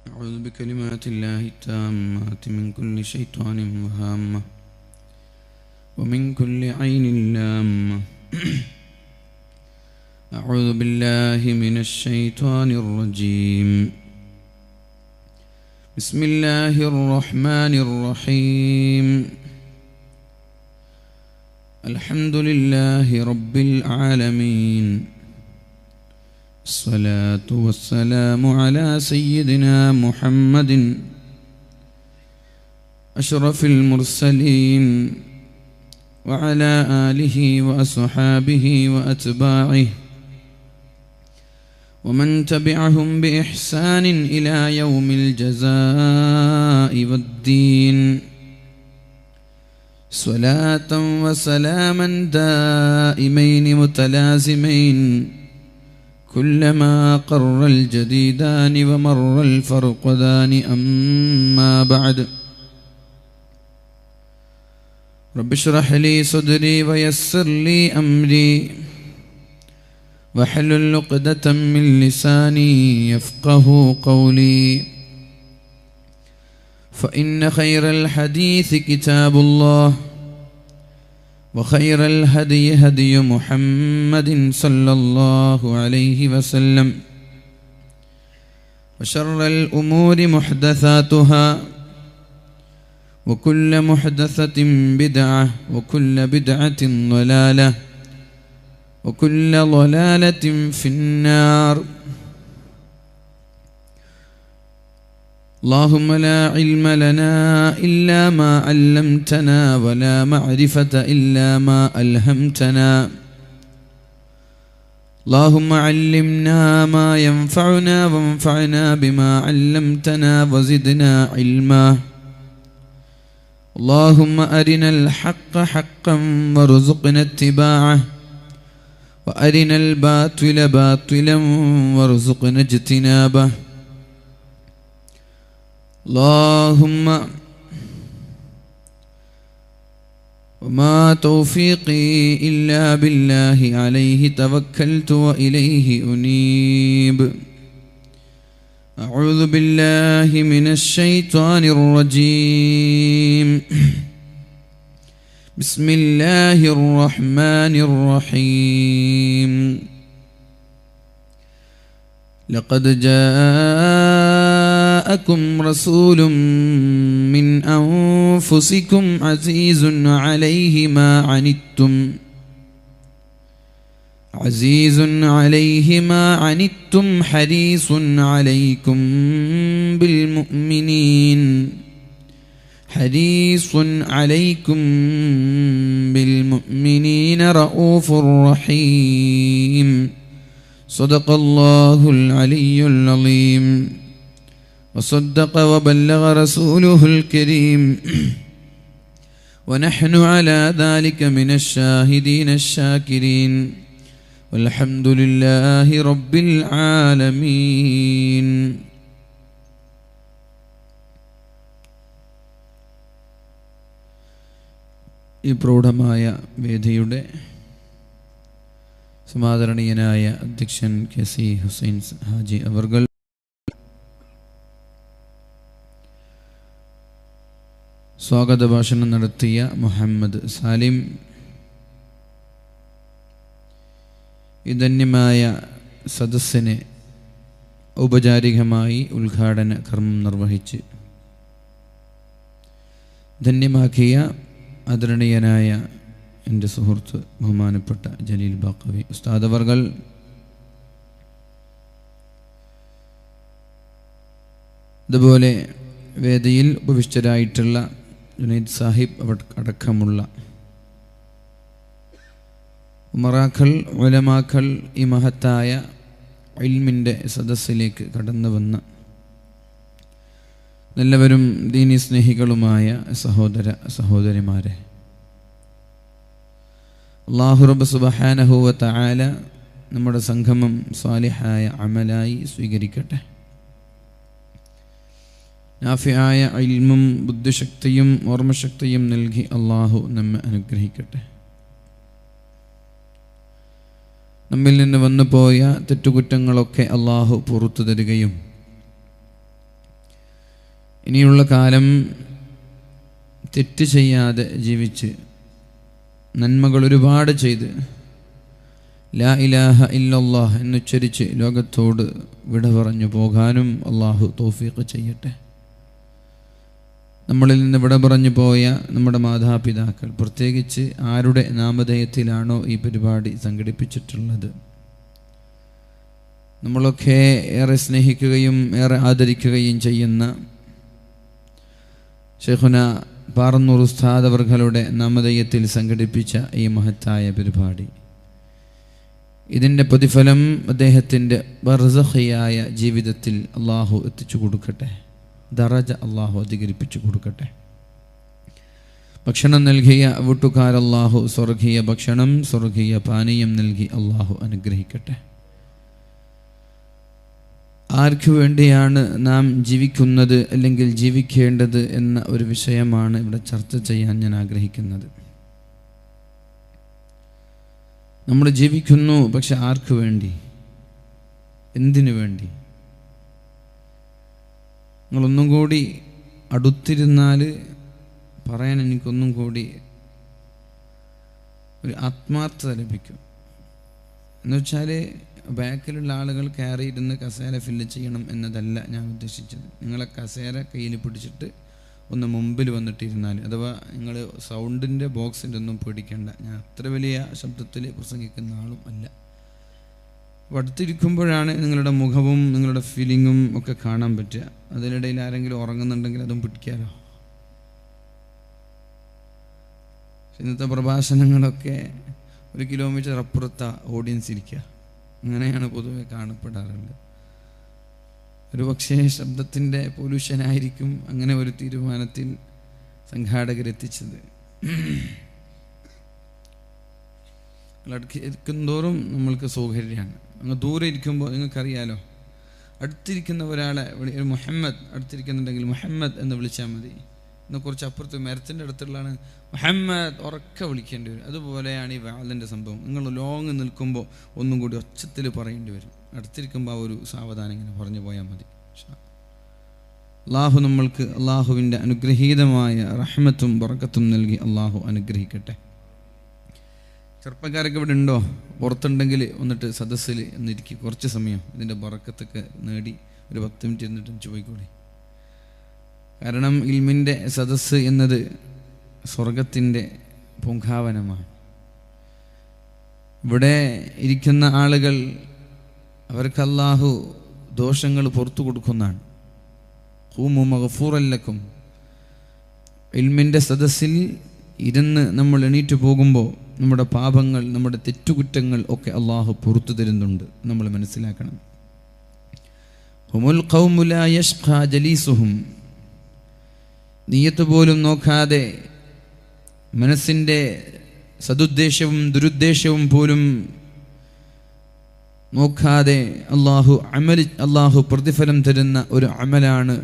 أعوذ بكلمات الله التامات من كل شيطان وهامة ومن كل عين لامة. أعوذ بالله من الشيطان الرجيم. بسم الله الرحمن الرحيم. الحمد لله رب العالمين. الصلاة والسلام على سيدنا محمد أشرف المرسلين وعلى آله وأصحابه وأتباعه ومن تبعهم بإحسان إلى يوم الجزاء والدين. صلاة وسلاما دائمين متلازمين كلما قر الجديدان ومر الفرقدان. أما بعد، رب اشرح لي صدري ويسر لي أمري واحلل عقدة من لساني يفقه قولي. فإن خير الحديث كتاب الله وخير الهدي هدي محمد صلى الله عليه وسلم وشر الأمور محدثاتها وكل محدثة بدعة وكل بدعة ضلالة وكل ضلالة في النار. اللهم لا علم لنا إلا ما علمتنا ولا معرفة إلا ما ألهمتنا. اللهم علمنا ما ينفعنا وانفعنا بما علمتنا وزدنا علما. اللهم أرنا الحق حقا وارزقنا اتباعه وأرنا الباطل باطلا وارزقنا اجتنابه. اللهم وما توفيقي إلا بالله عليه توكلت وإليه أنيب. أعوذ بالله من الشيطان الرجيم. بسم الله الرحمن الرحيم. لقد جاءكم رسول من أنفسكم عزيز عليه ما عنتم حريص عليكم بالمؤمنين رؤوف رحيم. صدق الله العلي العظيم وصدق وبلغ رسوله الكريم ونحن على ذلك من الشاهدين الشاكرين والحمد لله رب العالمين. ഈ പ്രൗഢമായ വേദിയുടെ സമാദരണീയനായ അധ്യക്ഷൻ KC ഹുസൈൻ ഹാജി അവർകൾ, സ്വാഗത ഭാഷണം നടത്തിയ മുഹമ്മദ് സാലിം, ഈ ധന്യമായ സദസ്സിനെ ഔപചാരികമായി ഉദ്ഘാടന കർമ്മം നിർവഹിച്ച് ധന്യമാക്കിയ ആദരണീയനായ എൻ്റെ സുഹൃത്ത് ബഹുമാനപ്പെട്ട ജലീൽ ബാഖവി ഉസ്താദ് അവർകൾ, അതുപോലെ വേദിയിൽ ഉപവിഷ്ടരായിട്ടുള്ള ജുനൈദ് സാഹിബ് അടക്കമുള്ള ഉമറാക്കൾ, ഉലമാക്കൾ, ഈ മഹത്തായ ഇൽമിൻ്റെ സദസ്സിലേക്ക് കടന്നു വന്ന എല്ലാവരും ദീനി സ്നേഹികളുമായ സഹോദര സഹോദരിമാരെ, അല്ലാഹു റബ്ബ് സുബ്ഹാനഹു വ തആല നമ്മുടെ സംഗമം സ്വാലിഹായ അമലായി സ്വീകരിക്കട്ടെ. നാഫിയായ ഇൽമും ബുദ്ധിശക്തിയും ഓർമ്മശക്തിയും നൽകി അല്ലാഹു നമ്മെ അനുഗ്രഹിക്കട്ടെ. നമ്മിൽ നിന്ന് വന്നുപോയ തെറ്റുകുറ്റങ്ങളൊക്കെ അല്ലാഹു പുറത്തു തരികയും ഇനിയുള്ള കാലം തെറ്റ് ചെയ്യാതെ ജീവിച്ച് നന്മകൾ ഒരുപാട് ചെയ്ത് ലാ ഇലാഹ ഇല്ലല്ലാഹ് എന്നുച്ചരിച്ച് ലോകത്തോട് വിട പറഞ്ഞു പോകാനും അള്ളാഹു തൗഫീഖ് ചെയ്യട്ടെ. നമ്മളിൽ നിന്ന് വിട പറഞ്ഞു പോയ നമ്മുടെ മാതാപിതാക്കൾ, പ്രത്യേകിച്ച് ആരുടെ നാമധേയത്തിലാണോ ഈ പരിപാടി സംഘടിപ്പിച്ചിട്ടുള്ളത്, നമ്മളൊക്കെ ഏറെ സ്നേഹിക്കുകയും ഏറെ ആദരിക്കുകയും ചെയ്യുന്ന ശൈഖുന പാറന്നൂർ ഉസ്താദ് അവർകളുടെ നാമധേയത്തിൽ സംഘടിപ്പിച്ച ഈ മഹത്തായ പരിപാടി, ഇതിൻ്റെ പ്രതിഫലം അദ്ദേഹത്തിൻ്റെ ബർസഖിയായ ജീവിതത്തിൽ അള്ളാഹു എത്തിച്ചു കൊടുക്കട്ടെ, ദറജ അള്ളാഹു അധികരിപ്പിച്ചു കൊടുക്കട്ടെ. ഭക്ഷണം നൽകിയ വീട്ടുകാരല്ലാഹു സ്വർഗീയ ഭക്ഷണം സ്വർഗീയ പാനീയം നൽകി അള്ളാഹു അനുഗ്രഹിക്കട്ടെ. ആർക്കു വേണ്ടിയാണ് നാം ജീവിക്കുന്നത് അല്ലെങ്കിൽ ജീവിക്കേണ്ടത് എന്ന ഒരു വിഷയമാണ് ഇവിടെ ചർച്ച ചെയ്യാൻ ഞാൻ ആഗ്രഹിക്കുന്നത്. നമ്മൾ ജീവിക്കുന്നു, പക്ഷെ ആർക്കു വേണ്ടി, എന്തിനു വേണ്ടി? നിങ്ങളൊന്നും കൂടി അടുത്തിരുന്നാൽ പറയാൻ എനിക്കൊന്നും കൂടി ഒരു ആത്മാർത്ഥത ലഭിക്കും. എന്നുവെച്ചാൽ ബാക്കിലുള്ള ആളുകൾ കയറിയിരുന്ന് കസേര ഫില്ല് ചെയ്യണം എന്നതല്ല ഞാൻ ഉദ്ദേശിച്ചത്. നിങ്ങളെ കസേര കയ്യിൽ പിടിച്ചിട്ട് ഒന്ന് മുമ്പിൽ വന്നിട്ടിരുന്നാൽ, അഥവാ നിങ്ങൾ സൗണ്ടിൻ്റെ ബോക്സിൻ്റെ ഒന്നും പേടിക്കേണ്ട, ഞാൻ അത്ര വലിയ ശബ്ദത്തിൽ പ്രസംഗിക്കുന്ന ആളും അല്ല. അപ്പോൾ അടുത്തിരിക്കുമ്പോഴാണ് നിങ്ങളുടെ മുഖവും നിങ്ങളുടെ ഫീലിങ്ങും ഒക്കെ കാണാൻ പറ്റുക. അതിനിടയിൽ ആരെങ്കിലും ഉറങ്ങുന്നുണ്ടെങ്കിൽ അതും പിടിക്കാമല്ലോ. ഇന്നത്തെ പ്രഭാഷണങ്ങളൊക്കെ 1 കിലോമീറ്റർ അപ്പുറത്താ ഓഡിയൻസ് ഇരിക്കുക. അങ്ങനെയാണ് പൊതുവെ കാണപ്പെടാറുള്ളത്. ഒരു പക്ഷേ ശബ്ദത്തിൻ്റെ പൊല്യൂഷനായിരിക്കും അങ്ങനെ ഒരു തീരുമാനത്തിൽ സംഘാടകരെത്തിച്ചത്. അടുത്തിരിക്കുന്തോറും നമ്മൾക്ക് സൗകര്യമാണ്. അങ്ങ് ദൂരെ ഇരിക്കുമ്പോൾ നിങ്ങൾക്കറിയാലോ, അടുത്തിരിക്കുന്ന ഒരാളെ മുഹമ്മദ് അടുത്തിരിക്കുന്നുണ്ടെങ്കിൽ മുഹമ്മദ് എന്ന് വിളിച്ചാൽ മതി. ഇന്ന് കുറച്ച് അപ്പുറത്ത് മരത്തിൻ്റെ അടുത്തുള്ളതാണ് മുഹമ്മദ് ഉറക്കെ വിളിക്കേണ്ടി വരും. അതുപോലെയാണ് ഈ വാലിൻ്റെ സംഭവം. നിങ്ങൾ ലോങ് നിൽക്കുമ്പോൾ ഒന്നും കൂടി ഒച്ചത്തിൽ പറയേണ്ടി വരും. അടുത്തിരിക്കുമ്പോൾ ആ ഒരു സാവധാനം ഇങ്ങനെ പറഞ്ഞു പോയാൽ മതി. അള്ളാഹു നമ്മൾക്ക് അള്ളാഹുവിൻ്റെ അനുഗ്രഹീതമായ റഹ്മത്തും ബറക്കത്തും നൽകി അള്ളാഹു അനുഗ്രഹിക്കട്ടെ. ചെറുപ്പക്കാരൊക്കെ ഇവിടെ ഉണ്ടോ? പുറത്തുണ്ടെങ്കിൽ വന്നിട്ട് സദസ്സിൽ ഒന്നിരിക്കും, കുറച്ച് സമയം ഇതിൻ്റെ ബറക്കത്തൊക്കെ നേടി ഒരു 10 മിനിറ്റ് ഇരുന്നിട്ട് പോയിക്കൂടി. കാരണം ഇൽമിൻ്റെ സദസ്സ് എന്നത് സ്വർഗത്തിൻ്റെ പൂങ്കാവനമാണ്. ഇവിടെ ഇരിക്കുന്ന ആളുകൾ അവർക്ക് അല്ലാഹു ദോഷങ്ങൾ പുറത്തു കൊടുക്കുന്നതാണ്. ഖൂമു മഗ്ഫൂറൻ ലക്കും. ഇൽമിൻ്റെ സദസ്സിൽ ഇരുന്ന് നമ്മൾ എണീറ്റ് പോകുമ്പോൾ നമ്മുടെ പാപങ്ങൾ, നമ്മുടെ തെറ്റുകുറ്റങ്ങൾ ഒക്കെ അല്ലാഹു പുറത്തു തരുന്നുണ്ട്. നമ്മൾ മനസ്സിലാക്കണം. ഹുമുൽ ഖൗമു ലാ യഷ്ഖാ ജലീസുഹും. നിയ്യത്ത് പോലും നോക്കാതെ, മനസ്സിൻ്റെ സദുദ്ദേശവും ദുരുദ്ദേശവും പോലും നോക്കാതെ അള്ളാഹു പ്രതിഫലം തരുന്ന ഒരു അമലാണ്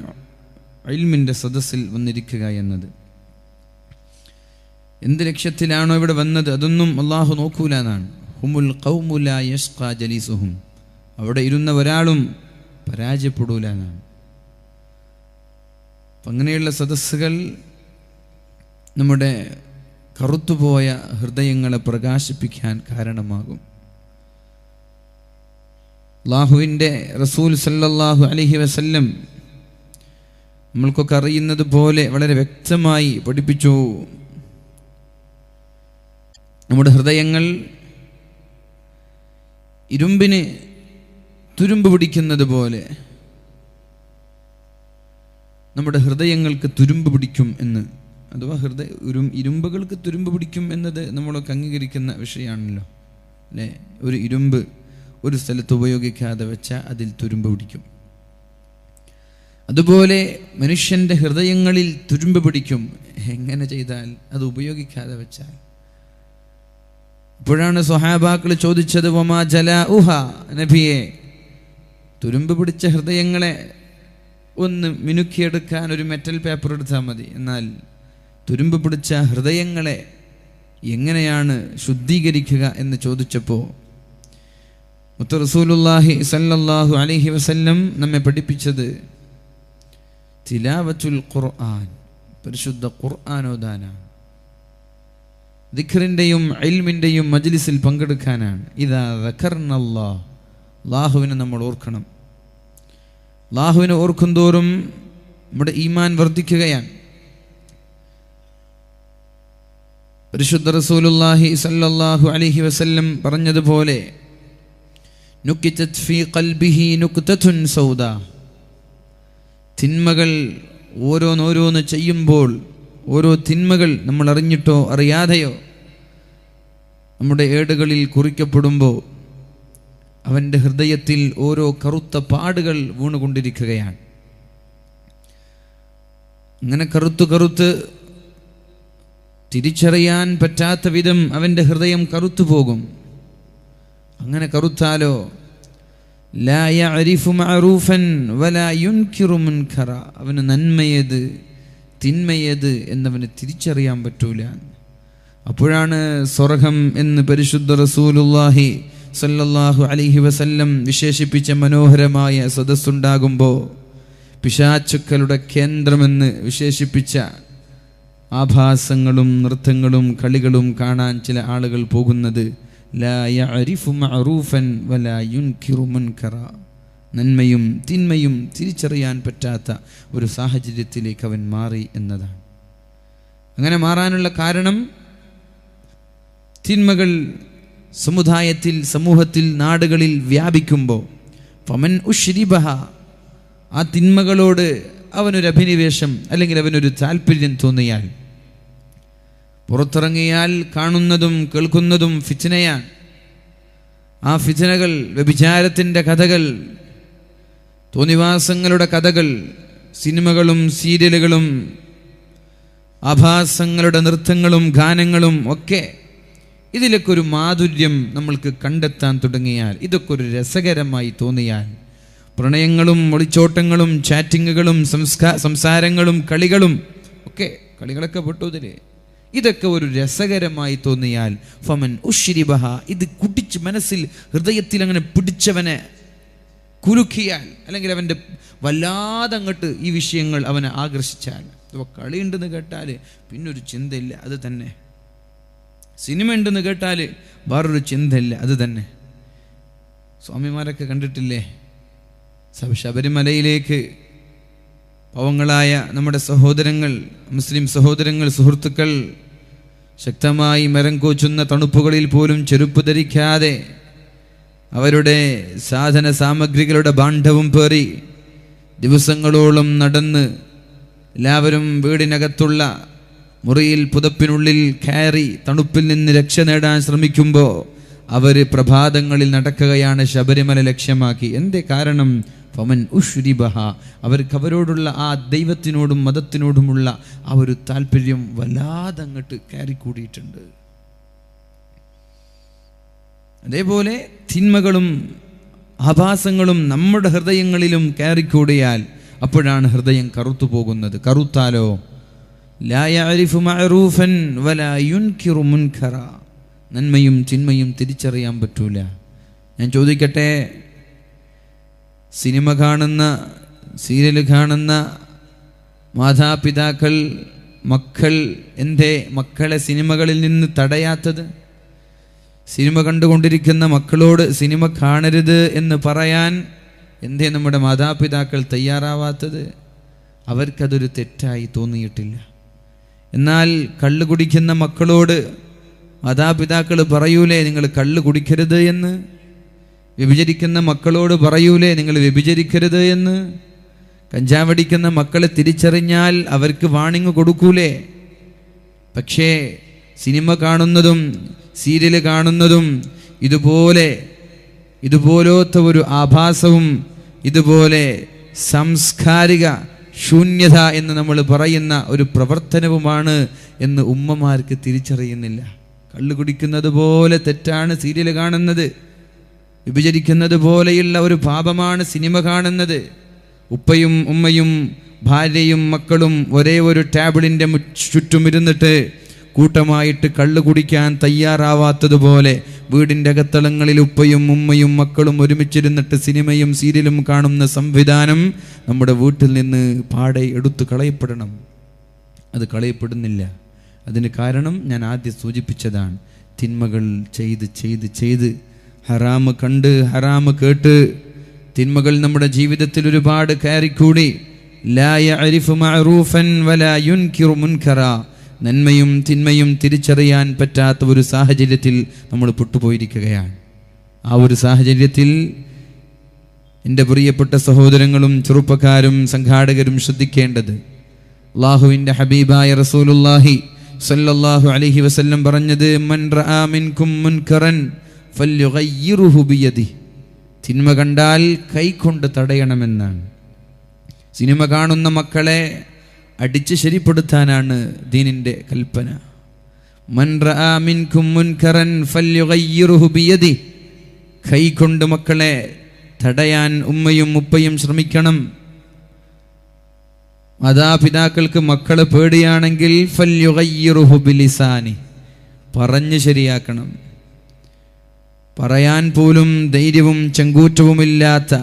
ഇൽമിൻ്റെ സദസ്സിൽ വന്നിരിക്കുക എന്നത്. എന്ത് ലക്ഷ്യത്തിലാണോ ഇവിടെ വന്നത് അതൊന്നും അള്ളാഹു നോക്കൂല എന്നാണ്. ഹുമുൽ ഖൗമു ലാ യഷ്ഖാ ജലീസുഹും. അവിടെ ഇരുന്ന ഒരാളും പരാജയപ്പെടൂല എന്നാണ്. അങ്ങനെയുള്ള സദസ്സുകൾ നമ്മുടെ കറുത്തുപോയ ഹൃദയങ്ങളെ പ്രകാശിപ്പിക്കാൻ കാരണമാകും. അല്ലാഹുവിൻ്റെ റസൂൽ സല്ലല്ലാഹു അലൈഹി വസല്ലം നമ്മൾക്കൊക്കെ അറിയുന്നത് പോലെ വളരെ വ്യക്തമായി പഠിപ്പിച്ചു. നമ്മുടെ ഹൃദയങ്ങൾ ഇരുമ്പിന് തുരുമ്പ് പിടിക്കുന്നത് പോലെ നമ്മുടെ ഹൃദയങ്ങൾക്ക് തുരുമ്പ് പിടിക്കും എന്ന്. അഥവാ ഇരുമ്പുകൾക്ക് തുരുമ്പ് പിടിക്കും എന്നത് നമ്മളൊക്കെ അംഗീകരിക്കുന്ന വിഷയമാണല്ലോ അല്ലേ. ഒരു ഇരുമ്പ് ഒരു സ്ഥലത്ത് ഉപയോഗിക്കാതെ വെച്ചാൽ അതിൽ തുരുമ്പ് പിടിക്കും. അതുപോലെ മനുഷ്യൻ്റെ ഹൃദയങ്ങളിൽ തുരുമ്പ് പിടിക്കും. എങ്ങനെ ചെയ്താൽ? അത് ഉപയോഗിക്കാതെ വെച്ചാൽ. അപ്പോഴാണ് സ്വഹാബാക്കൾ ചോദിച്ചത്, വമാ ജലാഉഹ, നബിയെ, തുരുമ്പ് പിടിച്ച ഹൃദയങ്ങളെ ഒന്ന് മിനുക്കിയെടുക്കാൻ ഒരു മെറ്റൽ പേപ്പർ എടുത്താൽ മതി. എന്നാൽ തുരുമ്പ് പിടിച്ച ഹൃദയങ്ങളെ എങ്ങനെയാണ് ശുദ്ധീകരിക്കുക എന്ന് ചോദിച്ചപ്പോൾ മുത്ത് റസൂലുള്ളാഹി സല്ലല്ലാഹു അലൈഹി വസല്ലം നമ്മെ പഠിപ്പിച്ചത്, തിലാവത്തുൽ ഖുർആൻ, പരിശുദ്ധ ഖുർആൻ ഓതാനാണ്. ദിക്റിൻ്റെയും ഇൽമിൻ്റെയും മജ്ലിസിൽ പങ്കെടുക്കാനാണ്. ഇദാ ദക്കർനല്ലാഹ്, അല്ലാഹുവിനെ നമ്മൾ ഓർക്കണം. അല്ലാഹുവിനെ ഓർക്കും തോറും നമ്മുടെ ഈമാൻ വർദ്ധിക്കുകയാണ്. പരിശുദ്ധ റസൂലുള്ളാഹി സ്വല്ലല്ലാഹു അലൈഹി വസല്ലം പറഞ്ഞതുപോലെ നുക്തത് ഫീ ഖൽബിഹി നുക്തതുൻ സൗദാ, തിന്മകൾ ഓരോന്നോരോന്ന് ചെയ്യുമ്പോൾ, ഓരോ തിന്മകൾ നമ്മൾ അറിഞ്ഞിട്ടോ അറിയാതെയോ നമ്മുടെ ഏടുകളിൽ കുറിക്കപ്പെടുമ്പോൾ അവൻ്റെ ഹൃദയത്തിൽ ഓരോ കറുത്ത പാടുകൾ വീണുകൊണ്ടിരിക്കുകയാണ്. അങ്ങനെ കറുത്ത് കറുത്ത് തിരിച്ചറിയാൻ പറ്റാത്ത വിധം അവൻ്റെ ഹൃദയം കറുത്തു പോകും. അങ്ങനെ കറുത്താലോ ലാ യഅരിഫു മഅറൂഫൻ വലാ യുൻകിറു മുൻകറ, അവന് നന്മയേത് തിന്മയേത് എന്നവന് തിരിച്ചറിയാൻ പറ്റൂല. അപ്പോഴാണ് സ്വർഗം എന്ന് പരിശുദ്ധ റസൂലുള്ളാഹി സ്വല്ലല്ലാഹു അലൈഹി വസല്ലം വിശേഷിപ്പിച്ച മനോഹരമായ സദസ്സുണ്ടാകുമ്പോൾ പിശാചുക്കളുടെ കേന്ദ്രമെന്ന് വിശേഷിപ്പിച്ച ആഭാസങ്ങളും നൃത്തങ്ങളും കളികളും കാണാൻ ചില ആളുകൾ പോകുന്നത് ലാ യഅരിഫു മഅറൂഫൻ വലാ യുൻകിറു മുൻകറ, നന്മയും തിന്മയും തിരിച്ചറിയാൻ പറ്റാത്ത ഒരു സാഹചര്യത്തിലേക്ക് അവൻ മാറി എന്നതാണ്. അങ്ങനെ മാറാനുള്ള കാരണം തിന്മകൾ സമുദായത്തിൽ, സമൂഹത്തിൽ, നാടുകളിൽ വ്യാപിക്കുമ്പോൾ ഫമൻ ഉശ്രിബഹ, ആ തിന്മകളോട് അവനൊരു അഭിനിവേശം അല്ലെങ്കിൽ അവനൊരു താല്പര്യം തോന്നിയാൽ, പുറത്തിറങ്ങിയാൽ കാണുന്നതും കേൾക്കുന്നതും ഫിത്നയാണ്. ആ ഫിത്നകൾ, വ്യഭിചാരത്തിൻ്റെ കഥകൾ, തോന്നിവാസങ്ങളുടെ കഥകൾ, സിനിമകളും സീരിയലുകളും ആഭാസങ്ങളുടെ നൃത്തങ്ങളും ഗാനങ്ങളും ഒക്കെ, ഇതിലൊക്കെ ഒരു മാധുര്യം നമ്മൾക്ക് കണ്ടെത്താൻ തുടങ്ങിയാൽ, ഇതൊക്കെ ഒരു രസകരമായി തോന്നിയാൽ, പ്രണയങ്ങളും ഒളിച്ചോട്ടങ്ങളും ചാറ്റിങ്ങുകളും സംസാരങ്ങളും കളികളും ഒക്കെ, കളികളൊക്കെ പെട്ടു ഇതിൽ, ഇതൊക്കെ ഒരു രസകരമായി തോന്നിയാൽ ഫമൻ ഉശ്രിബഹ, ഇത് കുടിച്ച് മനസ്സിൽ ഹൃദയത്തിൽ അങ്ങനെ പിടിച്ചവനെ കുലുക്കിയാൽ, അല്ലെങ്കിൽ അവൻ്റെ വല്ലാതെ അങ്ങോട്ട് ഈ വിഷയങ്ങൾ അവനെ ആകർഷിച്ചാൽ, ഇപ്പോൾ കളിയുണ്ടെന്ന് കേട്ടാൽ പിന്നൊരു ചിന്തയില്ല, അത് തന്നെ. സിനിമ ഉണ്ടെന്ന് കേട്ടാൽ വേറൊരു ചിന്തയില്ല, അത് തന്നെ. സ്വാമിമാരൊക്കെ കണ്ടിട്ടില്ലേ, ശബരിമലയിലേക്ക് പാവങ്ങളായ നമ്മുടെ സഹോദരങ്ങൾ, മുസ്ലിം സഹോദരങ്ങൾ, സുഹൃത്തുക്കൾ ശക്തമായി മരം കോച്ചുന്ന തണുപ്പുകളിൽ പോലും ചെരുപ്പ് ധരിക്കാതെ അവരുടെ സാധന സാമഗ്രികളുടെ ഭാണ്ഡവും പേറി ദിവസങ്ങളോളം നടന്ന് എല്ലാവരും വീടിനകത്തുള്ള മുറിയിൽ പുതപ്പിനുള്ളിൽ കയറി തണുപ്പിൽ നിന്ന് രക്ഷ നേടാൻ ശ്രമിക്കുമ്പോൾ അവർ പ്രഭാതങ്ങളിൽ നടക്കുകയാണ് ശബരിമല ലക്ഷ്യമാക്കി. എന്തേ കാരണം? ഫമൻ ഉശ്രിബഹ, അവർക്ക് അവരോടുള്ള ആ ദൈവത്തിനോടും മതത്തിനോടുമുള്ള ആ ഒരു താല്പര്യം വല്ലാതെ അങ്ങോട്ട് കയറിക്കൂടിയിട്ടുണ്ട്. അതേപോലെ തിന്മകളും ആഭാസങ്ങളും നമ്മുടെ ഹൃദയങ്ങളിലും കയറിക്കൂടിയാൽ അപ്പോഴാണ് ഹൃദയം കറുത്തു പോകുന്നത്. കറുത്താലോ ലാ യഅരിഫു മഅറൂഫൻ വലാ യുൻകിറു മുൻകറ, നന്മയും തിന്മയും തിരിച്ചറിയാൻ പറ്റൂല. ഞാൻ ചോദിക്കട്ടെ, സിനിമ കാണുന്ന, സീരിയൽ കാണുന്ന മാതാപിതാക്കൾ, മക്കൾ എന്തേ മക്കളെ സിനിമകളിൽ നിന്ന് തടയാത്തത്? സിനിമ കണ്ടുകൊണ്ടിരിക്കുന്ന മക്കളോട് സിനിമ കാണരുത് എന്ന് പറയാൻ എന്തേ നമ്മുടെ മാതാപിതാക്കൾ തയ്യാറാവാത്തത്? അവർക്കതൊരു തെറ്റായി തോന്നിയിട്ടില്ല. എന്നാൽ കള്ള് കുടിക്കുന്ന മക്കളോട് മാതാപിതാക്കൾ പറയൂലേ നിങ്ങൾ കള്ള് കുടിക്കരുത് എന്ന്? വ്യഭിചരിക്കുന്ന മക്കളോട് പറയൂലേ നിങ്ങൾ വ്യഭിചരിക്കരുത് എന്ന്? കഞ്ചാവടിക്കുന്ന മക്കളെ തിരിച്ചറിഞ്ഞാൽ അവർക്ക് വാണിംഗ് കൊടുക്കൂലേ? പക്ഷേ സിനിമ കാണുന്നതും സീരിയൽ കാണുന്നതും ഇതുപോലത്തെ ഒരു ആഭാസവും ഇതുപോലെ സാംസ്കാരിക ശൂന്യത എന്ന് നമ്മൾ പറയുന്ന ഒരു പ്രവർത്തനവുമാണ് എന്ന് ഉമ്മമാർക്ക് തിരിച്ചറിയുന്നില്ല. കള്ളു കുടിക്കുന്നത് പോലെ തെറ്റാണ് സീരിയൽ കാണുന്നത്, വിഭജിക്കുന്നത് പോലെയുള്ള ഒരു പാപമാണ് സിനിമ കാണുന്നത്. ഉപ്പയും ഉമ്മയും ഭാര്യയും മക്കളും ഒരേ ഒരു ടേബിളിൻ്റെ ചുറ്റും ഇരുന്നിട്ട് കൂട്ടമായിട്ട് കള്ളു കുടിക്കാൻ തയ്യാറാവാത്തതുപോലെ വീടിൻ്റെ അകത്തളങ്ങളിൽ ഉപ്പയും ഉമ്മയും മക്കളും ഒരുമിച്ചിരുന്നിട്ട് സിനിമയും സീരിയലും കാണുന്ന സംവിധാനം നമ്മുടെ വീട്ടിൽ നിന്ന് പാടെ എടുത്തു കളയപ്പെടണം. അത് കളയപ്പെടുന്നില്ല. അതിന് കാരണം ഞാൻ ആദ്യം സൂചിപ്പിച്ചതാണ്. തിന്മകൾ ചെയ്ത് ചെയ്ത് ചെയ്ത്, ഹറാമ് കണ്ട് ഹറാമ് കേട്ട് തിന്മകൾ നമ്മുടെ ജീവിതത്തിൽ ഒരുപാട് കയറിക്കൂടി. ലാ യഅരിഫു മഅറൂഫൻ വലാ യുൻകിറു മുൻകറ, നന്മയും തിന്മയും തിരിച്ചറിയാൻ പറ്റാത്ത ഒരു സാഹചര്യത്തിൽ നമ്മൾ പെട്ടുപോയിരിക്കുകയാണ്. ആ ഒരു സാഹചര്യത്തിൽ എൻ്റെ പ്രിയപ്പെട്ട സഹോദരങ്ങളും ചെറുപ്പക്കാരും സംഘാടകരും ശ്രദ്ധിക്കേണ്ടത്, അല്ലാഹുവിൻ്റെ ഹബീബായ റസൂലുള്ളാഹി സല്ലല്ലാഹു അലൈഹി വസല്ലം പറഞ്ഞത്, മൻ റആ മിൻകും മുൻകറൻ ഫല്യുഗയ്യിറുഹു ബിയദിഹി, തിന്മ കണ്ടാൽ കൈകൊണ്ട് തടയണമെന്നാണ്. സിനിമ കാണുന്ന മക്കളെ അടിച്ച് ശരിപ്പെടുത്താനാണ് ദീനിൻ്റെ കൽപ്പന. മൻ റആ മിൻകും മുൻകറൻ ഫല്യുഗയ്യിറുഹു ബിയദിഹി, കൈകൊണ്ട് മക്കളെ തടയാൻ ഉമ്മയും ഉപ്പയും ശ്രമിക്കണം. മാതാപിതാക്കൾക്ക് മക്കളെ പേടിയാണെങ്കിൽ ഫല്യുഗയ്യിറുഹു ബിലിസാനി, പറഞ്ഞ് ശരിയാക്കണം. പറയാൻ പോലും ധൈര്യവും ചങ്കൂറ്റവുമില്ലാത്ത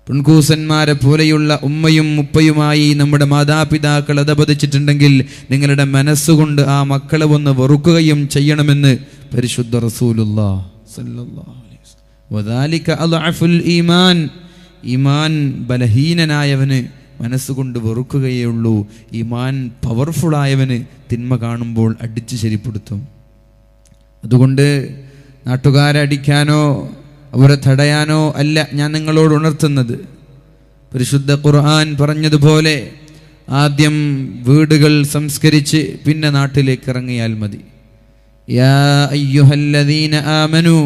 പെൺകൂസന്മാരെ പോലെയുള്ള ഉമ്മയും ഉപ്പയുമായി നമ്മുടെ മാതാപിതാക്കൾ അധപതിച്ചിട്ടുണ്ടെങ്കിൽ നിങ്ങളുടെ മനസ്സുകൊണ്ട് ആ മക്കളെ ഒന്ന് വെറുക്കുകയും ചെയ്യണമെന്ന് പരിശുദ്ധ റസൂലുള്ളാഹി സ്വല്ലല്ലാഹു അലൈഹി വസല്ലം. വദാലിക അദ്അഫുൽ ഈമാൻ, ഈമാൻ ബലഹീനനായവന് മനസ്സുകൊണ്ട് വെറുക്കുകയേ ഉള്ളൂ. ഈമാൻ പവർഫുള്ളായവന് തിന്മ കാണുമ്പോൾ അടിച്ച് ശരിപ്പെടുത്തും. അതുകൊണ്ട് നാട്ടുകാരെ അടിക്കാനോ അവരെ തടയാനോ അല്ല ഞാൻ നിങ്ങളോട് ഉണർത്തുന്നത്. പരിശുദ്ധ ഖുർആൻ പറഞ്ഞതുപോലെ ആദ്യം വീടുകൾ സംസ്കരിച്ച് പിന്നെ നാട്ടിലേക്ക് ഇറങ്ങിയാൽ മതി. യാ അയ്യുഹല്ലദീന ആമനു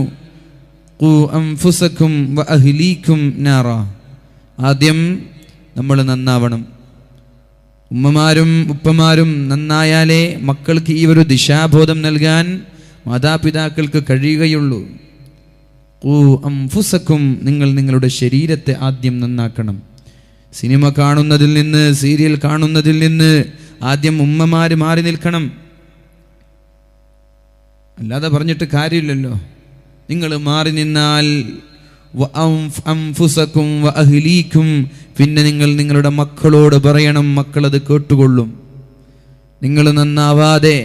ഖൂ അൻഫുസകും വഅഹ്ലീകും നാറ, ആദ്യം നമ്മൾ നന്നാവണം. ഉമ്മമാരും ഉപ്പമാരും നന്നായാലേ മക്കൾക്ക് ഈ ഒരു ദിശാബോധം നൽകാൻ മാതാപിതാക്കൾക്ക് കഴിയുകയുള്ളൂ. ഖൂ അൻഫുസകും, നിങ്ങൾ നിങ്ങളുടെ ശരീരത്തെ ആദ്യം നന്നാക്കണം. സിനിമ കാണുന്നതിൽ നിന്ന്, സീരിയൽ കാണുന്നതിൽ നിന്ന് ആദ്യം ഉമ്മമാര് മാറി നിൽക്കണം. അല്ലാതെ പറഞ്ഞിട്ട് കാര്യമില്ലല്ലോ. നിങ്ങൾ മാറി നിന്നാൽ അൻഫുസകും വഅഹ്ലീകും, പിന്നെ നിങ്ങൾ നിങ്ങളുടെ മക്കളോട് പറയണം, മക്കളത് കേട്ടുകൊള്ളും. നിങ്ങൾ നന്നാവാതെ,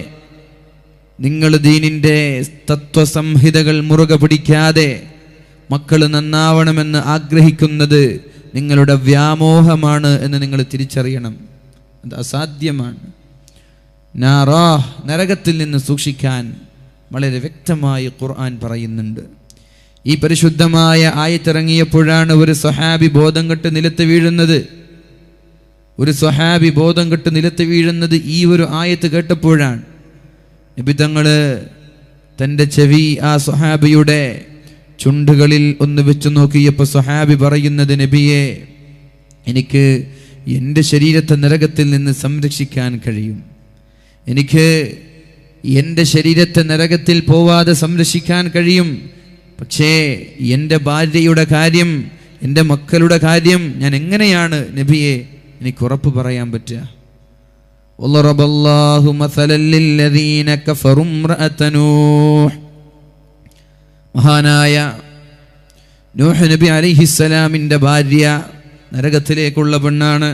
നിങ്ങൾ ദീനിൻ്റെ തത്വസംഹിതകൾ മുറുകെ പിടിക്കാതെ മക്കൾ നന്നാവണമെന്ന് ആഗ്രഹിക്കുന്നത് നിങ്ങളുടെ വ്യാമോഹമാണ് എന്ന് നിങ്ങൾ തിരിച്ചറിയണം. അത് അസാധ്യമാണ്. നാറാ, നരകത്തിൽ നിന്ന് സൂക്ഷിക്കാൻ വളരെ വ്യക്തമായി ഖുർആൻ പറയുന്നുണ്ട്. ഈ പരിശുദ്ധമായ ആയത്തിറങ്ങിയപ്പോഴാണ് ഒരു സ്വഹാബി ബോധം കെട്ട് നിലത്ത് വീഴുന്നത്. ഒരു സ്വഹാബി ബോധം കെട്ട് നിലത്ത് വീഴുന്നത് ഈ ഒരു ആയത്ത് കേട്ടപ്പോഴാണ്. നബി തങ്ങള് തൻ്റെ ചെവി ആ സ്വഹാബിയുടെ ചുണ്ടുകളിൽ ഒന്ന് വെച്ച് നോക്കിയപ്പോൾ സ്വഹാബി പറയുന്നത്, നബിയെ, എനിക്ക് എൻ്റെ ശരീരത്തെ നരകത്തിൽ നിന്ന് സംരക്ഷിക്കാൻ കഴിയും. എനിക്ക് എൻ്റെ ശരീരത്തെ നരകത്തിൽ പോവാതെ സംരക്ഷിക്കാൻ കഴിയും. പക്ഷേ എൻ്റെ ഭാര്യയുടെ കാര്യം, എൻ്റെ മക്കളുടെ കാര്യം ഞാൻ എങ്ങനെയാണ് നബിയെ എനിക്ക് ഉറപ്പ് പറയാൻ പറ്റുക? വളറബല്ലാഹു മസലൻ ലില്ലദീന കഫറു ഇംറഅത നൂഹ്, മഹാനായ നൂഹ് നബി അലൈഹിസ്സലാമിൻ്റെ ഭാര്യ നരകത്തിലേക്കുള്ള പെണ്ണാണ്.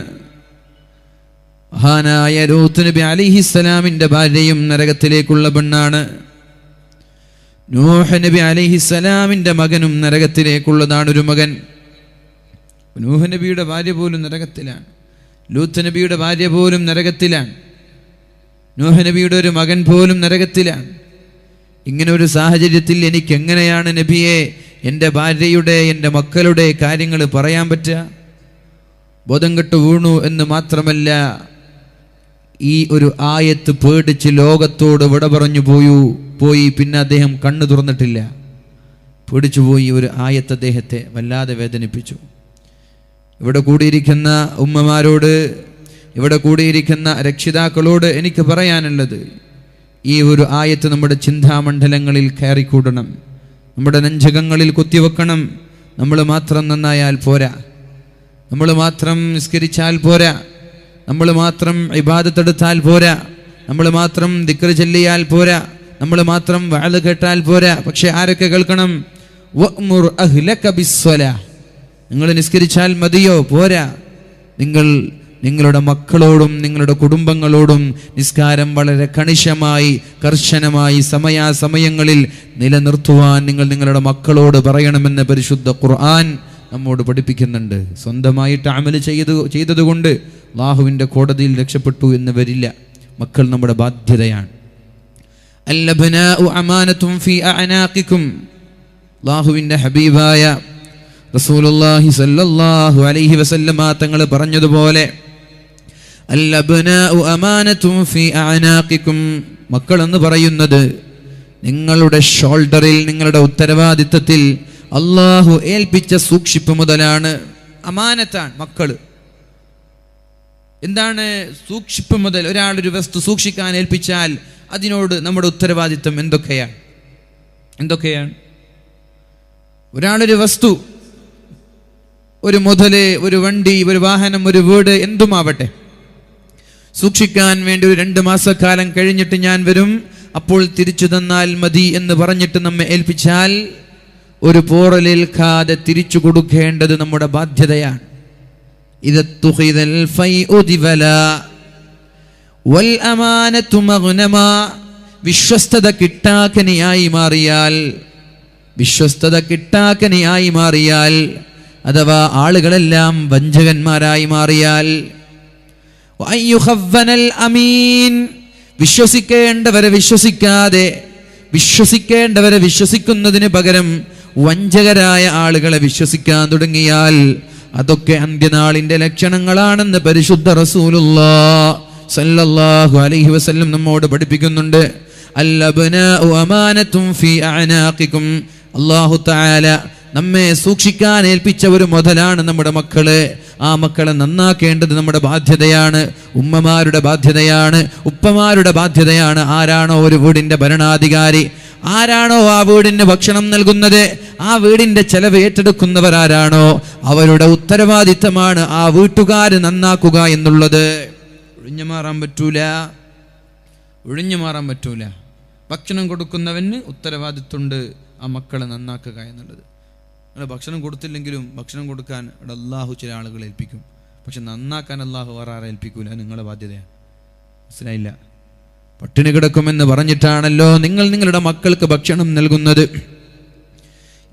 മഹാനായ ലൂത്ത് നബി അലൈഹിസ്സലാമിൻ്റെ ഭാര്യയും നരകത്തിലേക്കുള്ള പെണ്ണാണ്. നൂഹ് നബി അലൈഹിസ്സലാമിൻ്റെ മകനും നരകത്തിലേക്കുള്ളതാണ് ഒരു മകൻ. നൂഹ് നബിയുടെ ഭാര്യ പോലും നരകത്തിലാണ്. ലൂത്ത് നബിയുടെ ഭാര്യ പോലും നരകത്തിലാണ്. നൂഹ് നബിയുടെ ഒരു മകൻ പോലും നരകത്തിലാണ്. ഇങ്ങനെ ഒരു സാഹചര്യത്തിൽ എനിക്ക് എങ്ങനെയാണ് നബിയെ എൻ്റെ ഭാര്യയുടെ, എൻ്റെ മക്കളുടെ കാര്യങ്ങൾ പറയാൻ പറ്റുക? ബോധം കെട്ട് വീണു എന്ന് മാത്രമല്ല, ഈ ഒരു ആയത്ത് പേടിച്ച് ലോകത്തോട് വിട പറഞ്ഞു പോയി. പിന്നെ അദ്ദേഹം കണ്ണു തുറന്നിട്ടില്ല. പേടിച്ചു പോയി. ഒരു ആയത്ത് അദ്ദേഹത്തെ വല്ലാതെ വേദനിപ്പിച്ചു. ഇവിടെ കൂടിയിരിക്കുന്ന ഉമ്മമാരോട്, ഇവിടെ കൂടിയിരിക്കുന്ന രക്ഷിതാക്കളോട് എനിക്ക് പറയാനുള്ളത്, ഈ ഒരു ആയത്ത് നമ്മുടെ ചിന്താമണ്ഡലങ്ങളിൽ കയറിക്കൂടണം, നമ്മുടെ നെഞ്ചകങ്ങളിൽ കുത്തിവെക്കണം. നമ്മൾ മാത്രം നന്നായാൽ പോരാ, നമ്മൾ മാത്രം നിസ്കരിച്ചാൽ പോരാ, നമ്മൾ മാത്രം ഇബാദത്തെടുത്താൽ പോരാ, നമ്മൾ മാത്രം ദിക്ർ ചൊല്ലിയാൽ പോരാ, നമ്മൾ മാത്രം വഅദ് കേട്ടാൽ പോരാ, പക്ഷെ ആരൊക്കെ കേൾക്കണം? വഅ്മുർ അഹ്ലക ബിസ്സലാ, നിങ്ങൾ നിസ്കരിച്ചാൽ മതിയോ? പോരാ, നിങ്ങൾ നിങ്ങളുടെ മക്കളോടും നിങ്ങളുടെ കുടുംബങ്ങളോടും നിസ്കാരം വളരെ കർശനമായി സമയാസമയങ്ങളിൽ നിലനിർത്തുവാൻ നിങ്ങൾ നിങ്ങളുടെ മക്കളോട് പറയണമെന്ന് പരിശുദ്ധ ഖുർആൻ നമ്മോട് പഠിപ്പിക്കുന്നുണ്ട്. സ്വന്തമായിട്ട് അമല് ചെയ്തതുകൊണ്ട് അല്ലാഹുവിൻ്റെ കോടതിയിൽ രക്ഷപ്പെട്ടു എന്ന് വരില്ല. മക്കൾ നമ്മുടെ ബാധ്യതയാണ്. അൽഅബ്നാഉ അമാനത്തും ഫീ അഅനാഖികും, അല്ലാഹുവിൻ്റെ ഹബീബായ റസൂലുള്ളാഹി സ്വല്ലല്ലാഹു അലൈഹി വസല്ലമ തങ്ങൾ പറഞ്ഞതുപോലെ അൽഅബ്നാഉ അമാനത്തും ഫീ അഅനാഖികും, മക്കൾ എന്ന് പറയുന്നത് നിങ്ങളുടെ ഷോൾഡറിൽ, നിങ്ങളുടെ ഉത്തരവാദിത്തത്തിൽ അല്ലാഹു ഏൽപ്പിച്ച സൂക്ഷിപ്പ് മുതലാണ്. അമാനത്താണ് മക്കൾ. എന്താണ് സൂക്ഷിപ്പ് മുതൽ? ഒരാളൊരു വസ്തു സൂക്ഷിക്കാൻ ഏൽപ്പിച്ചാൽ അതിനോട് നമ്മുടെ ഉത്തരവാദിത്തം എന്തൊക്കെയാണ്? ഒരാളൊരു വസ്തു, ഒരു മുതല്, ഒരു വണ്ടി, ഒരു വാഹനം, ഒരു വീട്, എന്തുമാവട്ടെ, സൂക്ഷിക്കാൻ വേണ്ടി ഒരു 2 മാസക്കാലം കഴിഞ്ഞിട്ട് ഞാൻ വരും, അപ്പോൾ തിരിച്ചു തന്നാൽ മതി എന്ന് പറഞ്ഞിട്ട് നമ്മെ ഏൽപ്പിച്ചാൽ ഒരു പോറലേൽക്കാതെ തിരിച്ചു കൊടുക്കേണ്ടത് നമ്മുടെ ബാധ്യതയാണ്. ഇദത്തുഖിദൽ ഫൈഉ ദിവലാ വൽ അമാനതു മഗ്നമാ, വിശ്വസ്തത കിട്ടാക്കനിയായി മാറിയാൽ, അഥവാ ആളുകളെല്ലാം വഞ്ചകന്മാരായി മാറിയാൽ, വഅയ്യുഖവ്വനൽ അമീൻ, വിശ്വസിക്കേണ്ടവരെ വിശ്വസിക്കുന്നതിന് പകരം വഞ്ചകരായ ആളുകളെ വിശ്വസിക്കാൻ തുടങ്ങിയാൽ അതൊക്കെ അന്ത്യനാളിന്റെ ലക്ഷണങ്ങളാണെന്ന് പരിശുദ്ധ റസൂലുള്ളാഹി സല്ലല്ലാഹു അലൈഹി വസല്ലം നമ്മോട് പഠിപ്പിക്കുന്നുണ്ട്. അൽഅബ്നാഉ അമാനത്തും ഫീ അഅനാഖികും, അല്ലാഹു തആല നമ്മെ സൂക്ഷിക്കാൻ ഏൽപ്പിച്ച ഒരു മുതലാണ് നമ്മുടെ മക്കള്. ആ മക്കളെ നന്നാക്കേണ്ടത് നമ്മുടെ ബാധ്യതയാണ്, ഉമ്മമാരുടെ ബാധ്യതയാണ്, ഉപ്പമാരുടെ ബാധ്യതയാണ്. ആരാണോ ഒരു വീടിന്റെ ഭരണാധികാരി, ആരാണോ ആ വീടിന് ഭക്ഷണം നൽകുന്നത്, ആ വീടിന്റെ ചെലവ് ഏറ്റെടുക്കുന്നവരാരാണോ, അവരുടെ ഉത്തരവാദിത്തമാണ് ആ വീട്ടുകാര് നന്നാക്കുക എന്നുള്ളത്. ഒഴിഞ്ഞു മാറാൻ പറ്റൂല. ഭക്ഷണം കൊടുക്കുന്നവന് ഉത്തരവാദിത്തമുണ്ട് ആ മക്കളെ നന്നാക്കുക എന്നുള്ളത്. ഭക്ഷണം കൊടുത്തില്ലെങ്കിലും ഭക്ഷണം കൊടുക്കാൻ ഇവിടെ അല്ലാഹു ചില ആളുകൾ ഏൽപ്പിക്കും, പക്ഷെ നന്നാക്കാൻ അല്ലാഹു വേറെ ആരെ ഏൽപ്പിക്കൂല. നിങ്ങളുടെ ബാധ്യതയാണ്. മനസ്സിലായില്ല? പട്ടിണി കിടക്കുമെന്ന് പറഞ്ഞിട്ടാണല്ലോ നിങ്ങൾ നിങ്ങളുടെ മക്കൾക്ക് ഭക്ഷണം നൽകുന്നത്.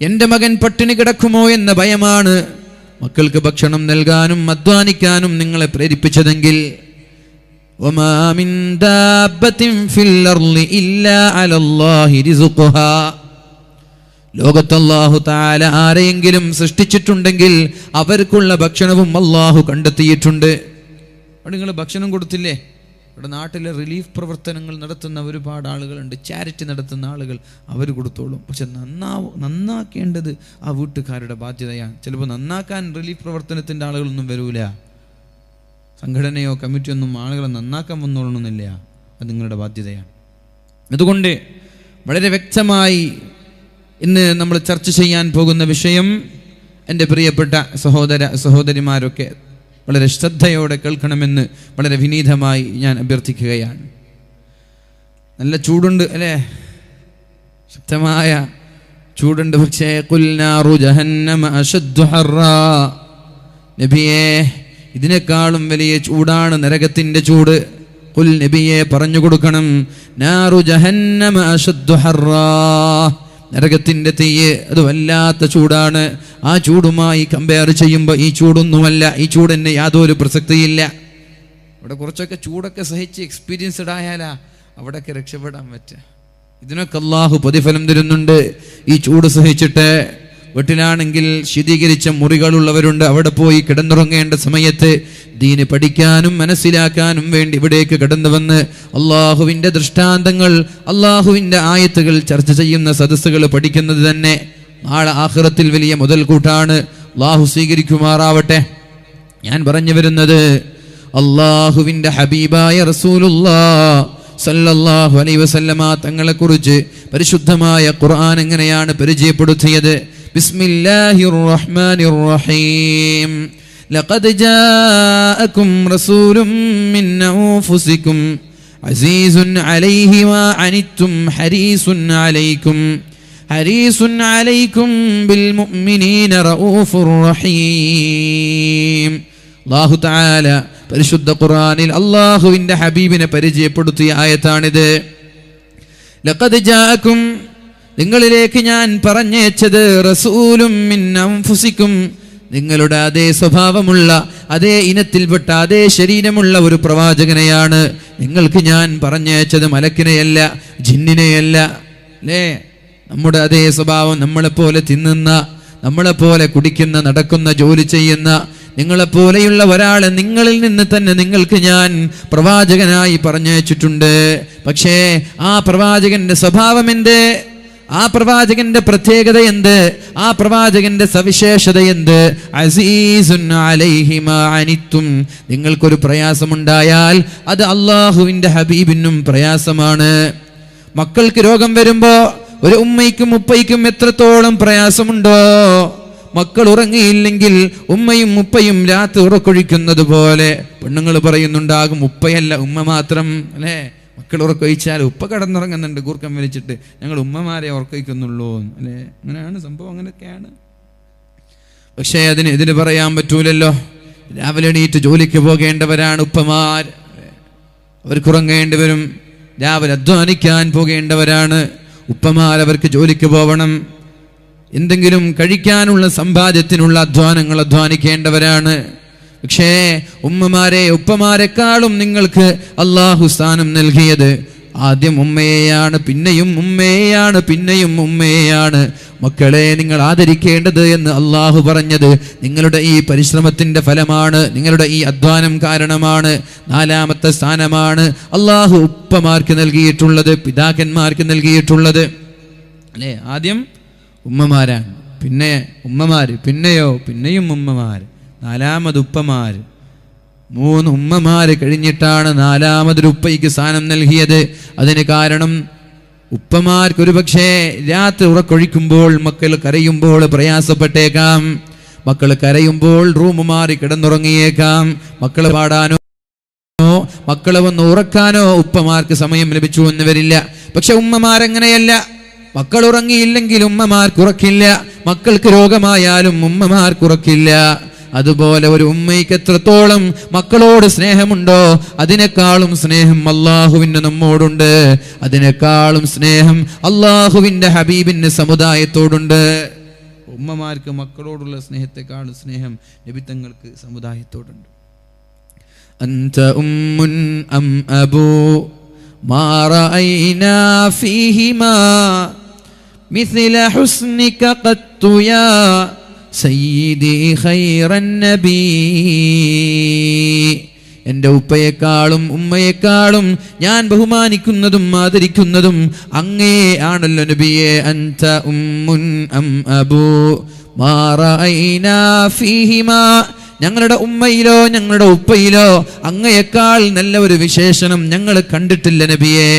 എൻ്റെ മകൻ പട്ടിണി കിടക്കുമോ എന്ന ഭയമാണ് മക്കൾക്ക് ഭക്ഷണം നൽകാനും അധ്വാനിക്കാനും നിങ്ങളെ പ്രേരിപ്പിച്ചതെങ്കിൽ, വമാ മിൻ ദാബത്തിൻ ഫിൽ അർളി ഇല്ലാ അലല്ലാഹി റിസ്ഖുഹാ, ലോകത്ത് അല്ലാഹു തആല ആരെയെങ്കിലും സൃഷ്ടിച്ചിട്ടുണ്ടെങ്കിൽ അവർക്കുള്ള ഭക്ഷണവും അല്ലാഹു കണ്ടെത്തിയിട്ടുണ്ട്. അവിടെ നിങ്ങൾ ഭക്ഷണം കൊടുത്തില്ലേ? ഇവിടെ നാട്ടിലെ റിലീഫ് പ്രവർത്തനങ്ങൾ നടത്തുന്ന ഒരുപാട് ആളുകളുണ്ട്, ചാരിറ്റി നടത്തുന്ന ആളുകൾ, അവർ കൊടുത്തോളും. പക്ഷെ നന്നാക്കേണ്ടത് ആ വീട്ടുകാരുടെ ബാധ്യതയാണ്. ചിലപ്പോൾ നന്നാക്കാൻ റിലീഫ് പ്രവർത്തനത്തിൻ്റെ ആളുകളൊന്നും വരൂല, സംഘടനയോ കമ്മിറ്റിയൊന്നും ആളുകളെ നന്നാക്കാൻ വന്നോളണമെന്നില്ല. അത് നിങ്ങളുടെ ബാധ്യതയാണ്. അതുകൊണ്ട് വളരെ വ്യക്തമായി ഇന്ന് നമ്മൾ ചർച്ച ചെയ്യാൻ പോകുന്ന വിഷയം, എൻ്റെ പ്രിയപ്പെട്ട സഹോദരിമാരൊക്കെ വളരെ ശ്രദ്ധയോടെ കേൾക്കണമെന്ന് വളരെ വിനീതമായി ഞാൻ അഭ്യർത്ഥിക്കുകയാണ്. നല്ല ചൂടുണ്ട് അല്ലേ? ശക്തമായ ചൂടുണ്ട്. പക്ഷേ ഖുൽ നാറു ജഹന്നമ അശദ്ദു ഹർറാ, നബിയേ ഇതിനേക്കാളും വലിയ ചൂടാണ് നരകത്തിൻ്റെ ചൂട്. ഖുൽ നബിയെ പറഞ്ഞു കൊടുക്കണം, നാറു ജഹന്നമ അശദ്ദു ഹർറാ, നരകത്തിൻ്റെ തീയ് അത് വല്ലാത്ത ചൂടാണ്. ആ ചൂടുമായി കമ്പയർ ചെയ്യുമ്പോൾ ഈ ചൂടൊന്നുമല്ല, ഈ ചൂടിന് യാതൊരു പ്രസക്തിയില്ല. ഇവിടെ കുറച്ചൊക്കെ ചൂടൊക്കെ സഹിച്ച് എക്സ്പീരിയൻസ്ഡ് ആയാലാ അവിടെയൊക്കെ രക്ഷപ്പെടാൻ പറ്റുക. ഇതിനൊക്കെ അല്ലാഹു പ്രതിഫലം തരുന്നുണ്ട്. ഈ ചൂട് സഹിച്ചിട്ട് വീട്ടിലാണെങ്കിൽ ശീതീകരിച്ച മുറികളുള്ളവരുണ്ട്, അവിടെ പോയി കിടന്നുറങ്ങേണ്ട സമയത്ത് ദീന് പഠിക്കാനും മനസ്സിലാക്കാനും വേണ്ടി ഇവിടേക്ക് കടന്നു വന്ന് അള്ളാഹുവിൻ്റെ ദൃഷ്ടാന്തങ്ങൾ, അള്ളാഹുവിൻ്റെ ആയത്തുകൾ ചർച്ച ചെയ്യുന്ന സദസ്സുകൾ പഠിക്കുന്നത് തന്നെ നാളെ ആഖിറത്തിൽ വലിയ മുതൽക്കൂട്ടാണ്. അള്ളാഹു സ്വീകരിക്കുമാറാവട്ടെ. ഞാൻ പറഞ്ഞു വരുന്നത്, അള്ളാഹുവിൻ്റെ ഹബീബായ റസൂലുള്ളാഹി സല്ലല്ലാഹു അലൈഹി വസല്ലമ തങ്ങളെക്കുറിച്ച് പരിശുദ്ധമായ ഖുർആൻ എങ്ങനെയാണ് പരിചയപ്പെടുത്തിയത്? ബിസ്മില്ലാഹിർ റഹ്മാനിർ റഹീം. ലഖദ് ജാഅകും റസൂലും മിൻ അൻഫുസികും അസീസുൻ അലൈഹി മാ അനിത്തും ഹരീസുൻ അലൈക്കും ബിൽ മുഅ്മിനീന റഊഫുർ റഹീം. അല്ലാഹു തആല പരിശുദ്ധ ഖുർആനിൽ അല്ലാഹുവിന്റെ ഹബീബിനെ പരിചയപ്പെടുത്തിയ ആയത്താണിത്. ലഖദ് ജാഅക്കും, നിങ്ങളിലേക്ക് ഞാൻ പറഞ്ഞയച്ചത്, റസൂലും മിൻ അൻഫുസിക്കും, നിങ്ങളുടെ അതേ സ്വഭാവമുള്ള, അതേ ഇനത്തിൽപ്പെട്ട, അതേ ശരീരമുള്ള ഒരു പ്രവാചകനെയാണ് നിങ്ങൾക്ക് ഞാൻ പറഞ്ഞയച്ചത്. മലക്കിനെയല്ല, ജിന്നിനെയല്ല. അല്ലേ? നമ്മുടെ അതേ സ്വഭാവം, നമ്മളെപ്പോലെ തിന്നുന്ന, നമ്മളെപ്പോലെ കുടിക്കുന്ന, നടക്കുന്ന, ജോലി ചെയ്യുന്ന നിങ്ങളെപ്പോലെയുള്ള ഒരാളെ നിങ്ങളിൽ നിന്ന് തന്നെ നിങ്ങൾക്ക് ഞാൻ പ്രവാചകനായി പറഞ്ഞയച്ചിട്ടുണ്ട്. പക്ഷേ ആ പ്രവാചകന്റെ സ്വഭാവം എന്ത്? ആ പ്രവാചകന്റെ പ്രത്യേകത എന്ത്? ആ പ്രവാചകന്റെ സവിശേഷത എന്ത്? അസീസുൻ അലൈഹി മാ അനിത്തും, നിങ്ങൾക്കൊരു പ്രയാസമുണ്ടായാൽ അത് അല്ലാഹുവിന്റെ ഹബീബിനും പ്രയാസമാണ്. മക്കൾക്ക് രോഗം വരുമ്പോ ഒരു ഉമ്മയ്ക്കും ഉപ്പയ്ക്കും എത്രത്തോളം പ്രയാസമുണ്ടോ? മക്കൾ ഉറങ്ങിയില്ലെങ്കിൽ ഉമ്മയും ഉപ്പയും രാത്രി ഉറക്കൊഴിക്കുന്നത് പോലെ. പെണ്ണുങ്ങൾ പറയുന്നുണ്ടാകും, ഉപ്പയല്ല ഉമ്മ മാത്രം. അല്ലേ? മക്കൾ ഉറക്കൊഴിച്ചാൽ ഉപ്പ കടന്നുറങ്ങുന്നുണ്ട് കൂർക്കം വലിച്ചിട്ട്, ഞങ്ങൾ ഉമ്മമാരെ ഉറക്കൊഴിക്കുന്നുള്ളൂ. അല്ലേ? അങ്ങനെയാണ് സംഭവം, അങ്ങനെയൊക്കെയാണ്. പക്ഷേ അതിനെതിരെ പറയാൻ പറ്റൂലല്ലോ. രാവിലെ എണീറ്റ് ജോലിക്ക് പോകേണ്ടവരാണ് ഉപ്പമാർ. അവർക്ക് ഉറങ്ങേണ്ടി വരും. രാവിലെ അധ്വാനിക്കാൻ പോകേണ്ടവരാണ് ഉപ്പമാർ. അവർക്ക് ജോലിക്ക് പോകണം. എന്തെങ്കിലും കഴിക്കാനുള്ള, സമ്പാദ്യത്തിനുള്ള അധ്വാനങ്ങൾ അധ്വാനിക്കേണ്ടവരാണ്. പക്ഷേ ഉമ്മമാരെ, ഉപ്പമാരെക്കാളും നിങ്ങൾക്ക് അള്ളാഹു സ്ഥാനം നൽകിയത് ആദ്യം ഉമ്മയെയാണ്, പിന്നെയും ഉമ്മയെയാണ്, പിന്നെയും ഉമ്മയെയാണ്. മക്കളെ നിങ്ങൾ ആദരിക്കേണ്ടത് എന്ന് അള്ളാഹു പറഞ്ഞത് നിങ്ങളുടെ ഈ പരിശ്രമത്തിന്റെ ഫലമാണ്, നിങ്ങളുടെ ഈ അധ്വാനം കാരണമാണ്. 4ാമത്തെ സ്ഥാനമാണ് അള്ളാഹു ഉപ്പമാർക്ക് നൽകിയിട്ടുള്ളത്, പിതാക്കന്മാർക്ക് നൽകിയിട്ടുള്ളത്. അല്ലേ? ആദ്യം ഉമ്മമാരാണ്, പിന്നെ ഉമ്മമാര്, പിന്നെയോ പിന്നെയും ഉമ്മമാര്, 4ാമത് ഉപ്പമാര്. 3 ഉമ്മമാര് കഴിഞ്ഞിട്ടാണ് 4ാമതൊരു ഉപ്പയ്ക്ക് സ്ഥാനം നൽകിയത്. അതിന് കാരണം ഉപ്പമാർക്ക് ഒരു പക്ഷേ രാത്രി ഉറക്കൊഴിക്കുമ്പോൾ മക്കൾ കരയുമ്പോൾ പ്രയാസപ്പെട്ടേക്കാം. മക്കൾ കരയുമ്പോൾ റൂം മാറി കിടന്നുറങ്ങിയേക്കാം. മക്കളെ പാടാനോ മക്കളെ വന്ന് ഉറക്കാനോ ഉപ്പമാർക്ക് സമയം ലഭിച്ചു എന്ന് വരില്ല. പക്ഷെ ഉമ്മമാരെങ്ങനെയല്ല. മക്കൾ ഉറങ്ങിയില്ലെങ്കിൽ ഉമ്മമാർക്ക് ഉറക്കില്ല. മക്കൾക്ക് രോഗമായാലും ഉമ്മമാർക്ക് ഉറക്കില്ല. അതുപോലെ ഒരു ഉമ്മയ്ക്ക് എത്രത്തോളം മക്കളോട് സ്നേഹമുണ്ടോ അതിനേക്കാളും സ്നേഹം അള്ളാഹുവിന് നമ്മോടുണ്ട്. അതിനേക്കാളും സ്നേഹം അള്ളാഹുവിന്റെ ഹബീബിന്റെ സമുദായത്തോടുണ്ട്. ഉമ്മമാർക്ക് മക്കളോടുള്ള സ്നേഹത്തെക്കാളും സ്നേഹം നബിതങ്ങൾക്ക് സമുദായത്തോടുണ്ട്. അൻത ഉമ്മുൻ അം അബൂ മാ റഅയ്നാ ഫീഹിമാ മിസ്ല ഹുസ്നിക ഖത്തു യാ സയ്യിദി ഖൈറൻ നബി. എൻ്റെ ഉപ്പയെക്കാളും ഉമ്മയെക്കാളും ഞാൻ ബഹുമാനിക്കുന്നതും ആദരിക്കുന്നതും അങ്ങേ ആണല്ലോ നബിയെ. അൻത ഉമ്മുൻ അം അബൂ മാ റഅയ്നാ ഫീഹിമാ, ഞങ്ങളുടെ ഉമ്മയിലോ ഞങ്ങളുടെ ഉപ്പയിലോ അങ്ങയേക്കാൾ നല്ല ഒരു വിശേഷണം ഞങ്ങൾ കണ്ടിട്ടില്ല നബിയെ.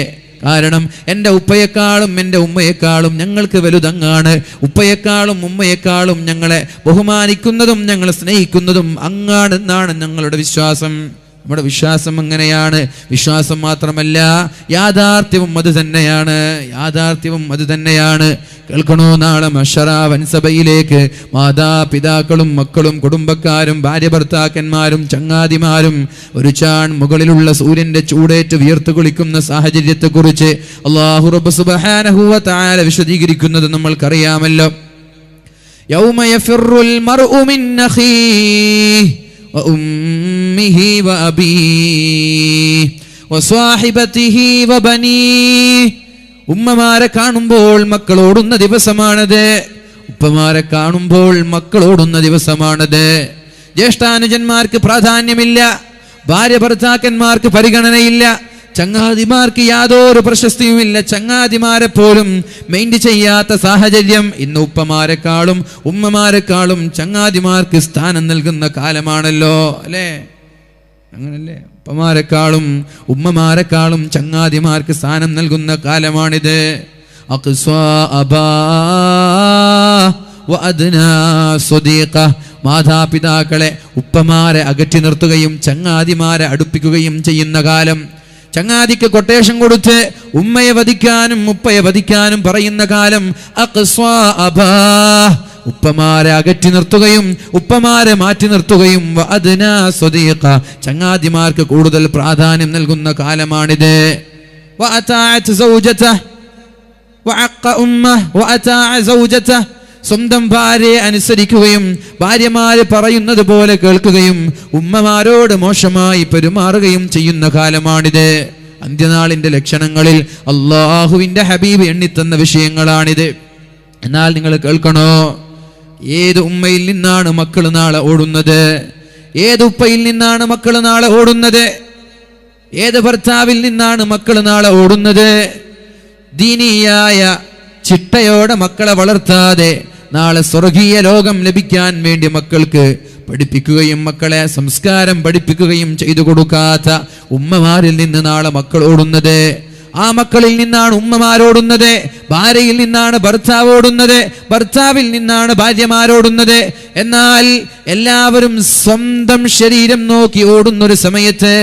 കാരണം എൻ്റെ ഉപ്പയെക്കാളും എൻ്റെ ഉമ്മയെക്കാളും ഞങ്ങൾക്ക് വലുതങ്ങാണ്. ഉപ്പയെക്കാളും ഉമ്മയെക്കാളും ഞങ്ങളെ ബഹുമാനിക്കുന്നതും ഞങ്ങളെ സ്നേഹിക്കുന്നതും അങ്ങാണെന്നാണ് ഞങ്ങളുടെ വിശ്വാസം. നമ്മുടെ വിശ്വാസം അങ്ങനെയാണ്. വിശ്വാസം മാത്രമല്ല, യാഥാർത്ഥ്യവും അത് തന്നെയാണ്. യാഥാർത്ഥ്യവും അത് തന്നെയാണ്. കേൾക്കണോ, നാളെ മഹ്ശറ വൻസഭയിലേക്ക് മാതാപിതാക്കളും മക്കളും കുടുംബക്കാരും ഭാര്യ ഭർത്താക്കന്മാരും ചങ്ങാതിമാരും ഒരു ചാൺ മുകളിലുള്ള സൂര്യന്റെ ചൂടേറ്റ് വിയർത്തു കുളിക്കുന്ന സാഹചര്യത്തെക്കുറിച്ച് അല്ലാഹു റബ്ബ് സുബ്ഹാനഹു വ തആല വിശദീകരിക്കുന്നത് നമ്മൾക്കറിയാമല്ലോ. യൗമ യഫിറുൽ മർഉ മിൻ അഖീഹി وأمه وأبيه وصاحبته وبنيه. ഉമ്മമാരെ കാണുമ്പോൾ മക്കളോടുന്ന ദിവസമാണത്. ഉപ്പമാരെ കാണുമ്പോൾ മക്കളോടുന്ന ദിവസമാണത്. ജ്യേഷ്ഠാനുജന്മാർക്ക് പ്രാധാന്യമില്ല, ഭാര്യ ഭർത്താക്കന്മാർക്ക് പരിഗണനയില്ല, ചങ്ങാതിമാർക്ക് യാതൊരു പ്രശസ്തിയുമില്ല. ചങ്ങാതിമാരെ പോലും മെയിൻറ്റ് ചെയ്യാത്ത സാഹചര്യം. ഇന്ന് ഉപ്പമാരെക്കാളും ഉമ്മമാരെക്കാളും ചങ്ങാതിമാർക്ക് സ്ഥാനം നൽകുന്ന കാലമാണല്ലോ. അല്ലേ? അങ്ങനല്ലേ? ഉപ്പമാരെക്കാളും ഉമ്മമാരെക്കാളും ചങ്ങാതിമാർക്ക് സ്ഥാനം നൽകുന്ന കാലമാണിത്. അഖ്സാ അബാ വഅദ്നാ സ്വദീഖ. മാതാപിതാക്കളെ ഉപ്പമാരെ അകറ്റി നിർത്തുകയും ചങ്ങാതിമാരെ അടുപ്പിക്കുകയും ചെയ്യുന്ന കാലം. ചങ്ങാതിക്ക് കൊട്ടേഷൻ കൊടുത്ത് ഉമ്മയെ വധിക്കാനും ഉപ്പയെ വധിക്കാനും പറയുന്ന കാലം അഖ്സാ അബാ, ഉപ്പമാരെ അകറ്റി നിർത്തുകയും ഉപ്പമാരെ മാറ്റി നിർത്തുകയും വഅദ്നാ സ്വദീഖ, ചങ്ങാതിമാർക്ക് കൂടുതൽ പ്രാധാന്യം നൽകുന്ന കാലമാണിത്. വഅതാഅത് സൗജതഹ വഅഖ ഉമ്മഹ വഅതാഅ സൗജതഹ, സ്വന്തം ഭാര്യയെ അനുസരിക്കുകയും ഭാര്യമാര് പറയുന്നത് പോലെ കേൾക്കുകയും ഉമ്മമാരോട് മോശമായി പെരുമാറുകയും ചെയ്യുന്ന കാലമാണിത്. അന്ത്യനാളിന്റെ ലക്ഷണങ്ങളിൽ അല്ലാഹുവിന്റെ ഹബീബ് എണ്ണിത്തന്ന വിഷയങ്ങളാണിത്. എന്നാൽ നിങ്ങൾ കേൾക്കണോ, ഏത് ഉമ്മയിൽ നിന്നാണ് മക്കൾ നാളെ ഓടുന്നത്? ഏത് ഉപ്പയിൽ നിന്നാണ് മക്കൾ നാളെ ഓടുന്നത്? ഏത് ഭർത്താവിൽ നിന്നാണ് മക്കൾ നാളെ ഓടുന്നത്? ദീനിയായ ചിട്ടയോടെ മക്കളെ വളർത്താതെ നാളെ സ്വർഗീയ ലോകം ലഭിക്കാൻ വേണ്ടി മക്കൾക്ക് പഠിപ്പിക്കുകയും മക്കളെ സംസ്കാരം പഠിപ്പിക്കുകയും ചെയ്തു കൊടുക്കാത്ത ഉമ്മമാരിൽ നിന്ന് നാളെ മക്കൾ ഓടുന്നത്. ആ മക്കളിൽ നിന്നാണ് ഉമ്മമാരോടുന്നത്. ഭാര്യയിൽ നിന്നാണ് ഭർത്താവ് ഓടുന്നത്. ഭർത്താവിൽ നിന്നാണ് ഭാര്യമാരോടുന്നത്. എന്നാൽ എല്ലാവരും സ്വന്തം ശരീരം നോക്കി ഓടുന്നൊരു സമയത്ത്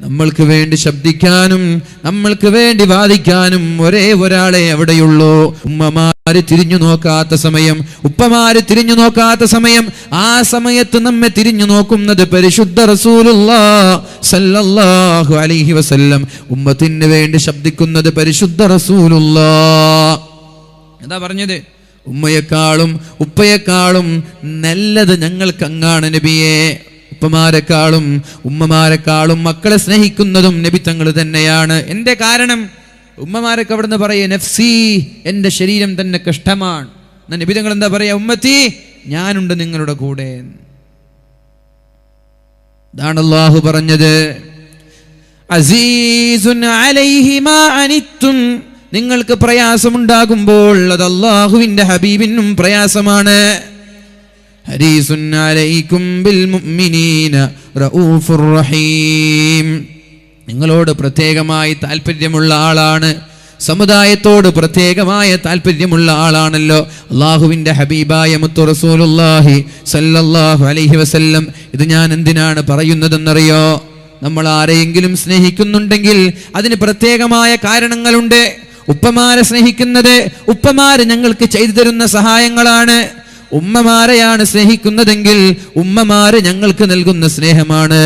നമ്മൾക്ക് വേണ്ടി ശബ്ദിക്കാനും നമ്മൾക്ക് വേണ്ടി വാദിക്കാനും ഒരേ ഒരാളെ അവിടെയുള്ളൂ. ഉമ്മമാര് തിരിഞ്ഞു നോക്കാത്ത സമയം, ഉപ്പമാര് തിരിഞ്ഞു നോക്കാത്ത സമയം, ആ സമയത്ത് നമ്മെ തിരിഞ്ഞു നോക്കുന്നത് പരിശുദ്ധ റസൂലുള്ളാഹി സല്ലല്ലാഹു അലൈഹി വസല്ലം. ഉമ്മത്തിന് വേണ്ടി ശബ്ദിക്കുന്നത് പരിശുദ്ധ റസൂലുള്ളാഹി. എന്താ പറഞ്ഞത്? ഉമ്മയെക്കാളും ഉപ്പയെക്കാളും നല്ലത് ഞങ്ങൾക്ക് അങ്ങാണ് നബിയെ. ഉപ്പമാരെക്കാളും ഉമ്മമാരെക്കാളും മക്കളെ സ്നേഹിക്കുന്നതും നബി തങ്ങൾ തന്നെയാണ്. എന്റെ കാരണം ഉമ്മമാരൊക്കെ അവിടുന്ന് പറയേ നഫ്സി, എന്റെ ശരീരം തന്നെ കഷ്ടമാണ്. നബി തങ്ങൾ എന്താ പറയാ? ഉമ്മത്തി, ഞാനുണ്ട് നിങ്ങളുടെ കൂടെ. ഇതാണ് അല്ലാഹു പറഞ്ഞത്. അസീസുൻ അലൈഹി മാ അനിത്തും, നിങ്ങൾക്ക് പ്രയാസമുണ്ടാകുമ്പോൾ അത് അല്ലാഹുവിന്റെ ഹബീബിനും പ്രയാസമാണ്. ഹരീസുൻ അലൈക്കും ബിൽ മുഅ്മിനീന റഊഫുർ റഹീം, നിങ്ങളോട് പ്രത്യേകമായി താല്പര്യമുള്ള ആളാണ്. സമുദായത്തോട് പ്രത്യേകമായ താല്പര്യമുള്ള ആളാണല്ലോ അള്ളാഹുവിന്റെ ഹബീബായ മുത്തു റസൂലുള്ളാഹി സല്ലല്ലാഹു അലൈഹി വസല്ലം. ഇത് ഞാൻ എന്തിനാണ് പറയുന്നതെന്നറിയോ? നമ്മൾ ആരെയെങ്കിലും സ്നേഹിക്കുന്നുണ്ടെങ്കിൽ അതിന് പ്രത്യേകമായ കാരണങ്ങളുണ്ട്. ഉപ്പമാരെ സ്നേഹിക്കുന്നത് ഉപ്പമാര് ഞങ്ങൾക്ക് ചെയ്തു തരുന്ന സഹായങ്ങളാണ്. ഉമ്മമാരെയാണ് സ്നേഹിക്കുന്നതെങ്കിൽ ഉമ്മമാര് ഞങ്ങൾക്ക് നൽകുന്ന സ്നേഹമാണ്.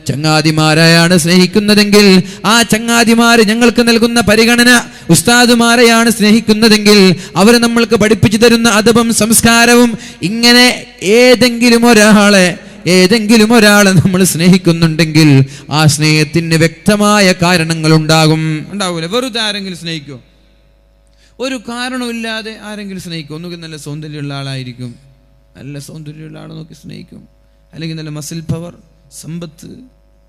ചങ്ങാതിമാരെയാണ് സ്നേഹിക്കുന്നതെങ്കിൽ ആ ചങ്ങാതിമാര് ഞങ്ങൾക്ക് നൽകുന്ന പരിഗണന. ഉസ്താദുമാരെയാണ് സ്നേഹിക്കുന്നതെങ്കിൽ അവർ നമ്മൾക്ക് പഠിപ്പിച്ചു തരുന്ന അദബും സംസ്കാരവും. ഇങ്ങനെ ഏതെങ്കിലും ഒരാളെ നമ്മൾ സ്നേഹിക്കുന്നുണ്ടെങ്കിൽ ആ സ്നേഹത്തിന് വ്യക്തമായ കാരണങ്ങൾ ഉണ്ടാവൂല. വെറുതെ ആരെങ്കിലും സ്നേഹിക്കോ? ഒരു കാരണമില്ലാതെ ആരെങ്കിലും സ്നേഹിക്കും? ഒന്നുകിൽ നല്ല സൗന്ദര്യമുള്ള ആളായിരിക്കും, നല്ല സൗന്ദര്യമുള്ള ആളെ നോക്കി സ്നേഹിക്കും. അല്ലെങ്കിൽ നല്ല മസിൽ പവർ, സമ്പത്ത്.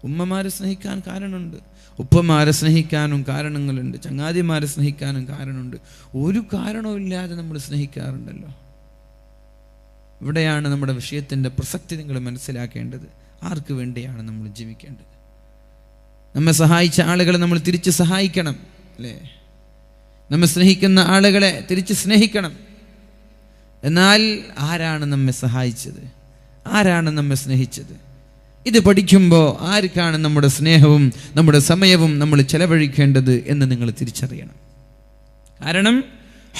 ഉമ്മമാരെ സ്നേഹിക്കാൻ കാരണമുണ്ട്, ഉപ്പമാരെ സ്നേഹിക്കാനും കാരണങ്ങളുണ്ട്, ചങ്ങാതിമാരെ സ്നേഹിക്കാനും കാരണമുണ്ട്. ഒരു കാരണവുമില്ലാതെ നമ്മൾ സ്നേഹിക്കാറുണ്ടല്ലോ. ഇവിടെയാണ് നമ്മുടെ വിഷയത്തിൻ്റെ പ്രസക്തി നിങ്ങൾ മനസ്സിലാക്കേണ്ടത്. ആർക്ക് വേണ്ടിയാണ് നമ്മൾ ജീവിക്കേണ്ടത്? നമ്മെ സഹായിച്ച ആളുകളെ നമ്മൾ തിരിച്ച് സഹായിക്കണം, അല്ലേ? നമ്മെ സ്നേഹിക്കുന്ന ആളുകളെ തിരിച്ച് സ്നേഹിക്കണം. എന്നാൽ ആരാണ് നമ്മെ സഹായിച്ചത്? ആരാണ് നമ്മെ സ്നേഹിച്ചത്? ഇത് പഠിക്കുമ്പോൾ ആർക്കാണ് നമ്മുടെ സ്നേഹവും നമ്മുടെ സമയവും നമ്മൾ ചെലവഴിക്കേണ്ടത് എന്ന് നിങ്ങൾ തിരിച്ചറിയണം. കാരണം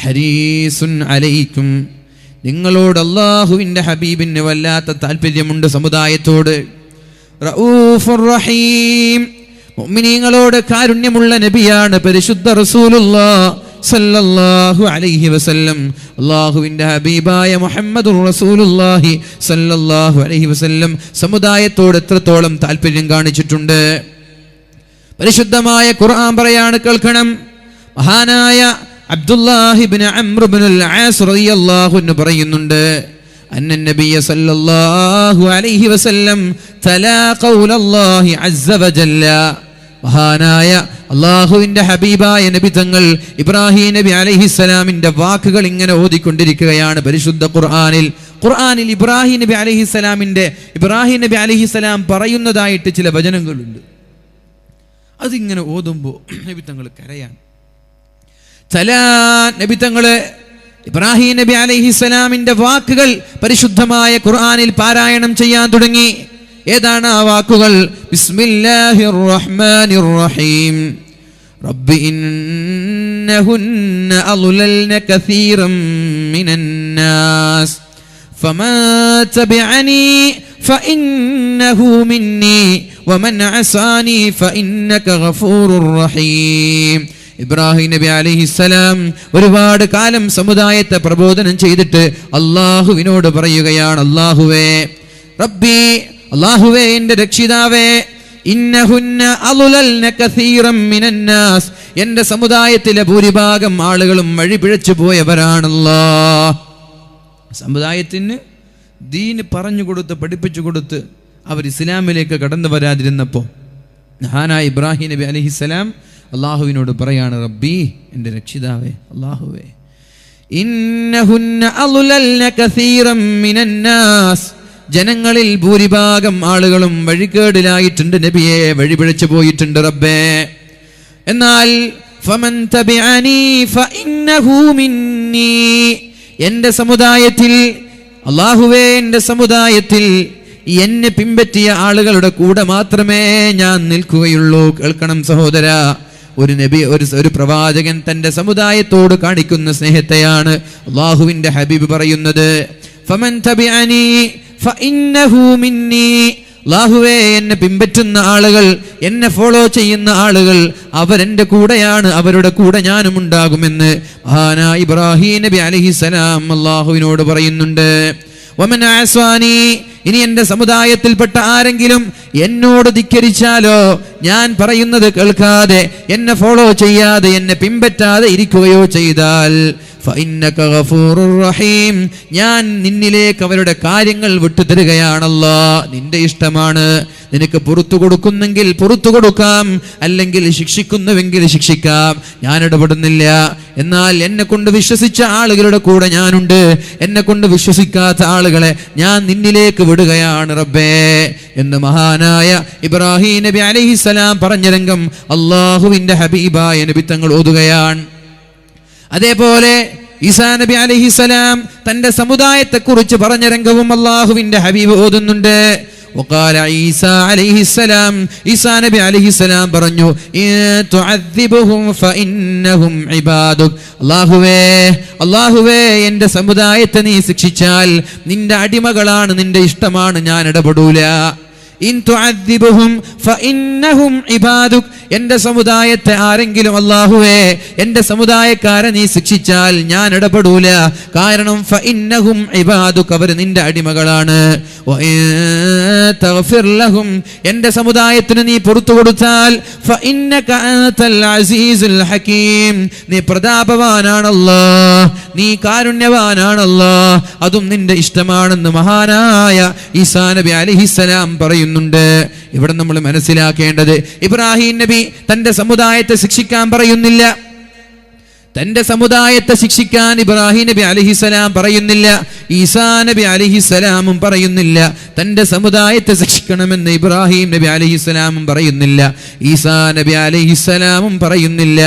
ഹരീസുൻ അലൈക്കും, നിങ്ങളോട് അല്ലാഹുവിൻ്റെ ഹബീബിന് വല്ലാത്ത താല്പര്യമുണ്ട് സമുദായത്തോട്. റഊഫുർ റഹീം, മുഅ്മിനീങ്ങളോട് കാരുണ്യമുള്ള നബിയാണ് പരിശുദ്ധ റസൂലുള്ളാഹി സല്ലല്ലാഹു അലൈഹി വസല്ലം. അല്ലാഹുവിൻ്റെ ഹബീബായ മുഹമ്മദുർ റസൂലുള്ളാഹി സല്ലല്ലാഹു അലൈഹി വസല്ലം സമുദായത്തോട് എത്രത്തോളം താല്പര്യം കാണിച്ചിട്ടുണ്ട്. പരിശുദ്ധമായ ഖുർആൻ പറയാണ്, കേൾക്കണം. മഹാനായ അബ്ദുല്ലാഹി ഇബ്നു അംർ ഇബ്നുൽ ആസ് റളിയല്ലാഹു അൻഹു പറയുന്നുണ്ട്, അന്ന നബിയ സല്ലല്ലാഹു അലൈഹി വസല്ലം തലാ ഖൗലല്ലാഹി അസ്സ വജല്ല. മഹാനായ അല്ലാഹുവിൻ്റെ ഹബീബായ നബി തങ്ങൾ ഇബ്രാഹിം നബി അലൈഹിസ്സലാമിൻ്റെ വാക്കുകൾ ഇങ്ങനെ ഓതിക്കൊണ്ടിരിക്കുകയാണ് പരിശുദ്ധ ഖുർആനിൽ ഇബ്രാഹിം നബി അലൈഹിസ്സലാം പറയുന്നതായിട്ട് ചില വചനങ്ങളുണ്ട്. അതിങ്ങനെ ഓതുമ്പോൾ നബി തങ്ങൾ കരയാണ്. നബി തങ്ങള് ഇബ്രാഹിം നബി അലൈഹിസ്സലാമിൻ്റെ വാക്കുകൾ പരിശുദ്ധമായ ഖുർആനിൽ പാരായണം ചെയ്യാൻ തുടങ്ങി. ഏതാണ് ആ വാക്കുകൾ? ബിസ്മില്ലാഹിർ റഹ്മാനിർ റഹീം. റബ്ബി ഇന്നഹുന്ന അളുലൽന കസീറൻ മിനന്നാസ് ഫമൻ തബിഅനി ഫഇന്നഹു മിന്നി വമൻ അസാനി ഫഇന്നക ഗഫൂറുർ റഹീം. ഇബ്രാഹിം നബി അലൈഹിസ്സലാം ഒരുപാട് കാലം സമുദായത്തെ പ്രബോധനം ചെയ്തിട്ട് അല്ലാഹുവിനോട് പറയുകയാണ്, അല്ലാഹുവേ റബ്ബി, അല്ലാഹുവേ എൻ്റെ രക്ഷിതാവേ, ഇന്നഹുന്ന അളുലൽന കസീറൻ മിനന്നാസ്, എൻ്റെ സമുദായത്തിലെ ഭൂരിഭാഗം ആളുകളും വഴി പിഴച്ചു പോയവരാണല്ലാഹ്. സമുദായത്തിന് ദീന് പറഞ്ഞു കൊടുത്ത് പഠിപ്പിച്ചു കൊടുത്ത് അവർ ഇസ്ലാമിലേക്ക് കടന്നു വരാതിരുന്നപ്പോൾ മഹാനായ ഇബ്രാഹിം നബി അലൈഹിസ്സലാം അള്ളാഹുവിനോട് പറയാണ്, റബ്ബി എൻ്റെ രക്ഷിതാവേ, അള്ളാഹുവേ, ഇന്നഹുന്ന അളുലൽന കസീറൻ മിനന്നാസ്, ജനങ്ങളിൽ ഭൂരിഭാഗം ആളുകളും വഴികേടിലായിട്ടുണ്ട് നബിയെ, വഴിപിഴച്ചു പോയിട്ടുണ്ട് റബ്ബേ. എന്നാൽ ഫമൻ തബിഅനി ഫഇന്നഹു മിന്നി, എൻ്റെ സമുദായത്തിൽ, അല്ലാഹുവേ എൻ്റെ സമുദായത്തിൽ എന്നെ പിൻപറ്റിയ ആളുകളുടെ കൂടെ മാത്രമേ ഞാൻ നിൽക്കുകയുള്ളൂ. കേൾക്കണം സഹോദര, ഒരു നബി, ഒരു പ്രവാചകൻ തൻ്റെ സമുദായത്തോട് കാണിക്കുന്ന സ്നേഹത്തെയാണ് അല്ലാഹുവിൻ്റെ ഹബീബ് പറയുന്നത്. ഫമൻ തബിഅനി ഫഇന്നഹു മിന്നി, അല്ലാഹുവേ എന്നെ പിൻപറ്റുന്ന ആളുകൾ, എന്നെ ഫോളോ ചെയ്യുന്ന ആളുകൾ അവരെൻ്റെ കൂടെയാണ്, അവരുടെ കൂടെ ഞാനും ഉണ്ടാകുമെന്ന് മഹാനായ ഇബ്രാഹിം നബി അലൈഹിസ്സലാം അല്ലാഹുവിനോട് പറയുന്നുണ്ട്. വമൻ അസ്വാനി, ഇനി എൻ്റെ സമുദായത്തിൽപ്പെട്ട ആരെങ്കിലും എന്നോട് ധിക്കരിച്ചാലോ, ഞാൻ പറയുന്നത് കേൾക്കാതെ എന്നെ ഫോളോ ചെയ്യാതെ എന്നെ പിൻപറ്റാതെ ഇരിക്കുകയോ ചെയ്താൽ ഫഇന്നക ഗഫൂറുർ റഹീം, ഞാൻ നിന്നിലേക്ക് അവരുടെ കാര്യങ്ങൾ വിട്ടുതരികയാണല്ലോ. നിന്റെ ഇഷ്ടമാണ്, നിനക്ക് പുറത്തു കൊടുക്കുന്നെങ്കിൽ പുറത്തു കൊടുക്കാം, അല്ലെങ്കിൽ ശിക്ഷിക്കുന്നുവെങ്കിൽ ശിക്ഷിക്കാം, ഞാൻ ഇടപെടുന്നില്ല. എന്നാൽ എന്നെ കൊണ്ട് വിശ്വസിച്ച ആളുകളുടെ കൂടെ ഞാനുണ്ട്, എന്നെ കൊണ്ട് വിശ്വസിക്കാത്ത ആളുകളെ ഞാൻ നിന്നിലേക്ക് വിടുകയാണ് റബ്ബേ എന്ന് മഹാനായ ഇബ്രാഹിം നബി അലൈഹിസ്സലാം പറഞ്ഞ രംഗം അല്ലാഹുവിൻ്റെ ഹബീബായ നബി തങ്ങൾ ഓതുകയാണ്. അതേപോലെ ഈസാ നബി അലൈഹിസ്സലാം തന്റെ സമുദായത്തെ കുറിച്ച് പറഞ്ഞ രംഗവും അല്ലാഹുവിൻ്റെ ഹബീബ് ഓതുന്നുണ്ട്. وقال عيسى عليه السلام, ഈസാ നബി അലൈഹിസ്സലാം പറഞ്ഞു, ഇൻ തുഅദ്ദിബുഹും ഫഇന്നഹും ഇബാദുക, അല്ലാഹുവേ എൻ്റെ സമുദായത്തെ നീ ശിക്ഷിച്ചാൽ നിന്റെ അടിമകളാണ്, നിന്റെ ഇഷ്ടമാണ്, ഞാൻ ഇടപെടൂല. ഇൻ തുഅദ്ദിബുഹും ഫഇന്നഹും ഇബാദുക, എൻ്റെ സമുദായത്തെ ആരെങ്കിലും, അല്ലാഹുവേ എൻ്റെ സമുദായക്കാരെ നീ ശിക്ഷിച്ചാൽ ഞാൻ ഇടപെടൂല. കാരണം ഫഇന്നഹും ഇബാദുക, അവർ നിന്റെ അടിമകളാണ്. വഇൻ തഗ്ഫിർ ലഹും, എൻ്റെ സമുദായത്തിന് നീ പുറത്തു കൊടുത്താൽ ഫഇന്നക അൻതൽ അസീസുൽ ഹകീം, നീ പ്രതാപവാനാണല്ലോ, നീ കാരുണ്യവാനാണല്ലോ, അതും നിന്റെ ഇഷ്ടമാണെന്ന് മഹാനായ ഈസാ നബി അലൈഹിസ്സലാം പറയുന്നുണ്ട്. ഇവിടെ നമ്മൾ മനസ്സിലാക്കേണ്ടത്, ഇബ്രാഹിം നബി തന്റെ സമുദായത്തെ ശിക്ഷിക്കാൻ പറയുന്നില്ല, തന്റെ സമുദായത്തെ ശിക്ഷിക്കാൻ ഇബ്രാഹിം നബി അലൈഹിസ്സലാം പറയുന്നില്ല, ഈസാ നബി അലൈഹിസ്സലാമും പറയുന്നില്ല. തന്റെ സമുദായത്തെ ശിക്ഷിക്കണമെന്ന് ഇബ്രാഹിം നബി അലൈഹിസ്സലാമും പറയുന്നില്ല, ഈസാ നബി അലൈഹിസ്സലാമും പറയുന്നില്ല.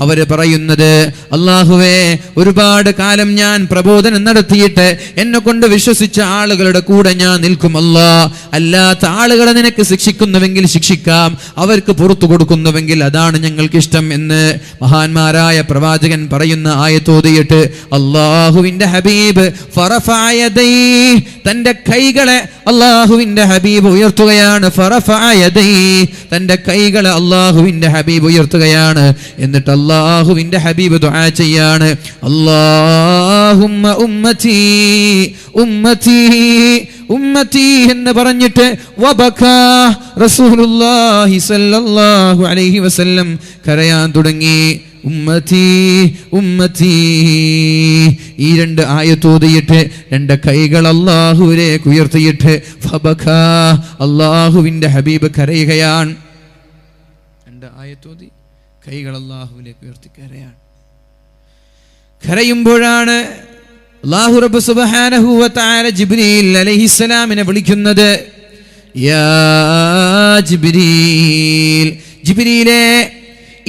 അവര് പറയുന്നത്, അല്ലാഹുവേ ഒരുപാട് കാലം ഞാൻ പ്രബോധനം നടത്തിയിട്ട് എന്നെ കൊണ്ട് വിശ്വസിച്ച ആളുകളുടെ കൂടെ ഞാൻ നിൽക്കും അല്ലാ, അല്ലാത്ത ആളുകളെ നിനക്ക് ശിക്ഷിക്കുന്നുവെങ്കിൽ ശിക്ഷിക്കാം, അവർക്ക് പുറത്തു കൊടുക്കുന്നുവെങ്കിൽ അതാണ് ഞങ്ങൾക്ക് ഇഷ്ടം എന്ന് മഹാന്മാരായ പ്രവാചകൻ പറയുന്ന ആയത്തോതിയിട്ട് അല്ലാഹുവിൻ്റെ ഹബീബ് ഫറഫഅ യദൈഹി, തന്റെ കൈകളെ അല്ലാഹുവിൻ്റെ ഹബീബ് ഉയർത്തുകയാണ്. ഫറഫഅ യദൈഹി, തന്റെ കൈകളെ അല്ലാഹുവിൻ്റെ ഹബീബ് ഉയർത്തുകയാണ്. എന്നിട്ട് അല്ലാഹുവിൻ്റെ ഹബീബ് ദുആ ചെയ്യാണ്, അല്ലാഹുമ്മ ഉമ്മത്തി ഉമ്മത്തി ഉമ്മത്തി എന്ന് പറഞ്ഞിട്ട് വബകാ റസൂലുള്ളാഹി സ്വല്ലല്ലാഹു അലൈഹി വസല്ലം കരയാൻ തുടങ്ങി. ഉമ്മത്തി ഉമ്മത്തി, ഈ രണ്ട് ആയത്തോതിയിട്ട് രണ്ട് കൈകൾ അല്ലാഹുവിലേക്ക് ഉയർത്തിയിട്ട് ഫബകാ, അല്ലാഹുവിൻ്റെ ഹബീബ് കരയുകയാണ്. രണ്ട് ആയത്തോതി കൈകൾ അല്ലാഹുവിലേക്ക് ഉയർത്തി കരയാണ്. കരയുമ്പോഴാണ് അല്ലാഹു റബ്ബ് സുബ്ഹാനഹു വ തആല ജിബ്രീൽ അലൈഹിസ്സലാമിനെ വിളിക്കുന്നത്. യാ ജിബ്രീൽ, ജിബ്രീലേ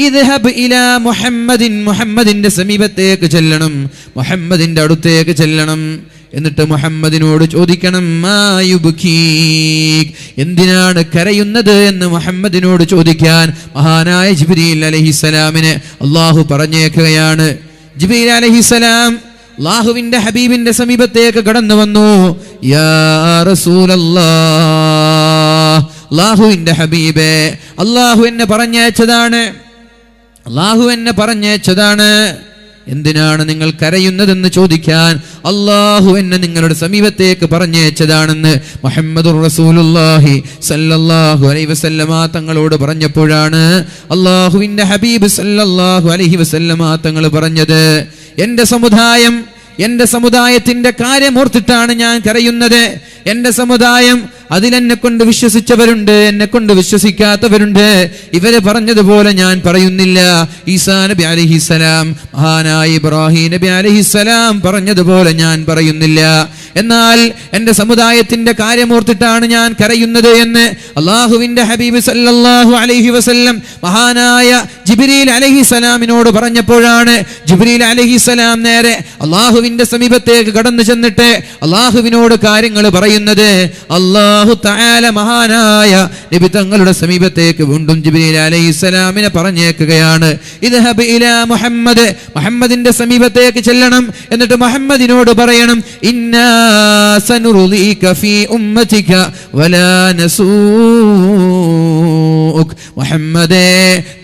ഇദ്ഹബ് ഇലാ മുഹമ്മദിൻ, മുഹമ്മദിന്റെ സമീപത്തേക്ക് ചെല്ലണം, മുഹമ്മദിന്റെ അടുത്തേക്ക് ചെല്ലണം. എന്നിട്ട് മുഹമ്മദിനോട് ചോദിക്കണം, മാ യുബ്കീക്, എന്തിനാണ് കരയുന്നത് എന്ന് മുഹമ്മദിനോട് ചോദിക്കാൻ മഹാനായ ജിബ്രീൽ അലൈഹിസ്സലാമിനെ അള്ളാഹു പറഞ്ഞേക്കുകയാണ്. ജിബ്രീൽ അലൈഹിസ്സലാം അല്ലാഹുവിന്റെ ഹബീബിന്റെ സമീപത്തേക്ക് കടന്നു വന്നു. യാ റസൂലല്ലാഹ്, അല്ലാഹുവിന്റെ ഹബീബേ, അല്ലാഹു എന്നെ പറഞ്ഞയച്ചതാണ്. എന്തിനാണ് നിങ്ങൾ കരയുന്നതെന്ന് ചോദിക്കാൻ അല്ലാഹു എന്നെ നിങ്ങളുടെ സമീപത്തേക്ക് പറഞ്ഞയച്ചതാണെന്ന് മുഹമ്മദുർ റസൂലുള്ളാഹി സല്ലല്ലാഹു അലൈഹി വസല്ലമ തങ്ങളോട് പറഞ്ഞപ്പോഴാണ് അല്ലാഹുവിന്റെ ഹബീബ് സല്ലല്ലാഹു അലൈഹി വസല്ലമ തങ്ങൾ പറഞ്ഞത്, എന്റെ സമുദായത്തിന്റെ കാര്യമോർത്തിട്ടാണ് ഞാൻ കരയുന്നത്. എന്റെ സമുദായം, അതിലെന്നെ കൊണ്ട് വിശ്വസിച്ചവരുണ്ട്, എന്നെ കൊണ്ട് വിശ്വസിക്കാത്തവരുണ്ട്. ഇവര് പറഞ്ഞതുപോലെ ഞാൻ പറയുന്നില്ല. ഈസാ നബി അലൈഹിസ്സലാം, മഹാനായ ഇബ്രാഹിം നബി അലൈഹിസ്സലാം പറഞ്ഞതുപോലെ ഞാൻ പറയുന്നില്ല. എന്നാൽ എന്റെ സമുദായത്തിന്റെ കാര്യമോർത്തിട്ടാണ് ഞാൻ കരയുന്നത് എന്ന് അല്ലാഹുവിന്റെ ഹബീബ് സല്ലല്ലാഹു അലൈഹി വസല്ലം മഹാനായ ജിബ്രീൽ അലൈഹിസ്സലാമിനോട് പറഞ്ഞപ്പോഴാണ് ജിബ്രീൽ അലൈഹിസ്സലാം നേരെ അല്ലാഹുവിന്റെ സമീപത്തേക്ക് കടന്നു ചെന്നിട്ട് അല്ലാഹുവിനോട് കാര്യങ്ങൾ പറയുന്നത്. അല്ലാഹു തആല മഹാനായ നബി തങ്ങളുടെ സമീപത്തേക്ക് വീണ്ടും ജിബ്രീൽ അലൈഹിസ്സലാമിനെ പറഞ്ഞേക്കുകയാണ്, ഇദ്ഹബ് ഇലാ മുഹമ്മദ്, മുഹമ്മദിന്റെ സമീപത്തേക്ക് ചെല്ലണം. എന്നിട്ട് മുഹമ്മദിനോട് പറയണം, ഇന്നാ സനുർദീക ഫീ ഉമ്മതിക വലാ നസൂക്, മുഹമ്മദേ,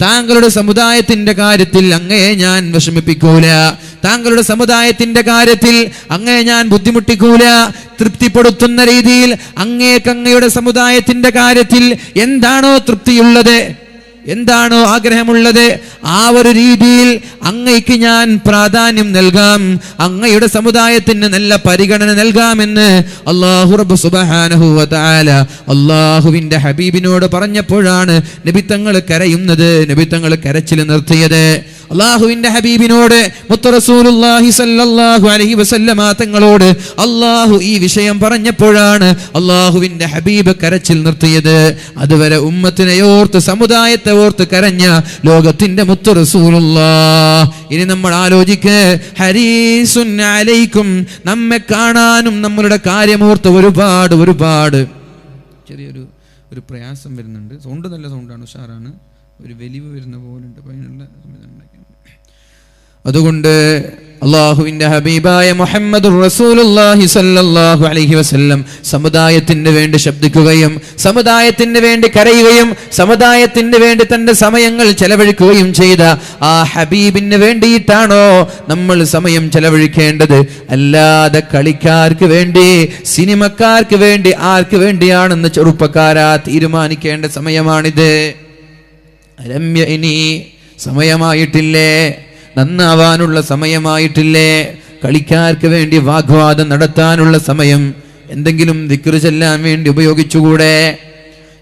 താങ്കളുടെ സമുദായത്തിന്റെ കാര്യത്തിൽ അങ്ങയെ ഞാൻ വിഷമിപ്പിക്കൂല, താങ്കളുടെ സമുദായത്തിന്റെ കാര്യത്തിൽ അങ്ങയെ ഞാൻ ബുദ്ധിമുട്ടിക്കൂല. തൃപ്തിപ്പെടുത്തുന്ന രീതിയിൽ അങ്ങയുടെ സമുദായത്തിന്റെ കാര്യത്തിൽ എന്താണോ തൃപ്തിയുള്ളത്, എന്താണോ ആഗ്രഹമുള്ളത്, ആ ഒരു രീതിയിൽ അങ്ങയ്ക്ക് ഞാൻ പ്രാധാന്യം നൽകാം, അങ്ങയുടെ സമുദായത്തിന് നല്ല പരിഗണന നൽകാമെന്ന് അല്ലാഹു റബ്ബ് സുബ്ഹാനഹു വ തആല അല്ലാഹുവിന്റെ ഹബീബിനോട് പറഞ്ഞപ്പോഴാണ് നബി തങ്ങൾ കരയുന്നത്, നബി തങ്ങൾ കരച്ചിൽ നിർത്തിയത്. അല്ലാഹുവിന്റെ ഹബീബിനോട് മുത്ത് റസൂലുള്ളാഹി സ്വല്ലല്ലാഹു അലൈഹി വസല്ലമ തങ്ങളോട് അല്ലാഹു ഈ വിഷയം പറഞ്ഞപ്പോഴാണ് അല്ലാഹുവിന്റെ ഹബീബ് കരച്ചിൽ നിർത്തിയത്. അതുവരെ ഉമ്മത്തിനെ ഓർത്ത്, സമുദായത്തെ ഓർത്ത് കരഞ്ഞ ലോകത്തിന്റെ മുത്ത് റസൂലുള്ളാഹ്. ഇനി നമ്മൾ ആലോചിക്ക്, ഹരീസുൻ അലൈക്കും, നമ്മെ കാണാനും നമ്മളുടെ കാര്യമോർത്ത് ഒരുപാട് ചെറിയൊരു പ്രയാസം വരുന്നുണ്ട്. സൗണ്ട് നല്ല സൗണ്ടാണ്, ഉഷാറാണ്. ഒരു വലിവ് വരുന്ന പോലുണ്ട്. അപ്പോൾ അതിനുള്ള സംവിധാനം ഉണ്ടാക്കിയിട്ടുണ്ട്. അതുകൊണ്ട് അല്ലാഹുവിന്റെ ഹബീബായ മുഹമ്മദുർ റസൂലുള്ളാഹി സ്വല്ലല്ലാഹു അലൈഹി വസല്ലം സമുദായത്തിന് വേണ്ടി ശബ്ദിക്കുകയും സമുദായത്തിന് വേണ്ടി കരയുകയും സമുദായത്തിന് വേണ്ടി തന്റെ സമയങ്ങൾ ചെലവഴിക്കുകയും ചെയ്ത ആ ഹബീബിന് വേണ്ടിയിട്ടാണോ നമ്മൾ സമയം ചെലവഴിക്കേണ്ടത്? അല്ലാതെ കളിക്കാർക്ക് വേണ്ടി, സിനിമക്കാർക്ക് വേണ്ടി, ആർക്ക് വേണ്ടിയാണെന്ന് ചെറുപ്പക്കാരാ തീരുമാനിക്കേണ്ട സമയമാണിത്. രമ്യ, ഇനി സമയമായിട്ടില്ലേ, നന്നാവാനുള്ള സമയമായിട്ടില്ലേ, കളിക്കാർക്ക് വേണ്ടി വാഗ്വാദം നടത്താനുള്ള സമയം എന്തെങ്കിലും ദിക്ർ ചൊല്ലാൻ വേണ്ടി ഉപയോഗിച്ചുകൂടെ?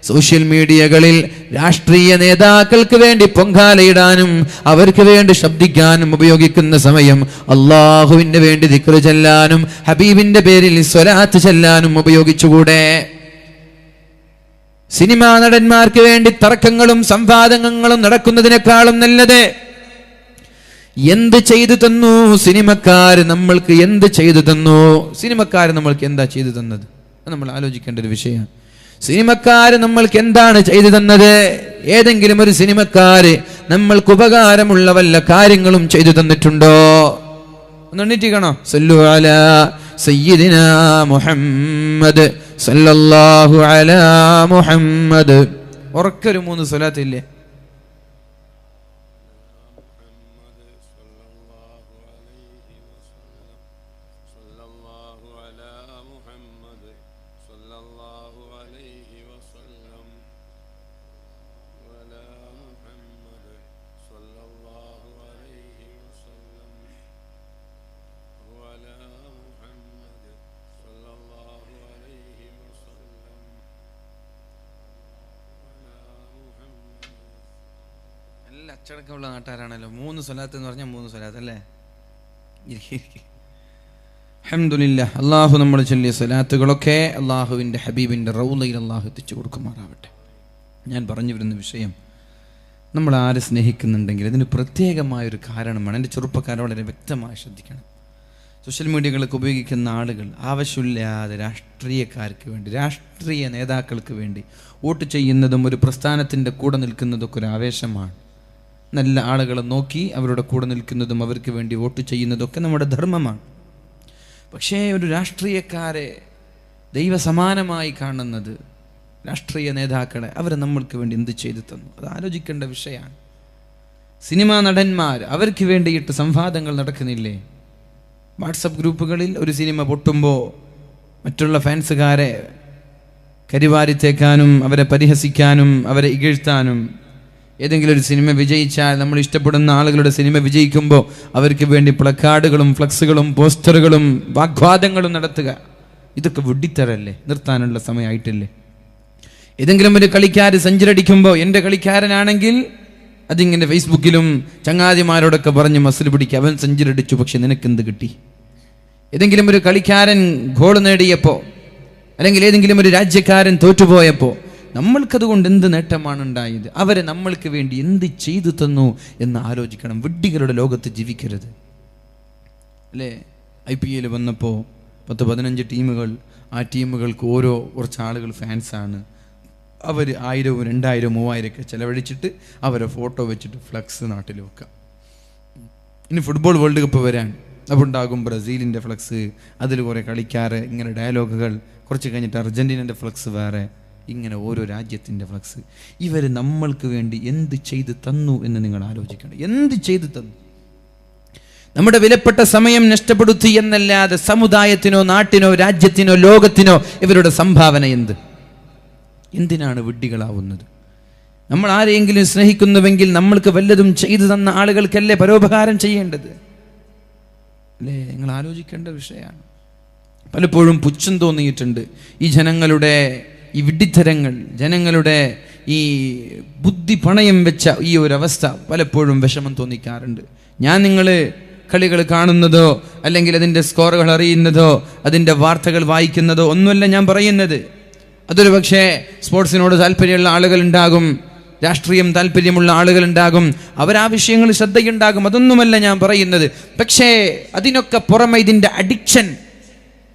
സോഷ്യൽ മീഡിയകളിൽ രാഷ്ട്രീയ നേതാക്കൾക്ക് വേണ്ടി പൊങ്കാലയിടാനും അവർക്ക് വേണ്ടി ശബ്ദിക്കാനും ഉപയോഗിക്കുന്ന സമയം അല്ലാഹുവിന് വേണ്ടി ദിക്ർ ചൊല്ലാനും ഹബീബിന്റെ പേരിൽ സ്വലാത്ത് ചൊല്ലാനും ഉപയോഗിച്ചുകൂടെ? സിനിമാ നടന്മാർക്ക് വേണ്ടി തർക്കങ്ങളും സംവാദങ്ങളും നടക്കുന്നതിനേക്കാളും നല്ലത് എന്ത് ചെയ്തു തന്നു സിനിമക്കാർ നമ്മൾക്ക്? എന്ത് ചെയ്തു തന്നു സിനിമക്കാർ നമ്മൾക്ക്? എന്താ ചെയ്തു തന്നത്? നമ്മൾ ആലോചിക്കേണ്ട ഒരു വിഷയമാണ്. സിനിമക്കാർ നമ്മൾക്ക് എന്താണ് ചെയ്തു തന്നത്? ഏതെങ്കിലും ഒരു സിനിമക്കാര് നമ്മൾക്ക് ഉപകാരമുള്ള വല്ല കാര്യങ്ങളും ചെയ്തു തന്നിട്ടുണ്ടോ? ഒന്ന് എണ്ണീറ്റിക്കണോ? സല്ലു അലാ സയ്യിദിനാ മുഹമ്മദ് സല്ലല്ലാഹു അലാ മുഹമ്മദ്. ഉറക്കൊരു 3 സ്വലാത്ത് ഇല്ലേ? അച്ചടക്കമുള്ള നാട്ടുകാരാണല്ലോ. 3 സ്വലാത്ത് എന്ന് പറഞ്ഞാൽ 3 സ്വലാത്ത് അല്ലേ? അൽഹംദുലില്ലാഹ്. അള്ളാഹു നമ്മൾ ചൊല്ലിയ സ്വലാത്തുകളൊക്കെ അള്ളാഹുവിൻ്റെ ഹബീബിൻ്റെ റൗളയിൽ അള്ളാഹു എത്തിച്ചു കൊടുക്കുമാറാവട്ടെ. ഞാൻ പറഞ്ഞു വരുന്ന വിഷയം, നമ്മൾ ആരെ സ്നേഹിക്കുന്നുണ്ടെങ്കിൽ അതിന് പ്രത്യേകമായൊരു കാരണമാണ്. എൻ്റെ ചെറുപ്പക്കാരെ വളരെ വ്യക്തമായി ശ്രദ്ധിക്കണം. സോഷ്യൽ മീഡിയകളൊക്കെ ഉപയോഗിക്കുന്ന ആളുകൾ ആവശ്യമില്ലാതെ രാഷ്ട്രീയക്കാർക്ക് വേണ്ടി, രാഷ്ട്രീയ നേതാക്കൾക്ക് വേണ്ടി വോട്ട് ചെയ്യുന്നതും ഒരു പ്രസ്ഥാനത്തിൻ്റെ കൂടെ നിൽക്കുന്നതൊക്കെ ഒരു ആവേശമാണ്. നല്ല ആളുകളെ നോക്കി അവരുടെ കൂടെ നിൽക്കുന്നതും അവർക്ക് വേണ്ടി വോട്ട് ചെയ്യുന്നതൊക്കെ നമ്മുടെ ധർമ്മമാണ്. പക്ഷേ ഒരു രാഷ്ട്രീയക്കാരെ ദൈവസമാനമായി കാണുന്നത്, രാഷ്ട്രീയ നേതാക്കളെ, അവർ നമ്മൾക്ക് വേണ്ടി എന്ത് ചെയ്തു തന്നു, അത് ആലോചിക്കേണ്ട വിഷയമാണ്. സിനിമാ നടന്മാർ, അവർക്ക് വേണ്ടിയിട്ട് സംവാദങ്ങൾ നടക്കുന്നില്ലേ? വാട്സപ്പ് ഗ്രൂപ്പുകളിൽ ഒരു സിനിമ പൊട്ടുമ്പോൾ മറ്റുള്ള ഫാൻസുകാരെ കരിവാരിത്തേക്കാനും അവരെ പരിഹസിക്കാനും അവരെ ഇകഴ്ത്താനും, ഏതെങ്കിലും ഒരു സിനിമ വിജയിച്ചാൽ, നമ്മൾ ഇഷ്ടപ്പെടുന്ന ആളുകളുടെ സിനിമ വിജയിക്കുമ്പോൾ അവർക്ക് വേണ്ടി പ്ലക്കാർഡുകളും ഫ്ലക്സുകളും പോസ്റ്ററുകളും വാഗ്വാദങ്ങളും നടത്തുക, ഇതൊക്കെ വിഡ്ഢിത്തരല്ലേ? നിർത്താനുള്ള സമയമായിട്ടില്ലേ? ഏതെങ്കിലും ഒരു കളിക്കാർ സെഞ്ചുറി അടിക്കുമ്പോൾ എൻ്റെ കളിക്കാരനാണെങ്കിൽ അതിങ്ങനെ ഫേസ്ബുക്കിലും ചങ്ങാതിമാരോടൊക്കെ പറഞ്ഞ് മസിൽ പിടിക്കുക, അവൻ സെഞ്ചുറി അടിച്ചു, പക്ഷെ നിനക്കെന്ത് കിട്ടി? ഏതെങ്കിലും ഒരു കളിക്കാരൻ ഗോൾ നേടിയപ്പോൾ, അല്ലെങ്കിൽ ഏതെങ്കിലും ഒരു രാജ്യക്കാരൻ തോറ്റുപോയപ്പോൾ നമ്മൾക്കതുകൊണ്ട് എന്ത് നേട്ടമാണ് ഉണ്ടായത്? അവരെ നമ്മൾക്ക് വേണ്ടി എന്ത് ചെയ്തു തന്നു എന്ന് ആലോചിക്കണം. വിഡ്ഢികളുടെ ലോകത്ത് ജീവിക്കരുത് അല്ലേ? IPL വന്നപ്പോൾ 10-15 ടീമുകൾ, ആ ടീമുകൾക്ക് കുറച്ച് ആളുകൾ ഫാൻസാണ്. അവർ 1000, 2000, 3000 ഒക്കെ ചിലവഴിച്ചിട്ട് അവരെ ഫോട്ടോ വെച്ചിട്ട് ഫ്ലക്സ് നാട്ടിൽ വെക്കാം. ഇനി ഫുട്ബോൾ വേൾഡ് കപ്പ് വരാൻ, അപ്പോൾ ഉണ്ടാകും ബ്രസീലിൻ്റെ ഫ്ലക്സ്, അതിൽ കുറേ കളിക്കാർ, ഇങ്ങനെ ഡയലോഗുകൾ. കുറച്ച് കഴിഞ്ഞിട്ട് അർജൻറ്റീനൻ്റെ ഫ്ലക്സ് വേറെ, ഇങ്ങനെ ഓരോ രാജ്യത്തിൻ്റെ ഫ്ലക്സ്. ഇവർ നമ്മൾക്ക് വേണ്ടി എന്ത് ചെയ്ത് തന്നു എന്ന് നിങ്ങൾ ആലോചിക്കണം. എന്ത് ചെയ്തു തന്നു? നമ്മുടെ വിലപ്പെട്ട സമയം നഷ്ടപ്പെടുത്തി എന്നല്ലാതെ സമുദായത്തിനോ നാട്ടിനോ രാജ്യത്തിനോ ലോകത്തിനോ ഇവരുടെ സംഭാവന എന്ത്? എന്തിനാണ് വിഡ്ഢികളാവുന്നത്? നമ്മൾ ആരെയെങ്കിലും സ്നേഹിക്കുന്നുവെങ്കിൽ നമ്മൾക്ക് വല്ലതും ചെയ്തു തന്ന ആളുകൾക്കല്ലേ പരോപകാരം ചെയ്യേണ്ടത് അല്ലേ? നിങ്ങൾ ആലോചിക്കേണ്ട വിഷയമാണ്. പലപ്പോഴും പുച്ഛം തോന്നിയിട്ടുണ്ട് ഈ ജനങ്ങളുടെ ഈ വിഡ്ഢിത്തരങ്ങൾ, ജനങ്ങളുടെ ഈ ബുദ്ധി പണയം വെച്ച ഈ ഒരു അവസ്ഥ പലപ്പോഴും വിഷമം തോന്നിക്കാറുണ്ട്. ഞാൻ നിങ്ങൾ കളികൾ കാണുന്നതോ അല്ലെങ്കിൽ അതിൻ്റെ സ്കോറുകൾ അറിയുന്നതോ അതിൻ്റെ വാർത്തകൾ വായിക്കുന്നതോ ഒന്നുമല്ല ഞാൻ പറയുന്നത്. അതൊരു പക്ഷേ സ്പോർട്സിനോട് താല്പര്യമുള്ള ആളുകളുണ്ടാകും, രാഷ്ട്രീയം താല്പര്യമുള്ള ആളുകളുണ്ടാകും, അവരാ വിഷയങ്ങളിൽ ശ്രദ്ധയുണ്ടാകും, അതൊന്നുമല്ല ഞാൻ പറയുന്നത്. പക്ഷേ അതിനൊക്കെ പുറമെ ഇതിൻ്റെ അഡിക്ഷൻ,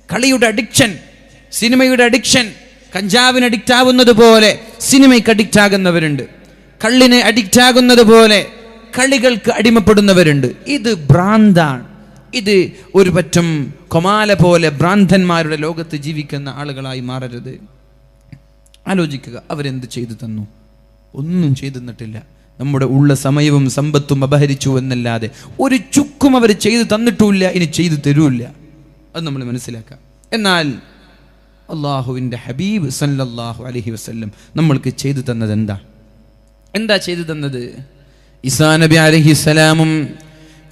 കളിയുടെ അഡിക്ഷൻ, സിനിമയുടെ അഡിക്ഷൻ, കഞ്ചാവിന് അഡിക്റ്റ് ആവുന്നത് പോലെ സിനിമയ്ക്ക് അഡിക്റ്റ് ആകുന്നവരുണ്ട്, കള്ളിന് അഡിക്റ്റ് ആകുന്നത് പോലെ കളികൾക്ക് അടിമപ്പെടുന്നവരുണ്ട്. ഇത് ഭ്രാന്താണ്. ഇത് ഒരു പറ്റം കൊമാല പോലെ ഭ്രാന്തന്മാരുടെ ലോകത്ത് ജീവിക്കുന്ന ആളുകളായി മാറരുത്. ആലോചിക്കുക, അവരെന്ത് ചെയ്തു തന്നു? ഒന്നും ചെയ്തു തന്നിട്ടില്ല. നമ്മുടെ ഉള്ള സമയവും സമ്പത്തും അപഹരിച്ചു എന്നല്ലാതെ ഒരു ചുക്കും അവർ ചെയ്തു തന്നിട്ടുമില്ല, ഇനി ചെയ്തു തരൂല്ല. അത് നമ്മൾ മനസ്സിലാക്കാം. എന്നാൽ അള്ളാഹുവിൻ്റെ ഹബീബ് സല്ലല്ലാഹു അലൈഹി വസല്ലം നമ്മൾക്ക് ചെയ്തു തന്നത് എന്താ ചെയ്തു തന്നത്? ഈസാ നബി അലൈഹിസ്സലാമും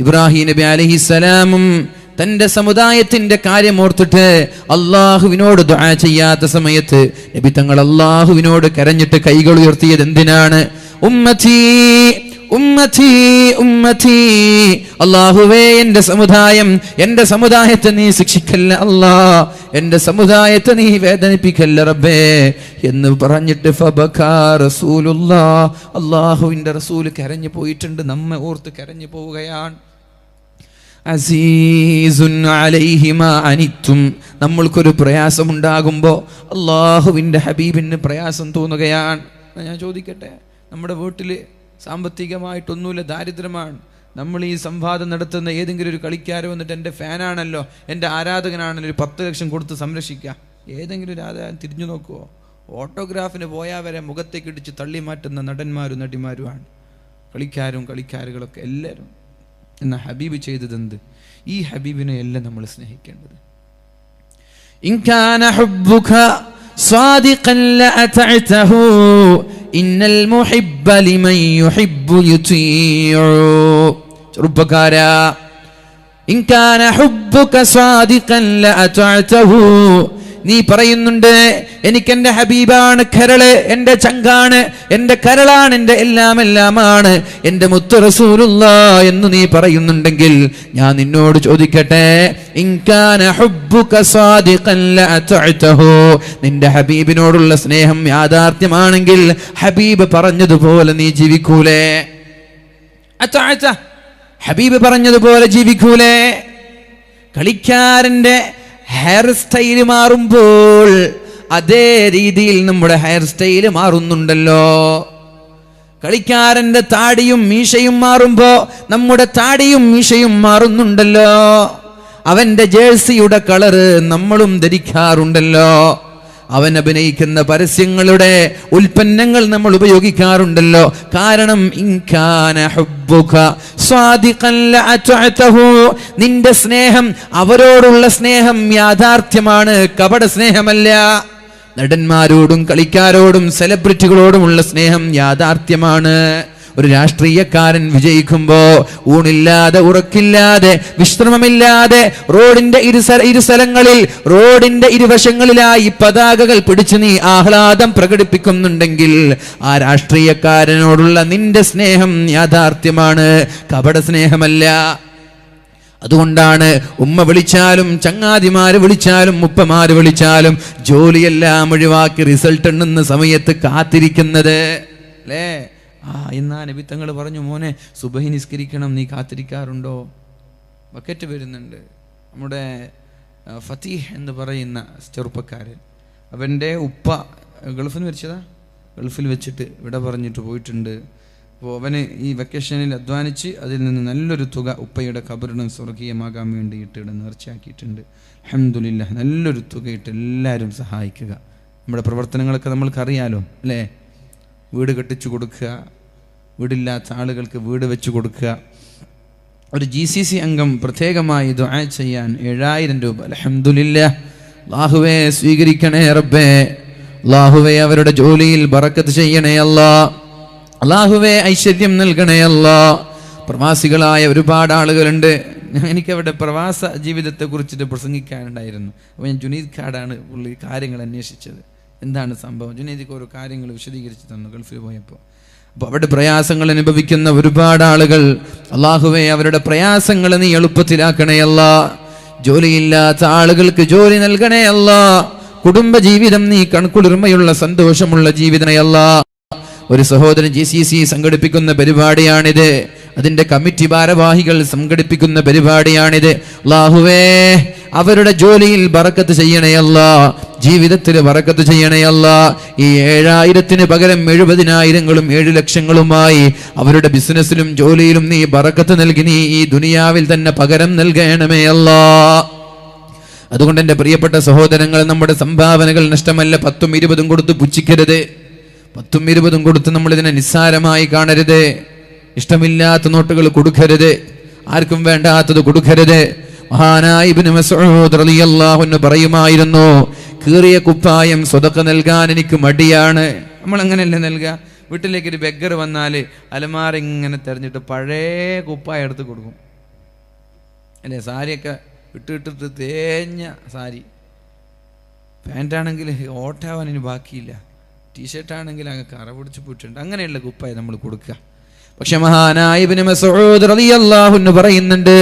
ഇബ്രാഹിം നബി അലൈഹിസ്സലാമും തൻ്റെ സമുദായത്തിൻ്റെ കാര്യം ഓർത്തിട്ട് അള്ളാഹുവിനോട് ദുആ ചെയ്യാത്ത സമയത്ത് നബി തങ്ങൾ അള്ളാഹുവിനോട് കരഞ്ഞിട്ട് കൈകൾ ഉയർത്തിയത് എന്തിനാണ്? ഉമ്മത്തി ഉമ്മത്തി ഉമ്മത്തി, അള്ളാഹുവേ എൻ്റെ സമുദായം, എൻ്റെ സമുദായത്തെ നീ ശിക്ഷിക്കല്ല അല്ലാ, എൻ്റെ സമുദായത്തെ നീ വേദനിപ്പിക്കല്ല റബ്ബേ എന്ന് പറഞ്ഞിട്ട് ഫബകാ റസൂലുള്ളാഹ്, അള്ളാഹുവിൻ്റെ റസൂൽ കരഞ്ഞു പോയിട്ടുണ്ട്, നമ്മെ ഓർത്ത് കരഞ്ഞു പോവുകയാണ്. അസീസുൻ അലൈഹി മാ അനിത്തും, നമ്മൾക്കൊരു പ്രയാസം ഉണ്ടാകുമ്പോൾ അള്ളാഹുവിൻ്റെ ഹബീബിന് പ്രയാസം തോന്നുകയാണ്. ഞാൻ ചോദിക്കട്ടെ, നമ്മുടെ വീട്ടിൽ സാമ്പത്തികമായിട്ടൊന്നുമില്ല, ദാരിദ്ര്യമാണ്. നമ്മൾ ഈ സംവാദം നടത്തുന്ന ഏതെങ്കിലും ഒരു കളിക്കാരൻ വന്നിട്ട് എൻ്റെ ഫാനാണല്ലോ, എൻ്റെ ആരാധകനാണല്ലോ, ഒരു 10 ലക്ഷം കൊടുത്ത് സംരക്ഷിക്കുക. ഏതെങ്കിലും ഒരു ആരാധകൻ തിരിഞ്ഞു നോക്കുമോ? ഓട്ടോഗ്രാഫിന് പോയാൽ വരെ മുഖത്തേക്ക് ഇടിച്ച് തള്ളി മാറ്റുന്ന നടന്മാരും നടിമാരുമാണ് കളിക്കാരുകളൊക്കെ എല്ലാവരും. എന്നാൽ ഹബീബ് ചെയ്തതെന്ത്? ഈ ഹബീബിനെ എല്ലാം നമ്മൾ സ്നേഹിക്കേണ്ടത്. ഇൻകാന ഹുബ്ബുക സാദിഖൻ ലഅതഅതഹു ഇന്നൽ മുഹിബ്ബ ലിമൻ യുഹിബ്ബു യുതീഉ. ചെറുപ്പക്കാരാ, ഇൻകാന ഹുബ്ബുക സാദിഖൻ ലഅതഅതഹു, നീ പറയുന്നുണ്ട് എനിക്കെൻ്റെ ഹബീബാണ് കരള്, എൻ്റെ ചങ്കാണ്, എൻ്റെ കരളാണ്, എൻ്റെ എല്ലാമാണ് എൻ്റെ മുത്ത് റസൂലുള്ളാഹ് എന്ന് നീ പറയുന്നുണ്ടെങ്കിൽ ഞാൻ നിന്നോട് ചോദിക്കട്ടെ, ഇൻകാന ഹുബ്ബുക സാദിഖൻ ലഅതഅതഹു, നിന്റെ ഹബീബിനോടുള്ള സ്നേഹം യാഥാർത്ഥ്യമാണെങ്കിൽ ഹബീബ് പറഞ്ഞതുപോലെ നീ ജീവിക്കൂലേ? ഹബീബ് പറഞ്ഞതുപോലെ ജീവിക്കൂലേ? കളിക്കാരന്റെ ഹെയർ സ്റ്റൈല് മാറുമ്പോൾ അതേ രീതിയിൽ നമ്മുടെ ഹെയർ സ്റ്റൈല് മാറുന്നുണ്ടല്ലോ. കളിക്കാരന്റെ താടിയും മീശയും മാറുമ്പോ നമ്മുടെ താടിയും മീശയും മാറുന്നുണ്ടല്ലോ. അവന്റെ ജേഴ്സിയുടെ കളറ് നമ്മളും ധരിക്കാറുണ്ടല്ലോ. അവൻ അഭിനയിക്കുന്ന പരസ്യങ്ങളുടെ ഉൽപ്പന്നങ്ങൾ നമ്മൾ ഉപയോഗിക്കാറുണ്ടല്ലോ. കാരണം നിന്റെ സ്നേഹം, അവരോടുള്ള സ്നേഹം യാഥാർത്ഥ്യമാണ്, കപട സ്നേഹമല്ല. നടന്മാരോടും കളിക്കാരോടും സെലിബ്രിറ്റികളോടുമുള്ള സ്നേഹം യാഥാർത്ഥ്യമാണ്. ഒരു രാഷ്ട്രീയക്കാരൻ വിജയിക്കുമ്പോ ഊണില്ലാതെ ഉറക്കില്ലാതെ വിശ്രമമില്ലാതെ റോഡിന്റെ ഇരുസ്ഥലങ്ങളിൽ റോഡിന്റെ ഇരുവശങ്ങളിലായി പതാകകൾ പിടിച്ചു നീ ആഹ്ലാദം പ്രകടിപ്പിക്കുന്നുണ്ടെങ്കിൽ ആ രാഷ്ട്രീയക്കാരനോടുള്ള നിന്റെ സ്നേഹം യാഥാർത്ഥ്യമാണ്, കപട സ്നേഹമല്ല. അതുകൊണ്ടാണ് ഉമ്മ വിളിച്ചാലും ചങ്ങാതിമാര് വിളിച്ചാലും ഉപ്പമാര് വിളിച്ചാലും ജോലിയെല്ലാം ഒഴിവാക്കി റിസൾട്ട് എണ്ണുന്ന സമയത്ത് കാത്തിരിക്കുന്നത് അല്ലേ? എന്നാ നബി തങ്ങൾ പറഞ്ഞു, മോനെ സുബഹി നിസ്കരിക്കണം, നീ കാത്തിരിക്കാറുണ്ടോ? ബക്കറ്റ് വരുന്നുണ്ട്. നമ്മുടെ ഫതീഹ് എന്ന് പറയുന്ന ചെറുപ്പക്കാരൻ, അവൻ്റെ ഉപ്പ ഗൾഫിൽ വെച്ചതാ, ഗൾഫിൽ വെച്ചിട്ട് ഇവിടെ പറഞ്ഞിട്ട് പോയിട്ടുണ്ട്. അപ്പോൾ അവന് ഈ വെക്കേഷനിൽ അധ്വാനിച്ച് അതിൽ നിന്ന് നല്ലൊരു തുക ഉപ്പയുടെ ഖബറിനും സ്വർഗീയമാകാൻ വേണ്ടിയിട്ട് ഇവിടെ നേർച്ചയാക്കിയിട്ടുണ്ട്. അൽഹംദുലില്ലാഹ്, നല്ലൊരു തുകയിട്ട് എല്ലാവരും സഹായിക്കുക. നമ്മുടെ പ്രവർത്തനങ്ങളൊക്കെ നമ്മൾക്കറിയാലോ അല്ലേ? വീട് കെട്ടിച്ചു കൊടുക്കുക, വീടില്ലാത്ത ആളുകൾക്ക് വീട് വെച്ച് കൊടുക്കുക. ഒരു GCC അംഗം പ്രത്യേകമായി ദുആ ചെയ്യാൻ 7000 രൂപ. അൽഹംദുലില്ലാഹ്, അല്ലാഹുവേ സ്വീകരിക്കണേ റബ്ബേ, അല്ലാഹുവേ അവരുടെ ജോലിയിൽ ബറക്കത്ത് ചെയ്യണേ അല്ലാ, അല്ലാഹുവേ ഐശ്വര്യം നൽകണേ അല്ലാ. പ്രവാസികളായ ഒരുപാട് ആളുകളുണ്ട്. എനിക്കവിടെ പ്രവാസ ജീവിതത്തെ കുറിച്ചിട്ട് പ്രസംഗിക്കാനുണ്ടായിരുന്നു. അപ്പോൾ ഞാൻ ജുനീദ് ഖാടാണ് പുള്ളി കാര്യങ്ങൾ അന്വേഷിച്ചത്. എന്താണ് സംഭവം? ജുനീദിക്ക് ഓരോ കാര്യങ്ങൾ വിശദീകരിച്ച് തന്നു ഗൾഫിൽ പോയപ്പോൾ. അപ്പോൾ അവിടെ പ്രയാസങ്ങൾ അനുഭവിക്കുന്ന ഒരുപാട് ആളുകൾ, അല്ലാഹുവേ അവരുടെ പ്രയാസങ്ങൾ നീ എളുപ്പത്തിലാക്കണേ അല്ലാ, ജോലിയില്ലാത്ത ആളുകൾക്ക് ജോലി നൽകണേ അല്ലാ, കുടുംബ ജീവിതം നീ കൺകുളിർമയുള്ള സന്തോഷമുള്ള ജീവിതമല്ല. ഒരു സഹോദരൻ GCC സംഘടിപ്പിക്കുന്ന പരിപാടിയാണിത്. അതിന്റെ കമ്മിറ്റി ഭാരവാഹികൾ സംഘടിപ്പിക്കുന്ന പരിപാടിയാണിത്. അല്ലാഹുവേ അവരുടെ ജോലിയിൽ ബറക്കത്ത് ചെയ്യണേ അല്ലാ, ജീവിതത്തിൽ ബറക്കത്ത് ചെയ്യണേ അല്ലാ. ഈ 7000-ന് പകരം 70,000-ങ്ങളും 7 ലക്ഷങ്ങളുമായി അവരുടെ ബിസിനസ്സിലും ജോലിയിലും നീ ബറക്കത്ത് നൽകി നീ ഈ ദുനിയാവിൽ തന്നെ പകരം നൽകണമേ അല്ലാ. അതുകൊണ്ട് എൻ്റെ പ്രിയപ്പെട്ട സഹോദരങ്ങൾ, നമ്മുടെ സംഭാവനകൾ നഷ്ടമല്ല. 10ഉം 20ഉം കൊടുത്ത് പുച്ഛിക്കരുത്. 10ഉം 20ഉം കൊടുത്ത് നമ്മൾ ഇതിനെ നിസ്സാരമായി കാണരുത്. ഇഷ്ടമില്ലാത്ത നോട്ടുകൾ കൊടുക്കരുത്, ആർക്കും വേണ്ടാത്തത് കൊടുക്കരുത്. മഹാനായ ഇബ്നു മസ്ഊദ് റളിയല്ലാഹു അൻഹു പറയുമായിരുന്നു, കീറിയ കുപ്പായം സ്വതക്ക നൽകാൻ എനിക്ക് മടിയാണ്. നമ്മൾ അങ്ങനെയല്ലേ നൽകുക? വീട്ടിലേക്ക് ഒരു ബെഗർ വന്നാൽ അലമാര ഇങ്ങനെ തെരഞ്ഞിട്ട് പഴയ കുപ്പായം എടുത്ത് കൊടുക്കും അല്ലേ? സാരിയൊക്കെ ഇട്ടിട്ടിട്ട് തേഞ്ഞ സാരി, പാൻറ്റാണെങ്കിൽ ഓട്ടാവാൻ ഇനി ബാക്കിയില്ല, ടീഷർട്ടാണെങ്കിൽ അങ്ങ് കറ പിടിച്ച് പോയിട്ടുണ്ട്. അങ്ങനെയുള്ള കുപ്പായം നമ്മൾ കൊടുക്കുക. പക്ഷെ മഹാനായ ഇബ്നു മസ്ഊദ് റളിയല്ലാഹു അൻഹു പറയുന്നുണ്ട്,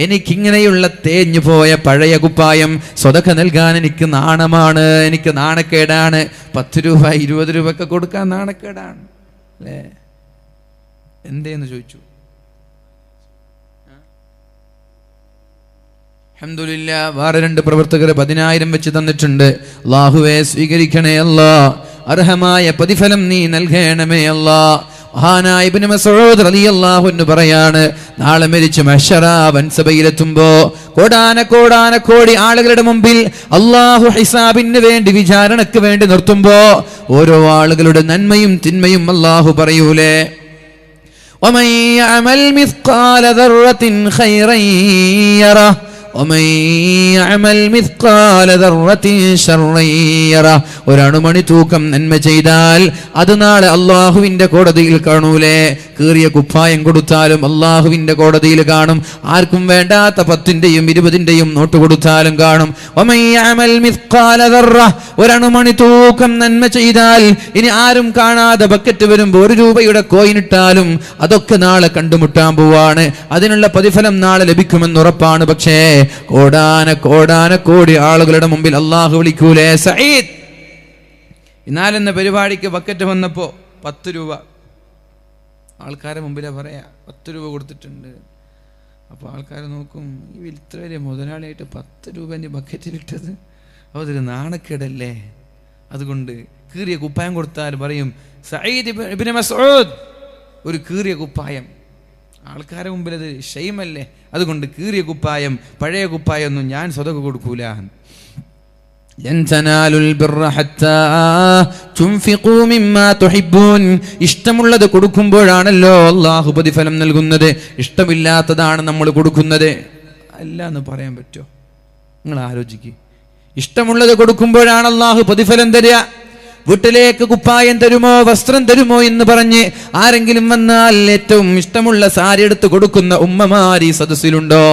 എനിക്കിങ്ങനെയുള്ള തേഞ്ഞു പോയ പഴയ കുപ്പായം സ്വതക്ക നൽകാൻ എനിക്ക് നാണമാണ്, എനിക്ക് നാണക്കേടാണ്. 10 രൂപ 20 രൂപ ഒക്കെ കൊടുക്കാൻ നാണക്കേടാണ് അല്ലേ? എന്തേന്ന് ചോദിച്ചു. അൽഹംദുലില്ലാഹ്, വേറെ 2 പ്രവർത്തകർ 10,000 വെച്ച് തന്നിട്ടുണ്ട്. അല്ലാഹുവേ സ്വീകരിക്കണേ അല്ലാ, അർഹമായ പ്രതിഫലം നീ നൽകണമേ അല്ലാ. മഹാനായ ഇബ്നു മസ്ഊദ് റളിയല്ലാഹു അൻഹു പറയാണ്, നാളെ മരിച്ച് മഹ്ശറ വൻസഭയിലെത്തുമ്പോ കോടാനകോടി ആളുകളുടെ മുമ്പിൽ അല്ലാഹു ഹിസാബിന് വേണ്ടി, വിചാരണയ്ക്ക് വേണ്ടി നിർത്തുമ്പോ ഓരോ ആളുകളുടെ നന്മയും തിന്മയും അല്ലാഹു പറയൂലേ, വമൻ യഅമൽ മിസ്ഖാല ദർറത്തിൻ ഖൈറൻ യറഹ് വമൻ യഅമൽ മിസ്ഖാല ദർറത്തിൻ ശർറൻ യറഹ്. ഒരണുമണി തൂക്കം നന്മ ചെയ്താൽ അത് നാളെ അല്ലാഹുവിന്റെ കോടതിയിൽ കാണൂലേ? കീറിയ കുപ്പായം കൊടുത്താലും അല്ലാഹുവിന്റെ കോടതിയിൽ കാണും. ആർക്കും വേണ്ടാത്ത 10ന്റെയും 20ന്റെയും നോട്ട് കൊടുത്താലും കാണും. വമൻ യഅമൽ മിസ്ഖാല ദർറഹ്, ഒരണുമണി തൂക്കം നന്മ ചെയ്താൽ ഇനി ആരും കാണാതെ ബക്കറ്റ് വരുമ്പോൾ 1 രൂപയുടെ കോയിൻ ഇട്ടാലും അതൊക്കെ നാളെ കണ്ടുമുട്ടാൻ പോവാണ്. അതിനുള്ള പ്രതിഫലം നാളെ ലഭിക്കുമെന്ന് ഉറപ്പാണ്. പക്ഷേ കോടാനകോടി ആളുകളുടെ മുമ്പിൽ അല്ലാഹു വിളിക്കൂലേ, സഈദ്. ഇന്നാലെന്ന പരിപാടിക്ക് ബക്കറ്റ് വന്നപ്പോ 10 രൂപ ആൾക്കാരെ മുമ്പിലാ പറയാ, 10 രൂപ കൊടുത്തിട്ടുണ്ട്. അപ്പോൾ ആൾക്കാർ നോക്കും, ഈ ഇത്ര വലിയ മുതലാളിയായിട്ട് 10 രൂപേൻ്റെ ബക്കറ്റിലിട്ടത് അതൊരു നാണക്കേടല്ലേ. അതുകൊണ്ട് കീറിയ കുപ്പായം കൊടുത്താൽ പറയും സഈദ് ഇബ്നു മസ്ഊദ് ഒരു കീറിയ കുപ്പായം. ആൾക്കാരുടെ മുമ്പിൽ അത് ഷെയ്മല്ലേ. അതുകൊണ്ട് കീറിയ കുപ്പായം, പഴയ കുപ്പായം ഒന്നും ഞാൻ സ്വതക കൊടുക്കൂല. ഇഷ്ടമുള്ളത് കൊടുക്കുമ്പോഴാണല്ലോ അള്ളാഹു പ്രതിഫലം നൽകുന്നത്. ഇഷ്ടമില്ലാത്തതാണ് നമ്മൾ കൊടുക്കുന്നത്. അല്ല എന്ന് പറയാൻ പറ്റുമോ? നിങ്ങൾ ആലോചിക്കുക. ഇഷ്ടമുള്ളത് കൊടുക്കുമ്പോഴാണ് അള്ളാഹു പ്രതിഫലം തരിക. വീട്ടിലേക്ക് കുപ്പായം തരുമോ, വസ്ത്രം തരുമോ എന്ന് പറഞ്ഞ് ആരെങ്കിലും വന്നാൽ ഏറ്റവും ഇഷ്ടമുള്ള സാരി എടുത്ത് കൊടുക്കുന്ന ഉമ്മമാരി സദസ്സിലുണ്ടോ?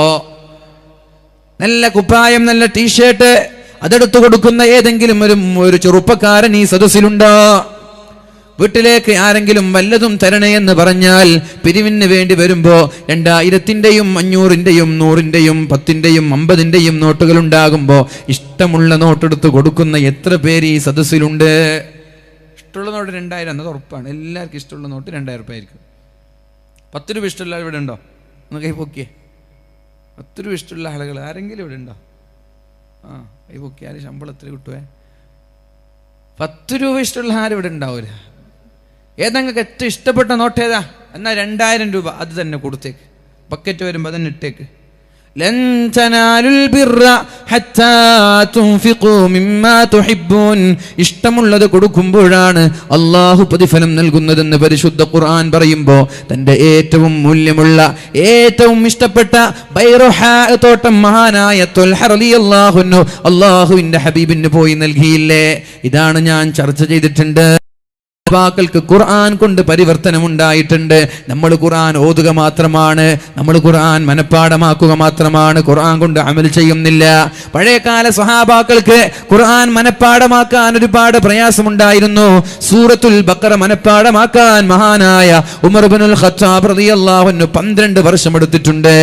നല്ല കുപ്പായം, നല്ല ടീഷർട്ട് അതെടുത്തു കൊടുക്കുന്ന ഏതെങ്കിലും ഒരു ചെറുപ്പക്കാരൻ ഈ സദസ്സിലുണ്ടോ? വീട്ടിലേക്ക് ആരെങ്കിലും വല്ലതും തരണേ എന്ന് പറഞ്ഞാൽ പിരിവിന് വേണ്ടി വരുമ്പോ 2000-ന്റെയും 500-ന്റെയും 100-ന്റെയും 10-ന്റെയും 50-ന്റെയും നോട്ടുകൾ ഉണ്ടാകുമ്പോ ഇഷ്ടമുള്ള നോട്ടെടുത്ത് കൊടുക്കുന്ന എത്ര പേര് ഈ സദസ്സിലുണ്ട്? ഇഷ്ടമുള്ള നോട്ട് 2000 എന്നത് ഉറപ്പാണ്. എല്ലാവർക്കും ഇഷ്ടമുള്ള നോട്ട് 2000 രൂപ ആയിരിക്കും. 10 രൂപ ഇഷ്ടമുള്ള ഇവിടെ ഉണ്ടോ? ഒന്ന് കൈ പൊക്കിയേ. 10 രൂപ ഇഷ്ടമുള്ള ആളുകൾ ആരെങ്കിലും ഇവിടെ ഉണ്ടോ? കൈ പൊക്കിയാൽ ശമ്പളം എത്ര കിട്ടുവേ? 10 രൂപ ഇഷ്ടമുള്ള ആരും ഇവിടെ ഉണ്ടാവില്ല. ഏതെങ്കിലും ഏറ്റവും ഇഷ്ടപ്പെട്ട നോട്ട് ഏതാ? എന്നാൽ 2000 രൂപ അത് തന്നെ കൊടുത്തേക്ക്. ബക്കറ്റ് വരുമ്പോ തന്നെ ഇട്ടേക്ക്. ലൻ തനാലുൽ ബിർറ ഹത്താ തുൻഫിഖൂ മിമ്മാ തുഹിബ്ബൂൻ. ഇഷ്ടമുള്ളത് കൊടുക്കുമ്പോഴാണ് അല്ലാഹു പ്രതിഫലം നൽകുന്നതെന്ന് പരിശുദ്ധ ഖുർആൻ പറയുമ്പോ തന്റെ ഏറ്റവും മൂല്യമുള്ള, ഏറ്റവും ഇഷ്ടപ്പെട്ട ബൈറുഹാ തോട്ടം മഹാനായ ത്വൽഹ റളിയല്ലാഹു അൻഹു അല്ലാഹുവിന്റെ ഹബീബിന് പോയി നൽകിയില്ലേ? ഇതാണ് ഞാൻ ചർച്ച ചെയ്തിട്ടുണ്ട്. ൾക്ക് ഖുർആൻ കൊണ്ട് പരിവർത്തനം ഉണ്ടായിട്ടുണ്ട്. നമ്മൾ ഖുർആൻ ഓതുക മാത്രമാണ്, നമ്മൾ ഖുർആൻ മനഃപ്പാഠമാക്കുക മാത്രമാണ്, ഖുർആൻ കൊണ്ട് അമൽ ചെയ്യുന്നില്ല. പഴയകാല സ്വഹാബാക്കൾക്ക് ഖുർആൻ മനഃപ്പാഠമാക്കാൻ ഒരുപാട് പ്രയാസമുണ്ടായിരുന്നു. സൂറത്തുൽ ബഖറ മനഃപ്പാഠമാക്കാൻ മഹാനായ ഉമർ ഇബ്നുൽ ഖത്താബ് റളിയല്ലാഹു അൻഹു 12 വർഷം എടുത്തിട്ടുണ്ട്.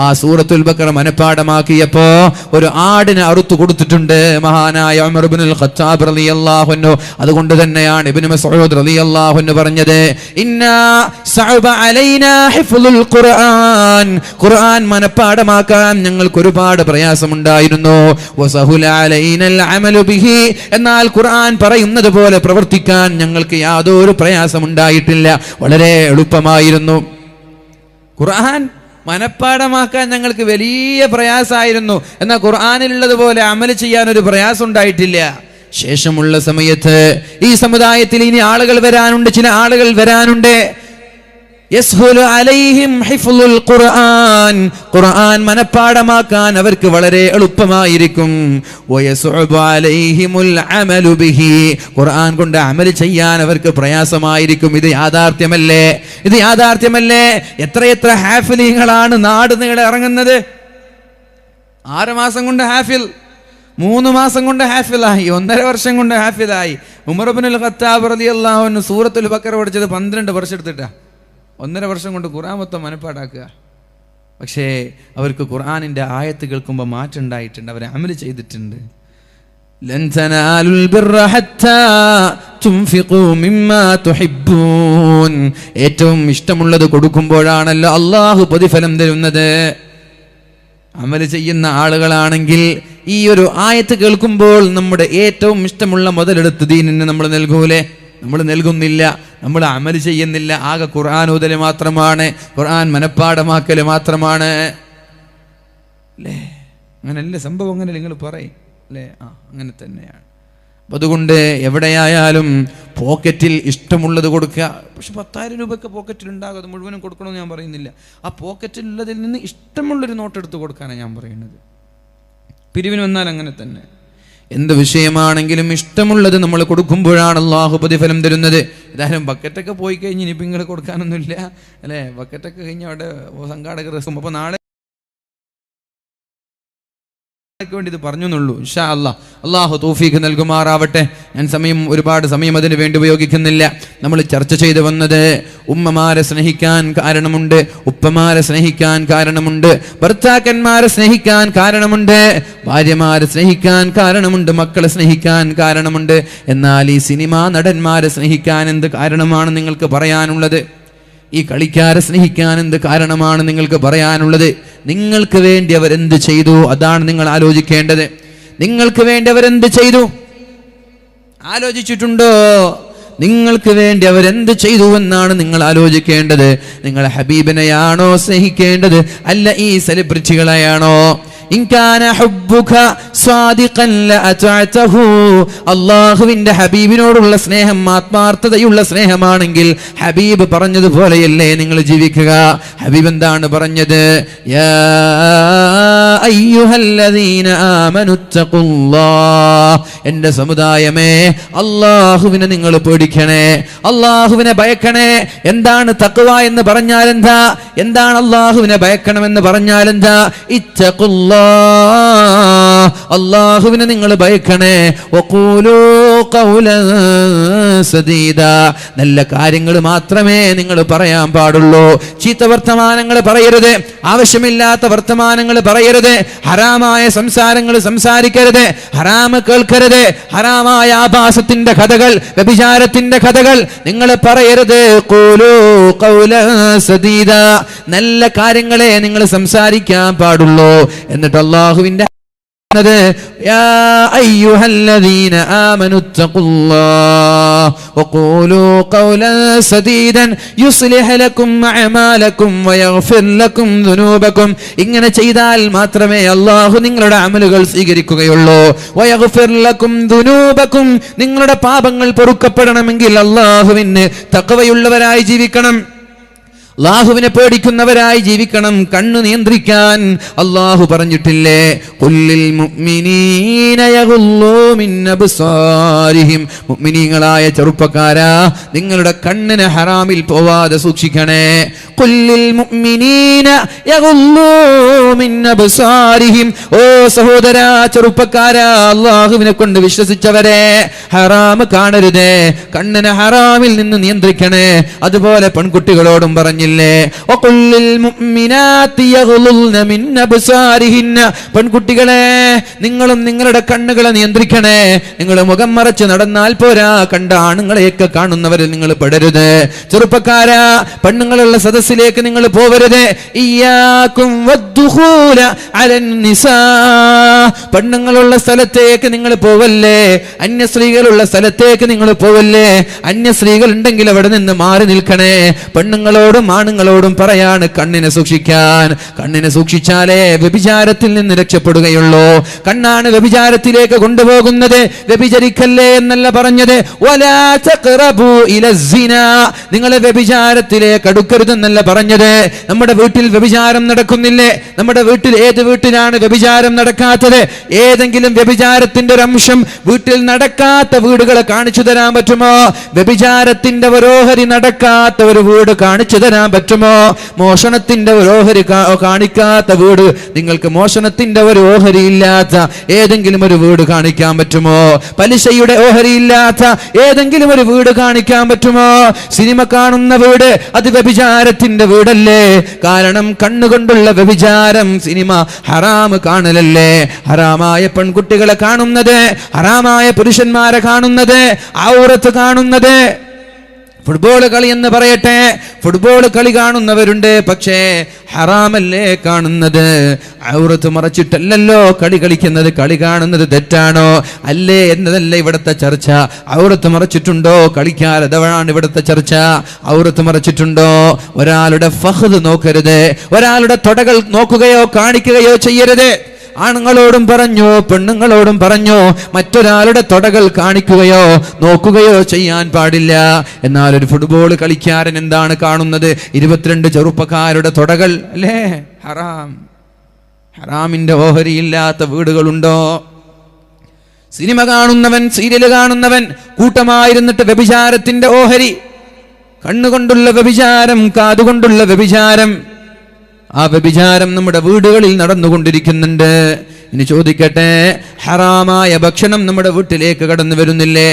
ആ സൂറത്തുൽ ബഖറ മനഃപ്പാഠമാക്കിയപ്പോ ഒരു ആടിനെ അറുത്തു കൊടുത്തിട്ടുണ്ട് മഹാനായ ഉമർ ഇബ്നുൽ ഖത്താബ് റളിയല്ലാഹു അൻഹു. അതുകൊണ്ട് തന്നെയാണ് ഇബ്നു മസ്ഊദ് റളിയല്ലാഹു അൻഹു പറഞ്ഞത്, ഇന്നാ സഅബ അലൈനാ ഹിഫ്ളുൽ ഖുർആൻ. ഖുർആൻ മനഃപ്പാഠമാക്കാൻ ഞങ്ങൾക്ക് ഒരുപാട് പ്രയാസമുണ്ടായിരുന്നു. വസഹുല അലൈനൽ അമലു ബിഹി. എന്നാൽ ഖുർആൻ പറയുന്നത് പോലെ പ്രവർത്തിക്കാൻ ഞങ്ങൾക്ക് യാതൊരു പ്രയാസമുണ്ടായിട്ടില്ല, വളരെ എളുപ്പമായിരുന്നു. ഖുർആൻ മനഃപ്പാഠമാക്കാൻ ഞങ്ങൾക്ക് വലിയ പ്രയാസമായിരുന്നു, എന്നാൽ ഖുർആനിലുള്ളതുപോലെ അമൽ ചെയ്യാൻ ഒരു പ്രയാസം ഉണ്ടായിട്ടില്ല. ശേഷമുള്ള സമയത്ത് ഈ സമുദായത്തിൽ ഇനി ആളുകൾ വരാനുണ്ട്, ചില ആളുകൾ വരാനുണ്ട്. യസ്ഹുലു അലൈഹിം ഹിഫ്ളുൽ ഖുർആൻ. ഖുർആൻ മനഃപ്പാഠമാക്കാൻ അവർക്ക് വളരെ എളുപ്പമായിരിക്കും. വയസ്ഉബു അലൈഹിമുൽ അമലു ബിഹി. ഖുർആൻ കൊണ്ട് അമൽ ചെയ്യാൻ അവർക്ക് പ്രയാസമായിരിക്കും. ഇത് യാഥാർത്ഥ്യമല്ലേ? ഇത് യാഥാർത്ഥ്യമല്ലേ? എത്രയെത്ര ഹാഫിലുകളാണ് നാട് നീളെ ഇറങ്ങുന്നത്. 6 മാസം കൊണ്ട് ഹാഫിൽ, 3 മാസം കൊണ്ട് ഹാഫിലായി, 1.5 വർഷം കൊണ്ട് ഹാഫിലായി. ഉമർ ഇബ്നുൽ ഖത്താബ് റളിയല്ലാഹു അൻഹു സൂറത്തുൽ ബഖറ പഠിച്ചത് 12 വർഷം എടുത്തിട്ടാ. 1.5 വർഷം കൊണ്ട് ഖുർആൻ മൊത്തം മനഃപ്പാടാക്കുക. പക്ഷേ അവർക്ക് ഖുർആനിന്റെ ആയത്ത് കേൾക്കുമ്പോൾ മാറ്റം ഉണ്ടായിട്ടുണ്ട്, അവർ അമൽ ചെയ്തിട്ടുണ്ട്. ലൻ തനാലുൽ ബിർറ ഹത്താ തുൻഫിഖൂ മിമ്മാ തുഹിബ്ബൂൻ. ഏറ്റവും ഇഷ്ടമുള്ളത് കൊടുക്കുമ്പോഴാണല്ലോ അല്ലാഹു പ്രതിഫലം തരുന്നത്. അമൽ ചെയ്യുന്ന ആളുകളാണെങ്കിൽ ഈ ഒരു ആയത്ത് കേൾക്കുമ്പോൾ നമ്മുടെ ഏറ്റവും ഇഷ്ടമുള്ള മുതലെടുത്ത് ദീനിന് നമ്മൾ നൽകൂലേ? നമ്മൾ നൽകുന്നില്ല, നമ്മൾ അമൽ ചെയ്യുന്നില്ല. ആകെ ഖുർആൻ ഓതല് മാത്രമാണ്, ഖുർആൻ മനഃപ്പാഠമാക്കല് മാത്രമാണ് അല്ലേ? അങ്ങനല്ലേ സംഭവം? അങ്ങനെ നിങ്ങൾ പറയും അല്ലേ? അങ്ങനെ തന്നെയാണ്. അതുകൊണ്ട് എവിടെയായാലും പോക്കറ്റിൽ ഇഷ്ടമുള്ളത് കൊടുക്കുക. പക്ഷെ 10,000 രൂപയൊക്കെ പോക്കറ്റിൽ ഉണ്ടാകും, അത് മുഴുവനും കൊടുക്കണമെന്ന് ഞാൻ പറയുന്നില്ല. ആ പോക്കറ്റിലുള്ളതിൽ നിന്ന് ഇഷ്ടമുള്ളൊരു നോട്ടെടുത്ത് കൊടുക്കാനാണ് ഞാൻ പറയുന്നത്. പിരിവിന് വന്നാൽ അങ്ങനെ തന്നെ. എന്ത് വിഷയമാണെങ്കിലും ഇഷ്ടമുള്ളത് നമ്മൾ കൊടുക്കുമ്പോഴാണ് അല്ലാഹു പ്രതിഫലം തരുന്നത്. ഏതായാലും ബക്കറ്റൊക്കെ പോയി കഴിഞ്ഞ് ഇനിയിപ്പോൾ നിങ്ങൾ കൊടുക്കാനൊന്നുമില്ല അല്ലേ? ബക്കറ്റൊക്കെ കഴിഞ്ഞ് അവിടെ സംഘാടകർ രസം. അപ്പോൾ നാളെ വേണ്ടി ഇത് പറഞ്ഞുള്ളൂ. ഇൻഷാ അല്ലാഹ് അല്ലാഹു തൗഫീഖ് നൽകുമാറാവട്ടെ. ഞാൻ ഒരുപാട് സമയം അതിനു വേണ്ടി ഉപയോഗിക്കുന്നില്ല. നമ്മൾ ചർച്ച ചെയ്തു വന്നത് ഉമ്മമാരെ സ്നേഹിക്കാൻ കാരണമുണ്ട്, ഉപ്പമാരെ സ്നേഹിക്കാൻ കാരണമുണ്ട്, ഭർത്താക്കന്മാരെ സ്നേഹിക്കാൻ കാരണമുണ്ട്, ഭാര്യമാരെ സ്നേഹിക്കാൻ കാരണമുണ്ട്, മക്കളെ സ്നേഹിക്കാൻ കാരണമുണ്ട്. എന്നാൽ ഈ സിനിമാ നടന്മാരെ സ്നേഹിക്കാൻ എന്ത് കാരണമാണ് നിങ്ങൾക്ക് പറയാനുള്ളത്? ഈ കളിക്കാരെ സ്നേഹിക്കാൻ എന്ത് കാരണമാണ് നിങ്ങൾക്ക് പറയാനുള്ളത്? നിങ്ങൾക്ക് വേണ്ടി അവരെന്ത് ചെയ്തു? അതാണ് നിങ്ങൾ ആലോചിക്കേണ്ടത്. നിങ്ങൾക്ക് വേണ്ടി അവരെന്ത് ചെയ്തു ആലോചിച്ചിട്ടുണ്ടോ? നിങ്ങൾക്ക് വേണ്ടി അവരെന്ത് ചെയ്തു എന്നാണ് നിങ്ങൾ ആലോചിക്കേണ്ടത്. നിങ്ങൾ ഹബീബിനെയാണോ സ്നേഹിക്കേണ്ടത്, അല്ല ഈ സെലിബ്രിറ്റികളെയാണോ? അള്ളാഹുവിന്റെ ഹബീബിനോടുള്ള സ്നേഹം ആത്മാർത്ഥതയുള്ള സ്നേഹമാണെങ്കിൽ ഹബീബ് പറഞ്ഞതുപോലെയല്ലേ നിങ്ങൾ ജീവിക്കുക. ഹബീബ് എന്താണ് പറഞ്ഞത്? യാ അയ്യുഹല്ലദീന ആമനുത്തഖുല്ലാഹ്, എന്റെ സമുദായമേ, അള്ളാഹുവിനെ നിങ്ങൾ പേടിക്കണേ, അള്ളാഹുവിനെ ഭയക്കണേ. എന്താണ് തഖ്വ എന്ന് പറഞ്ഞാൽ എന്താ? എന്താണ് അള്ളാഹുവിനെ ഭയക്കണമെന്ന് പറഞ്ഞാൽ എന്താ? ഇത്തഖുല്ലാഹ്, അള്ളാഹുവിനെ നിങ്ങൾ ഭയക്കണേ. വഖൂലൂ ഖൗലൻ സദീദാ, നല്ല കാര്യങ്ങൾ മാത്രമേ നിങ്ങൾ പറയാൻ പാടുള്ളൂ. ചീത്ത വർത്തമാനങ്ങൾ പറയരുത്, ആവശ്യമില്ലാത്ത വർത്തമാനങ്ങൾ പറയരുത്, ഹറാമായ സംസാരങ്ങൾ സംസാരിക്കരുത്, ഹറാമ് കേൾക്കരുത്, ഹറാമായ ആഭാസത്തിന്റെ കഥകൾ, വ്യഭിചാരത്തിന്റെ കഥകൾ നിങ്ങൾ പറയരുത്. ഖൂലൂ ഖൗലൻ സദീദാ, നല്ല കാര്യങ്ങളെ നിങ്ങൾ സംസാരിക്കാൻ പാടുള്ളൂ. എന്നിട്ട് അല്ലാഹുവിന്റെ യാ അയ്യുഹല്ലദീന ആമനുത്തഖുല്ലാഹ് വഖൂലൂ ഖൗലൻ സദീദൻ യുസ്ലിഹ് ലക്കും അഅമാലക്കും വയഗ്ഫിർ ലക്കും ദുനൂബക്കും. ഇങ്ങനെ ചെയ്താൽ മാത്രമേ അല്ലാഹു നിങ്ങളുടെ അമലുകൾ സ്വീകരിക്കുകയുള്ളൂ. വയഗ്ഫിർ ലക്കും ദുനൂബക്കും, നിങ്ങളുടെ പാപങ്ങൾ പൊറുക്കപ്പെടണമെങ്കിൽ അല്ലാഹുവിന് തഖ്വയുള്ളവരായി ജീവിക്കണം, അല്ലാഹുവിനെ പേടിക്കുന്നവരായി ജീവിക്കണം. കണ്ണു നിയന്ത്രിക്കാൻ അല്ലാഹു പറഞ്ഞിട്ടില്ലേ? ഖുല്ലിൽ മുഅ്മിനീന യഗുല്ലൂ മിൻ അബ്സാരിഹിം, മുഅ്മിനീങ്ങളായ ചെറുപ്പക്കാരാ, നിങ്ങളുടെ കണ്ണിനെ ഹറാമിൽ പോവാതെ സൂക്ഷിക്കണേ. ഖുല്ലിൽ മുഅ്മിനീന യഗുല്ലൂ മിൻ അബ്സാരിഹിം, ഓ സഹോദരാ, ചെറുപ്പക്കാരാ, അല്ലാഹുവിനെ കൊണ്ട് വിശ്വസിച്ചവരെ, ഹറാം കാണരുതേ, കണ്ണിനെ ഹറാമിൽ നിന്ന് നിയന്ത്രിക്കണേ. അതുപോലെ പെൺകുട്ടികളോടും പറഞ്ഞു, പെൺകുട്ടികളെ, നിങ്ങളും നിങ്ങളുടെ കണ്ണുകളെ നിയന്ത്രിക്കണേ. നിങ്ങൾ മുഖം മറച്ച് നടന്നാൽ പോരാ, കണ്ട ആണുങ്ങളെയൊക്കെ കാണുന്നവരിൽ നിങ്ങൾ പെടരുത്. ചെറുപ്പക്കാരാ, പെണ്ണുങ്ങളുള്ള സദസ്സിലേക്ക് നിങ്ങൾ പോവരുത്. ഇയ്യാകും വദ്ദുഖൂല അലൻ നിസാ, പെണ്ണുങ്ങളുള്ള സ്ഥലത്തേക്ക് നിങ്ങൾ പോവല്ലേ, അന്യ സ്ത്രീകളുള്ള സ്ഥലത്തേക്ക് നിങ്ങൾ പോവല്ലേ. അന്യ സ്ത്രീകൾ ഉണ്ടെങ്കിൽ അവിടെ നിന്ന് മാറി നിൽക്കണേ. പെണ്ണുങ്ങളോടും ആണുങ്ങളോടും പറയാണ് കണ്ണിനെ സൂക്ഷിക്കാൻ. കണ്ണിനെ സൂക്ഷിച്ചാലേ വ്യഭിചാരത്തിൽ നിന്ന് രക്ഷപ്പെടുകയുള്ളൂ. കണ്ണാണ് വ്യഭിചാരത്തിലേക്ക് കൊണ്ടുപോകുന്നത്. വ്യഭിചരിക്കല്ലേ എന്നല്ല പറഞ്ഞത്, വലാ തഖറബൂ ഇലസ്സിനാ, നിങ്ങൾ വ്യഭിചാരത്തിലേക്ക് അടുക്കരുതെന്നല്ല പറഞ്ഞത്. നമ്മുടെ വീട്ടിൽ വ്യഭിചാരം നടക്കുന്നില്ലേ? നമ്മുടെ വീട്ടിൽ ഏത് വീട്ടിലാണ് വ്യഭിചാരം നടക്കാത്തത്? ഏതെങ്കിലും വ്യഭിചാരത്തിന്റെ ഒരു അംശം വീട്ടിൽ നടക്കാത്ത വീടുകളെ കാണിച്ചു തരാൻ പറ്റുമോ? വ്യഭിചാരത്തിന്റെ ഓഹരി നടക്കാത്ത ഒരു വീട് കാണിച്ചു തരാൻ പറ്റുമോ? മോഷണത്തിന്റെ ഒരു ഓഹരി കാണിക്കാത്ത വീട്, നിങ്ങൾക്ക് മോഷണത്തിന്റെ ഒരു ഓഹരി ഇല്ലാത്ത ഏതെങ്കിലും ഒരു വീട് കാണിക്കാൻ പറ്റുമോ? പലിശയുടെ ഓഹരി ഇല്ലാത്ത ഏതെങ്കിലും ഒരു വീട് കാണിക്കാൻ പറ്റുമോ? സിനിമ കാണുന്ന വീട്, അത് വ്യഭിചാരത്തിന്റെ വീടല്ലേ? കാരണം കണ്ണുകൊണ്ടുള്ള വ്യഭിചാരം, സിനിമ ഹറാം കാണലല്ലേ? ഹറാമായ പെൺകുട്ടികളെ കാണുന്നത്, ഹറാമായ പുരുഷന്മാരെ കാണുന്നത്, ഔറത്ത് കാണുന്നത്. ഫുട്ബോൾ കളി എന്ന് പറയട്ടെ, ഫുട്ബോൾ കളി കാണുന്നവരുണ്ട്, പക്ഷേ ഹറാമല്ലേ കാണുന്നത്? ഔറത്ത് മറച്ചിട്ടല്ലല്ലോ കളി കളിക്കുന്നത്. കളി കാണുന്നത് തെറ്റാണോ അല്ലേ എന്നതല്ല ഇവിടുത്തെ ചർച്ച. ഔറത്ത് മറച്ചിട്ടുണ്ടോ കളിക്കാരതാണ് ഇവിടുത്തെ ചർച്ച. ഔറത്ത് മറച്ചിട്ടുണ്ടോ? ഒരാളുടെ ഫഖ്ദ് നോക്കരുത്, ഒരാളുടെ തൊടകൾ നോക്കുകയോ കാണിക്കുകയോ ചെയ്യരുത്. ആണുങ്ങളോടും പറഞ്ഞു, പെണ്ണുങ്ങളോടും പറഞ്ഞു, മറ്റൊരാളുടെ തൊടകൾ കാണിക്കുകയോ നോക്കുകയോ ചെയ്യാൻ പാടില്ല. എന്നാൽ ഒരു ഫുട്ബോൾ കളിക്കാരൻ എന്താണ് കാണുന്നത്? 22 ചെറുപ്പക്കാരുടെ തൊടകൾ അല്ലേ? ഹറാം. ഹറാമിന്റെ ഓഹരിയില്ലാത്ത വീടുകളുണ്ടോ? സിനിമ കാണുന്നവൻ, സീരിയൽ കാണുന്നവൻ കൂട്ടമായിരുന്നിട്ട് വ്യഭിചാരത്തിന്റെ ഓഹരി, കണ്ണുകൊണ്ടുള്ള വ്യഭിചാരം, കാതുകൊണ്ടുള്ള വ്യഭിചാരം, ആ വ്യഭിചാരം നമ്മുടെ വീടുകളിൽ നടന്നുകൊണ്ടിരിക്കുന്നുണ്ട്. ഇനി ചോദിക്കട്ടെ, ഹറാമായ ഭക്ഷണം നമ്മുടെ വീട്ടിലേക്ക് കടന്നു വരുന്നില്ലേ?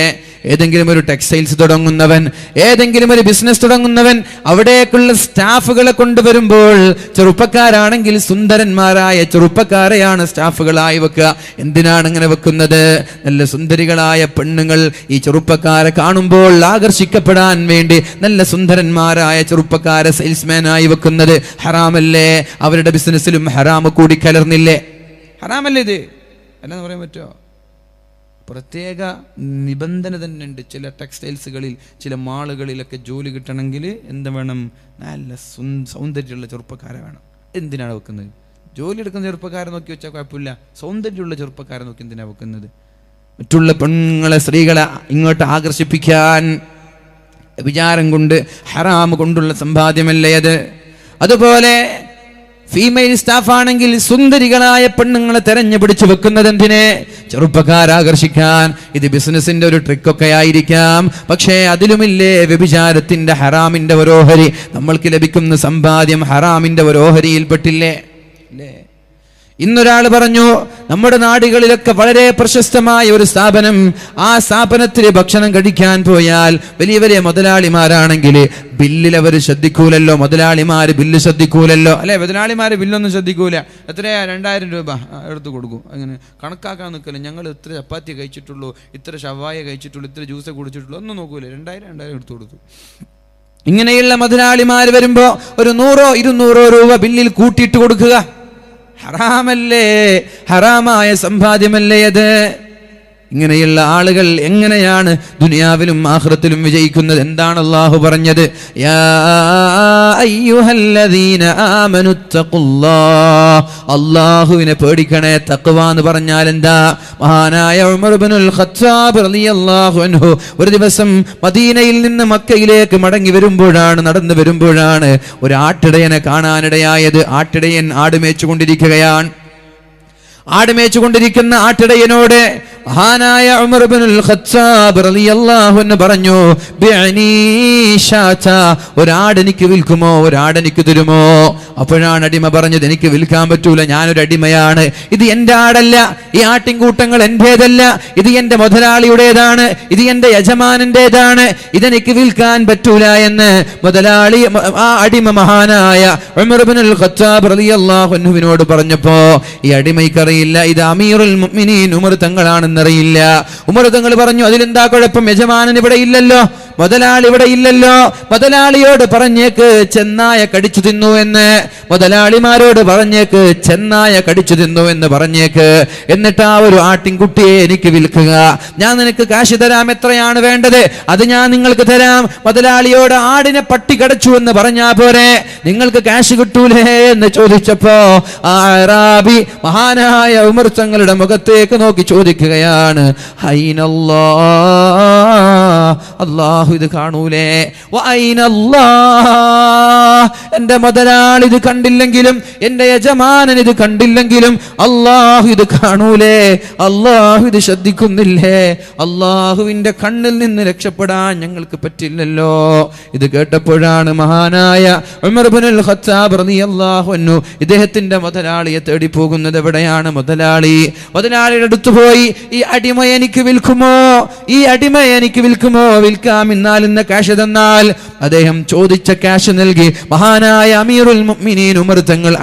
ഏതെങ്കിലും ഒരു ടെക്സ്റ്റൈൽസ് തുടങ്ങുന്നവൻ, ഏതെങ്കിലും ഒരു ബിസിനസ് തുടങ്ങുന്നവൻ അവിടേക്കുള്ള സ്റ്റാഫുകളെ കൊണ്ടുവരുമ്പോൾ ചെറുപ്പക്കാരാണെങ്കിൽ സുന്ദരന്മാരായ ചെറുപ്പക്കാരെയാണ് സ്റ്റാഫുകളായി വെക്കുക. എന്തിനാണ് ഇങ്ങനെ വെക്കുന്നത്? നല്ല സുന്ദരികളായ പെണ്ണുങ്ങൾ ഈ ചെറുപ്പക്കാരെ കാണുമ്പോൾ ആകർഷിക്കപ്പെടാൻ വേണ്ടി നല്ല സുന്ദരന്മാരായ ചെറുപ്പക്കാരെ സെയിൽസ്മാനായി വെക്കുന്നത് ഹറാമല്ലേ? അവരുടെ ബിസിനസ്സിലും ഹറാമ് കൂടി കലർന്നില്ലേ? ഹറാമല്ലേ ഇത്? അല്ലെന്ന് പറയാൻ പറ്റുമോ? പ്രത്യേക നിബന്ധന തന്നെ ഉണ്ട്. ചില ടെക്സ്റ്റൈൽസുകളിൽ, ചില മാളുകളിലൊക്കെ ജോലി കിട്ടണമെങ്കിൽ എന്ത് വേണം? നല്ല സൗന്ദര്യമുള്ള ചെറുപ്പക്കാരെ വേണം. എന്തിനാണ് വെക്കുന്നത്? ജോലി എടുക്കുന്ന ചെറുപ്പക്കാരെ നോക്കി വെച്ചാൽ കുഴപ്പമില്ല, സൗന്ദര്യമുള്ള ചെറുപ്പക്കാരെ നോക്കി എന്തിനാണ് വെക്കുന്നത്? മറ്റുള്ള പെണ്ണുങ്ങളെ, സ്ത്രീകളെ ഇങ്ങോട്ട് ആകർഷിപ്പിക്കാൻ വിചാരം കൊണ്ട്, ഹറാം കൊണ്ടുള്ള സമ്പാദ്യമല്ലേ അത്? അതുപോലെ ഫീമെയിൽ സ്റ്റാഫാണെങ്കിൽ സുന്ദരികളായ പെണ്ണുങ്ങളെ തെരഞ്ഞു പിടിച്ചു വെക്കുന്നത് എന്തിനെ? ചെറുപ്പക്കാരാകർഷിക്കാൻ. ഇത് ബിസിനസിന്റെ ഒരു ട്രിക്കൊക്കെ ആയിരിക്കാം, പക്ഷേ അതിലുമില്ലേ വ്യഭിചാരത്തിന്റെ, ഹറാമിന്റെ ഓരോഹരി. നമ്മൾക്ക് ലഭിക്കുന്ന സമ്പാദ്യം ഹറാമിന്റെ ഓരോഹരിയിൽപ്പെട്ടില്ലേ? അല്ലേ? ഇന്നൊരാൾ പറഞ്ഞു, നമ്മുടെ നാടുകളിലൊക്കെ വളരെ പ്രശസ്തമായ ഒരു സ്ഥാപനം, ആ സ്ഥാപനത്തിൽ ഭക്ഷണം കഴിക്കാൻ പോയാൽ വലിയ വലിയ മുതലാളിമാരാണെങ്കിൽ ബില്ലിൽ അവർ ശ്രദ്ധിക്കൂലല്ലോ. മുതലാളിമാര് ബില്ല് ശ്രദ്ധിക്കൂലല്ലോ, അല്ലെ? മുതലാളിമാര് ബില്ലൊന്നും ശ്രദ്ധിക്കൂല. എത്രയാ? 2000 രൂപ എടുത്തു കൊടുക്കും. അങ്ങനെ കണക്കാക്കാൻ നിൽക്കില്ല. ഞങ്ങൾ ഇത്ര ചപ്പാത്തി കഴിച്ചിട്ടുള്ളൂ, ഇത്ര ഷവായ കഴിച്ചിട്ടുള്ളൂ, ഇത്ര ജ്യൂസ് കുടിച്ചിട്ടുള്ളൂ, ഒന്നും നോക്കൂല. 2000 എടുത്തു കൊടുത്തു. ഇങ്ങനെയുള്ള മുതലാളിമാർ വരുമ്പോ ഒരു 100-200 രൂപ ബില്ലിൽ കൂട്ടിയിട്ട് കൊടുക്കുക. ഹറാമല്ലേ? ഹറാമായ സമ്പാദ്യമല്ലേ അത്? ഇങ്ങനെയുള്ള ആളുകൾ എങ്ങനെയാണ് ദുനിയാവിലും ആഖിറത്തിലും വിജയിക്കുന്നത്? എന്താണ് അല്ലാഹു പറഞ്ഞത്? യാ അയ്യുഹല്ലദീന ആമനുത്തഖുല്ലാഹ്, അല്ലാഹുവിനെ പേടിക്കണേ. തഖ്വ എന്ന് പറഞ്ഞാൽ എന്താ? മഹാനായ ഉമർ ഇബ്നുൽ ഖത്താബ് റളിയല്ലാഹു അൻഹു ഒരു ദിവസം മദീനയിൽ നിന്ന് മക്കയിലേക്ക് മടങ്ങി വരുമ്പോഴാണ്, നടന്നു വരുമ്പോഴാണ് ഒരു ആട്ടിടയനെ കാണാനിടയായത്. ആട്ടിടയൻ ആട് മേച്ചുകൊണ്ടിരിക്കുകയാണ്. ആട് മേച്ചുകൊണ്ടിരിക്കുന്ന ആട്ടിടയനോട് മഹാനായ ഉമർ ഇബ്നുൽ ഖത്താബ് റളിയല്ലാഹു അൻഹു പറഞ്ഞു, ബിഅനി ഷാത, ഒരാട് എനിക്ക് വിൽക്കുമോ? ഒരാട് എനിക്ക് തരുമോ? അപ്പോഴാണ് അടിമ പറഞ്ഞത്, എനിക്ക് വിൽക്കാൻ പറ്റൂല, ഞാനൊരു അടിമയാണ്, ഇത് എന്റെ ആടല്ല, ഈ ആട്ടിൻകൂട്ടങ്ങൾ എന്റേതല്ല, ഇത് എന്റെ മുതലാളിയുടേതാണ്, ഇത് എന്റെ യജമാനന്റേതാണ്, ഇതെനിക്ക് വിൽക്കാൻ പറ്റൂല എന്ന് മുതലാളി, ആ അടിമ മഹാനായ ഉമർ ഇബ്നുൽ ഖത്താബ് റളിയല്ലാഹു അൻഹുവിനോട് പറഞ്ഞപ്പോ ഈ അടിമയ്ക്കറിയില്ല ഇത് അമീറുൽ മുഅ്മിനീൻ ഉമർ തങ്ങളാണെന്നറിയില്ല. ഉമർ തങ്ങൾ പറഞ്ഞു, അതിലെന്താ കുഴപ്പം? യജമാനൻ ഇവിടെ ഇല്ലല്ലോ, മുതലാളി ഇവിടെ ഇല്ലല്ലോ, മുതലാളിയോട് പറഞ്ഞേക്ക് ചെന്നായ കടിച്ചു തിന്നു എന്ന്, മുതലാളിമാരോട് പറഞ്ഞേക്ക് ചെന്നായ കടിച്ചു തിന്നു എന്ന് പറഞ്ഞേക്ക്. എന്നിട്ട് ആ ഒരു ആട്ടിൻകുട്ടിയെ എനിക്ക് വിൽക്കുക, ഞാൻ നിനക്ക് കാശ് തരാം, എത്രയാണ് വേണ്ടത് അത് ഞാൻ നിങ്ങൾക്ക് തരാം. മുതലാളിയോട് ആടിനെ പട്ടി കടിച്ചു എന്ന് പറഞ്ഞാ പോരെ, നിങ്ങൾക്ക് കാശ് കിട്ടൂലേ എന്ന് ചോദിച്ചപ്പോ ആ അറാബി മഹാനായ ഉമർ തങ്ങളുടെ മുഖത്തേക്ക് നോക്കി ചോദിക്കുകയാണ്, അല്ലാഹു ഇത് കാണൂലേ? എന്റെ മുതലാളി ഇത് കണ്ടില്ലെങ്കിലും, എന്റെ യജമാനൻ ഇത് കണ്ടില്ലെങ്കിലും അല്ലാഹു ഇത് കാണൂലേ? അല്ലാഹു ഇത് ശ്രദ്ധിക്കുന്നില്ലേ? അല്ലാഹുവിന്റെ കണ്ണിൽ നിന്ന് രക്ഷപ്പെടാൻ ഞങ്ങൾക്ക് പറ്റില്ലല്ലോ. ഇത് കേട്ടപ്പോഴാണ് മഹാനായ ഉമർ ഇബ്നുൽ ഖത്താബ് റളിയല്ലാഹു അൻഹു ഇദ്ദേഹത്തിന്റെ മുതലാളിയെ തേടി പോകുന്നത്. എവിടെയാണ് മുതലാളി? മുതലാളിയുടെ അടുത്ത് പോയി, ഈ അടിമ എനിക്ക് വിൽക്കുമോ? ഈ അടിമ എനിക്ക് വിൽക്കുമോ? വിൽക്കാം, എന്നാൽ ഇന്ന് കാശ് തന്നാൽ. അദ്ദേഹം ചോദിച്ച കാശ് നൽകി മഹാനായ അമീറുൽ മുഅ്മിനീൻ ഉമർ തങ്ങൾ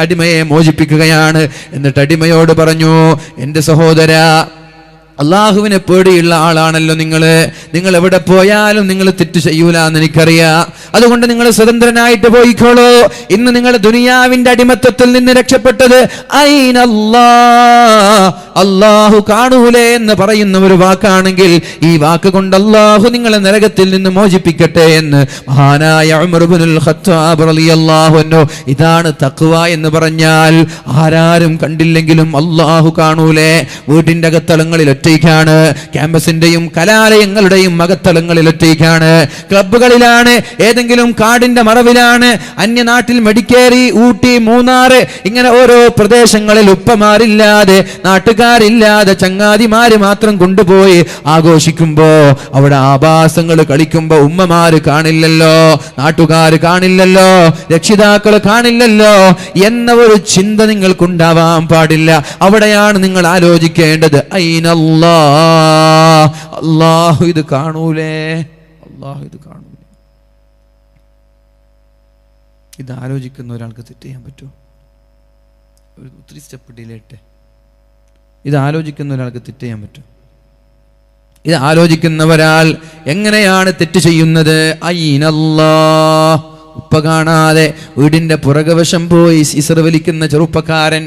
അടിമയെ മോചിപ്പിക്കുകയാണ്. എന്നിട്ട് അടിമയോട് പറഞ്ഞു, എന്റെ സഹോദരാ, അള്ളാഹുവിനെ പേടിയുള്ള ആളാണല്ലോ നിങ്ങൾ എവിടെ പോയാലും നിങ്ങൾ തെറ്റ് ചെയ്യൂല എന്ന് എനിക്കറിയാം. അതുകൊണ്ട് നിങ്ങൾ സ്വതന്ത്രനായിട്ട് പോയിക്കോളൂ. ഇന്ന് നിങ്ങൾ ദുനിയാവിന്റെ അടിമത്തത്തിൽ നിന്ന് രക്ഷപ്പെട്ടത് അല്ലാഹു കാണൂലേ എന്ന് പറയുന്ന ഒരു വാക്കാണെങ്കിൽ ഈ വാക്ക് കൊണ്ട് അല്ലാഹു നിങ്ങളെ നരകത്തിൽ നിന്ന് മോചിപ്പിക്കട്ടെ എന്ന് മഹാനായ ഉമർ ഇബ്നുൽ ഖത്താബ് റളിയല്ലാഹു അൻഹു. ഇതാണ് തഖ്വ എന്ന് പറഞ്ഞാൽ. ആരാരും കണ്ടില്ലെങ്കിലും അല്ലാഹു കാണൂലേ? വീടിന്റെ അകത്തളങ്ങളിൽ ഒറ്റയ്ക്കാണ്, ക്യാമ്പസിന്റെയും കലാലയങ്ങളുടെയും അകത്തളങ്ങളിൽ ഒറ്റയ്ക്കാണ്, ക്ലബ്ബുകളിലാണ്, ഏതെങ്കിലും കാടിന്റെ മറവിലാണ്, അന്യനാട്ടിൽ മെഡിക്കേറി, ഊട്ടി, മൂന്നാർ, ഇങ്ങനെ ഓരോ പ്രദേശങ്ങളിൽ ഉപ്പമാരില്ലാതെ, നാട്ടുകാരില്ലാതെ, ചങ്ങാതിമാര് മാത്രം കൊണ്ടുപോയി ആഘോഷിക്കുമ്പോ അവിടെ ആഭാസങ്ങൾ കളിക്കുമ്പോ ഉമ്മമാര് കാണില്ലല്ലോ, നാട്ടുകാര് കാണില്ലല്ലോ, രക്ഷിതാക്കൾ കാണില്ലല്ലോ എന്ന ഒരു ചിന്ത നിങ്ങൾക്കുണ്ടാവാൻ പാടില്ല. അവിടെയാണ് നിങ്ങൾ ആലോചിക്കേണ്ടത്, അല്ലാഹു ഇത് കാണൂലേ, അല്ലാഹു ഇത് കാണൂലേ. ഇത് ആലോചിക്കുന്ന ഒരാൾക്ക് തെറ്റ് ചെയ്യാൻ പറ്റുമോ? ഒരു 3 സ്റ്റെപ്പ് ഡിലേറ്റ്. ഇത് ആലോചിക്കുന്ന ഒരാൾക്ക് തെറ്റ് ചെയ്യാൻ പറ്റും? ഇത് ആലോചിക്കുന്ന ഒരാൾ എങ്ങനെയാണ് തെറ്റ് ചെയ്യുന്നത്? ഉപ്പ കാണാതെ വീടിന്റെ പുറകുവശം പോയി സീസർ വലിക്കുന്ന ചെറുപ്പക്കാരൻ,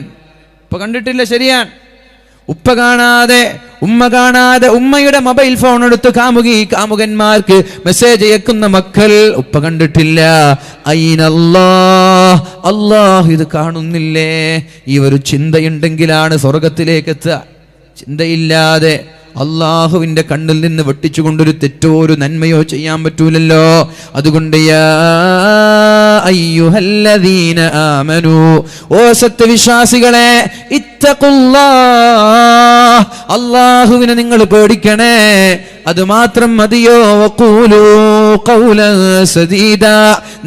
ഉപ്പ കണ്ടിട്ടില്ല, ശരിയാണ്. ഉപ്പ കാണാതെ, ഉമ്മ കാണാതെ ഉമ്മയുടെ മൊബൈൽ ഫോൺ എടുത്ത് കാമുകന്മാർക്ക് മെസ്സേജ് അയക്കുന്ന മക്കൾ, ഉപ്പ കണ്ടിട്ടില്ല. അല്ലാഹു ഇത് കാണുന്നില്ലേ? ഈ ഒരു ചിന്തയുണ്ടെങ്കിലാണ് സ്വർഗത്തിലേക്ക് എത്തുക. ചിന്തയില്ലാതെ അള്ളാഹുവിന്റെ കണ്ണിൽ നിന്ന് വെട്ടിച്ചുകൊണ്ടൊരു തെറ്റോ ഒരു നന്മയോ ചെയ്യാൻ പറ്റൂലല്ലോ. അതുകൊണ്ട് യാ അയ്യുഹല്ലദീന ആമനൂ, ഓ സത്യവിശ്വാസികളെ, ഇത്തഖുല്ലാഹ്, അള്ളാഹുവിനെ നിങ്ങൾ പേടിക്കണേ. അത് മാത്രം മതിയോ? വഖൂലൂ ഖൗലൻ സദീദാ,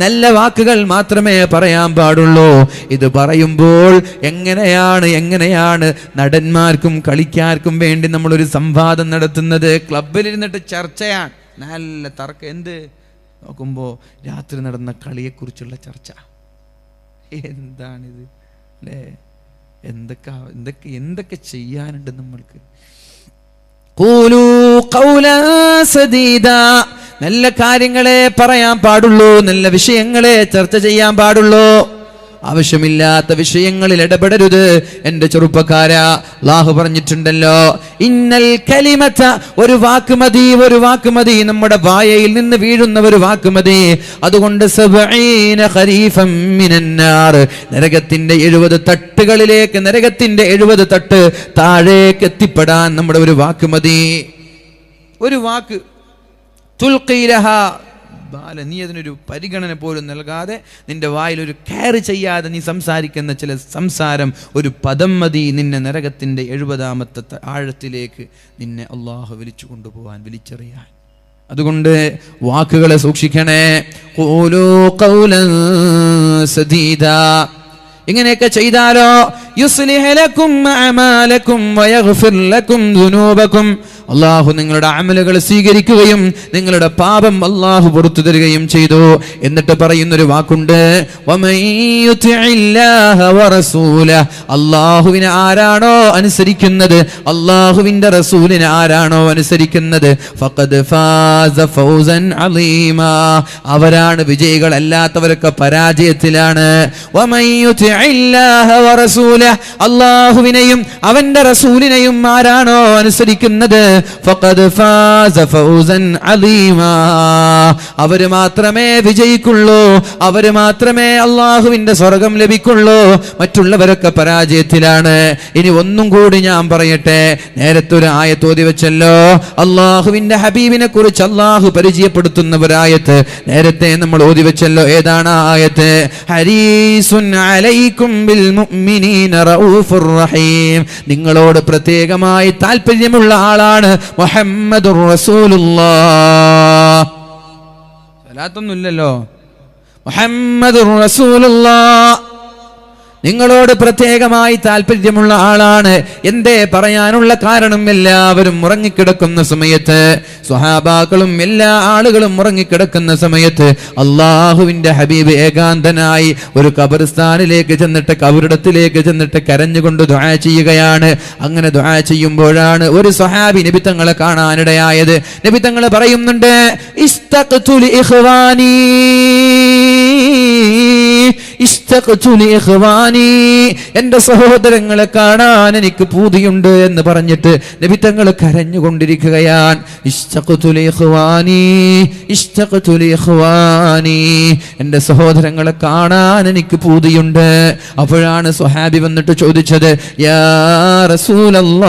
നല്ല വാക്കുകൾ മാത്രമേ പറയാൻ പാടുള്ളൂ. ഇത് പറയുമ്പോൾ എങ്ങനെയാണ് നടന്മാർക്കും കളിക്കാർക്കും വേണ്ടി നമ്മളൊരു സംവാദം നടത്തുന്നത്? ക്ലബിലിരുന്നിട്ട് ചർച്ചയാണ്, നല്ല തർക്കം. എന്ത് നോക്കുമ്പോൾ രാത്രി നടന്ന കളിയെക്കുറിച്ചുള്ള ചർച്ച. എന്താണിത് അല്ലേ? എന്തൊക്കെ ചെയ്യാനുണ്ട് നമ്മൾക്ക്. ഖൂലൂ ഖൗലൻ സദീദാ, നല്ല കാര്യങ്ങളെ പറയാൻ പാടുള്ളൂ, നല്ല വിഷയങ്ങളെ ചർച്ച ചെയ്യാൻ പാടുള്ളൂ. ആവശ്യമില്ലാത്ത വിഷയങ്ങളിൽ ഇടപെടരുത് എന്റെ ചെറുപ്പക്കാരാ. അല്ലാഹു പറഞ്ഞിട്ടുണ്ടല്ലോ, ഇന്നൽ കലിമത, ഒരു വാക്ക് മതി, നമ്മുടെ വായയിൽ നിന്ന് വീഴുന്ന ഒരു വാക്ക് മതി. അതുകൊണ്ട് 70 ഖരീഫം മിനന്നാർ, നരകത്തിന്റെ 70 തട്ടുകളിലേക്ക്, നരകത്തിന്റെ 70 തട്ട് താഴേക്ക് എത്തിപ്പെടാൻ നമ്മുടെ ഒരു വാക്ക് മതി. ഒരു വാക്ക്, തുൽഖീലഹ ബാല, നീ അതിനൊരു പരിഗണന പോലും നൽകാതെ, നിന്റെ വായിൽ ഒരു കെയർ ചെയ്യാതെ നീ സംസാരിക്കുന്ന ചില സംസാരം, ഒരു പദം മതി നിന്നെ നരകത്തിന്റെ 70ാമത്തെ ആഴത്തിലേക്ക് നിന്നെ അള്ളാഹു വിളിച്ചു കൊണ്ടുപോകാൻ, വിളിച്ചറിയാൻ. അതുകൊണ്ട് വാക്കുകളെ സൂക്ഷിക്കണേ. ഖൂലൂ ഖൗലൻ സദീദാ, ഇങ്ങനെയൊക്കെ ചെയ്താലോ യുസ്ലിഹ് ലക്കും അഅമാലക്കും വയഗ്ഫിർ ലക്കും ദുനൂബക്കും, അള്ളാഹു നിങ്ങളുടെ അമലുകൾ സ്വീകരിക്കുകയും നിങ്ങളുടെ പാപം അള്ളാഹു പുറത്തു തരികയും ചെയ്തു. എന്നിട്ട് പറയുന്നൊരു വാക്കുണ്ട്, അള്ളാഹുവിനെ ആരാണോ അനുസരിക്കുന്നത്, അള്ളാഹുവിന്റെ റസൂലിനെ ആരാണോ അനുസരിക്കുന്നത്, ഫഖദ് ഫാസ ഫൗസൻ അളീമാ, അവരാണ് വിജയികൾ, അല്ലാത്തവരൊക്കെ പരാജയത്തിലാണ്. അള്ളാഹുവിനെയും അവന്റെ റസൂലിനെയും ആരാണോ അനുസരിക്കുന്നത്, ഫഖദ് ഫാസ ഫൗസൻ അളീമാ, അവര് മാത്രമേ വിജയിക്കുള്ളൂ, അവര് മാത്രമേ അള്ളാഹുവിന്റെ സ്വർഗം ലഭിക്കുള്ളൂ, മറ്റുള്ളവരൊക്കെ പരാജയത്തിലാണ്. ഇനി ഒന്നും കൂടി ഞാൻ പറയട്ടെ. നേരത്തെ ഒരു ആയത്ത് ഓതി വെച്ചല്ലോ, അള്ളാഹുവിന്റെ ഹബീബിനെ കുറിച്ച് അള്ളാഹു പരിചയപ്പെടുത്തുന്ന ഒരായത്ത് നേരത്തെ നമ്മൾ ഓതി വെച്ചല്ലോ. ഏതാണ് ആ ആയത്ത്? ഹരീസുൻ അലൈക്കും ബിൽ മുഅ്മിനീന റഊഫുർ റഹീം, നിങ്ങളോട് പ്രത്യേകമായി താല്പര്യമുള്ള ആളാണ് മുഹമ്മദുർ റസൂലുള്ളാഹ്. സലാത്തൊന്നുമില്ലല്ലോ. മുഹമ്മദുർ റസൂലുള്ളാഹ് നിങ്ങളോട് പ്രത്യേകമായി താല്പര്യമുള്ള ആളാണ്. എന്തേ പറയാനുള്ള കാരണം, എല്ലാവരും ഉറങ്ങിക്കിടക്കുന്ന സമയത്ത്, സ്വഹാബാക്കളും എല്ലാ ആളുകളും ഉറങ്ങിക്കിടക്കുന്ന സമയത്ത് അള്ളാഹുവിന്റെ ഹബീബ് ഏകാന്തനായി ഒരു ഖബർസ്ഥാനിലേക്ക് ചെന്നിട്ട്, കബറിടത്തിലേക്ക് ചെന്നിട്ട് കരഞ്ഞുകൊണ്ട് ദുആ ചെയ്യുകയാണ്. അങ്ങനെ ദുആ ചെയ്യുമ്പോഴാണ് ഒരു സ്വഹാബി നബി തങ്ങളെ കാണാനിടയായത്. നബി തങ്ങൾ പറയുന്നുണ്ട്, ഇസ്തഖ്തു ലി ഇഖ്വാനി, എന്റെ സഹോദരങ്ങളെ കാണാൻ എനിക്ക് പൂതിയുണ്ട് എന്ന് പറഞ്ഞിട്ട് നബി തങ്ങൾ കരഞ്ഞുകൊണ്ടിരിക്കുകയാണ്. എന്റെ സഹോദരങ്ങളെ കാണാൻ എനിക്ക് പൂതിയുണ്ട്. അപ്പോഴാണ് സ്വഹാബി വന്നിട്ട് ചോദിച്ചത്, യാ റസൂലല്ലാഹ്,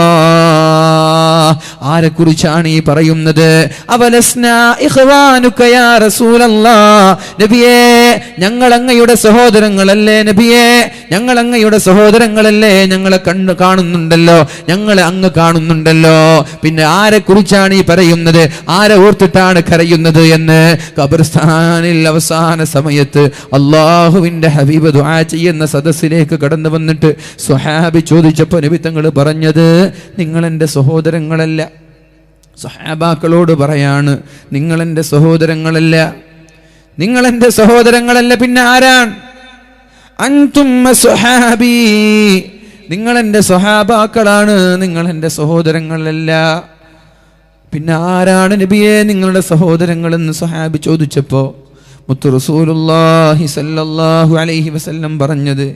ആരെ കുറിച്ചാണ് ഈ പറയുന്നത്? അവലസ്നാ ഇഖ്വാനുക യാ റസൂലല്ലാഹ്, നബിയേ ഞങ്ങൾ അങ്ങയുടെ സഹോദരങ്ങളല്ലേ നബിയേ, ഞങ്ങൾ അങ്ങയുടെ സഹോദരങ്ങളല്ലേ, ഞങ്ങളെ കാണുന്നുണ്ടല്ലോ, ഞങ്ങളെ അങ്ങ് കാണുന്നുണ്ടല്ലോ. പിന്നെ ആരെ കുറിച്ചാണ് ഈ പറയുന്നത്? ആരെ ഓർത്തിട്ടാണ് കരയുന്നത് എന്ന് ഖബർസ്ഥാനിൽ അവസാന സമയത്ത് അല്ലാഹുവിന്റെ ഹബീബ് ദുആ ചെയ്യുന്ന സദസ്സിലേക്ക് കടന്നു വന്നിട്ട് സ്വഹാബി ചോദിച്ചപ്പോൾ നബി തങ്ങൾ പറഞ്ഞത്, നിങ്ങൾ എൻ്റെ സഹോദരങ്ങളല്ല. സ്വഹാബാക്കളോട് പറയാണ്, നിങ്ങൾ എൻ്റെ സഹോദരങ്ങളല്ല, നിങ്ങൾ എൻ്റെ സഹോദരങ്ങളല്ല, പിന്നെ ആരാണ്? അൻതും സ്വഹാബി, നിങ്ങൾ എൻ്റെ സ്വഹാബാക്കളാണ്, നിങ്ങൾ എൻ്റെ സഹോദരങ്ങളല്ല. പിന്നെ ആരാണ് നബിയെ നിങ്ങളുടെ സഹോദരങ്ങളെന്ന് സ്വഹാബി ചോദിച്ചപ്പോൾ മുത്തു റസൂലുള്ളാഹി സ്വല്ലല്ലാഹു അലൈഹി വസല്ലം പറഞ്ഞത്,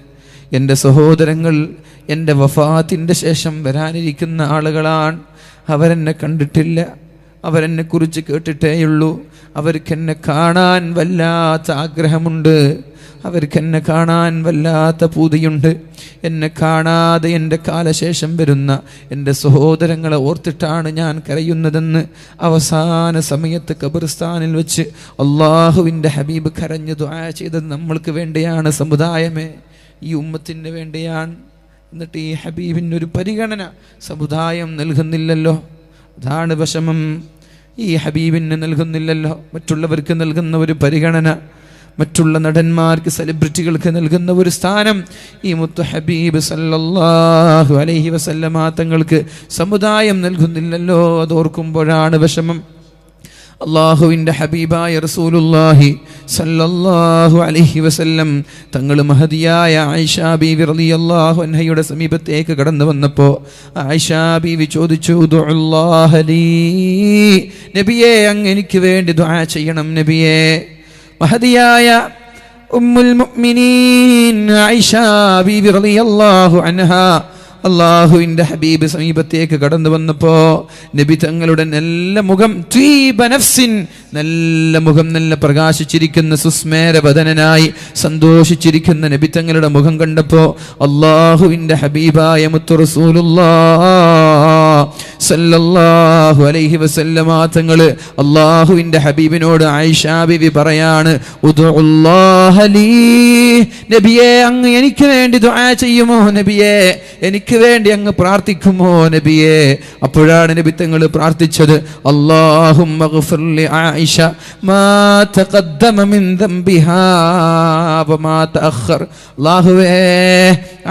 എൻ്റെ സഹോദരങ്ങൾ എൻ്റെ വഫാത്തിൻ്റെ ശേഷം വരാനിരിക്കുന്ന ആളുകളാണ്. അവരെന്നെ കണ്ടിട്ടില്ല, അവരെന്നെ കുറിച്ച് കേട്ടിട്ടേയുള്ളൂ. അവർക്കെന്നെ കാണാൻ വല്ലാത്ത ആഗ്രഹമുണ്ട്, അവർക്കെന്നെ കാണാൻ വല്ലാത്ത പൂതിയുണ്ട്. എന്നെ കാണാതെ എൻ്റെ കാലശേഷം വരുന്ന എൻ്റെ സഹോദരങ്ങളെ ഓർത്തിട്ടാണ് ഞാൻ കരയുന്നതെന്ന് അവസാന സമയത്ത് ഖബർസ്ഥാനിൽ വെച്ച് അള്ളാഹുവിൻ്റെ ഹബീബ് കരഞ്ഞു ദുആ ചെയ്തത് നമ്മൾക്ക് വേണ്ടിയാണ്, സമുദായമേ, ഈ ഉമ്മത്തിന് വേണ്ടിയാണ്. എന്നിട്ട് ഈ ഹബീബിനൊരു പരിഗണന സമുദായം നൽകുന്നില്ലല്ലോ. അതാണ് വിഷമം. ഈ ഹബീബിന് നൽകുന്നില്ലല്ലോ, മറ്റുള്ളവർക്ക് നൽകുന്ന ഒരു പരിഗണന, മറ്റുള്ള നടന്മാർക്ക്, സെലിബ്രിറ്റികൾക്ക് നൽകുന്ന ഒരു സ്ഥാനം ഈ മുത്തു ഹബീബ് സല്ലല്ലാഹു അലൈഹി വസല്ലമ തങ്ങൾക്ക് സമുദായം നൽകുന്നില്ലല്ലോ. അതോർക്കുമ്പോഴാണ് വിഷമം. അള്ളാഹുവിൻ്റെ ഹബീബായ റസൂലുള്ളാഹി സല്ലല്ലാഹു അലൈഹി വസല്ലം തങ്ങൾ മഹദിയായ ആയിഷ ബീവി റളിയല്ലാഹു അൻഹയുടെ സമീപത്തേക്ക് കടന്നു വന്നപ്പോൾ ആയിഷ ബീവി ചോദിച്ചു, ദുഅല്ലാഹ ലീ, നബിയേ അങ്ങ് എനിക്ക് വേണ്ടി ദുആ ചെയ്യണം നബിയേ. മഹദിയായ ഉമ്മുൽ മുഅ്മിനീൻ ആയിഷ ബീവി റളിയല്ലാഹു അൻഹാ അള്ളാഹുവിൻ്റെ ഹബീബ് സമീപത്തേക്ക് കടന്നു വന്നപ്പോ നബി തങ്ങളുടെ നല്ല മുഖം, നല്ല മുഖം, നല്ല പ്രകാശിച്ചിരിക്കുന്ന സുസ്മേരവദനായി സന്തോഷിച്ചിരിക്കുന്ന നബി തങ്ങളുടെ മുഖം കണ്ടപ്പോ അള്ളാഹുവിൻ്റെ ഹബീബായ മുത്തു റസൂലുള്ളാഹി സല്ലല്ലാഹു അലൈഹി വസല്ലമ തങ്ങള് അള്ളാഹുവിൻ്റെ ഹബീബിനോട് ആയിഷ ബീവി പറയാണ്, ഉദ്ഉല്ലാഹ ലീ, നബിയേ അങ്ങ് എനിക്ക് വേണ്ടി ദുആ ചെയ്യുമോ നബിയേ, എനിക്ക് വേണ്ടി അങ്ങ് പ്രാർത്ഥിക്കുമോ നബിയേ. അപ്പോഴാണ് നബി തങ്ങൾ പ്രാർത്ഥിച്ചത്, അല്ലാഹുമ്മ ഗ്ഫിർ ലി ആയിഷ മാ തഖദ്ദമ മിൻ ദംബിഹാ വമാ തഅഖർ. അല്ലാഹുവേ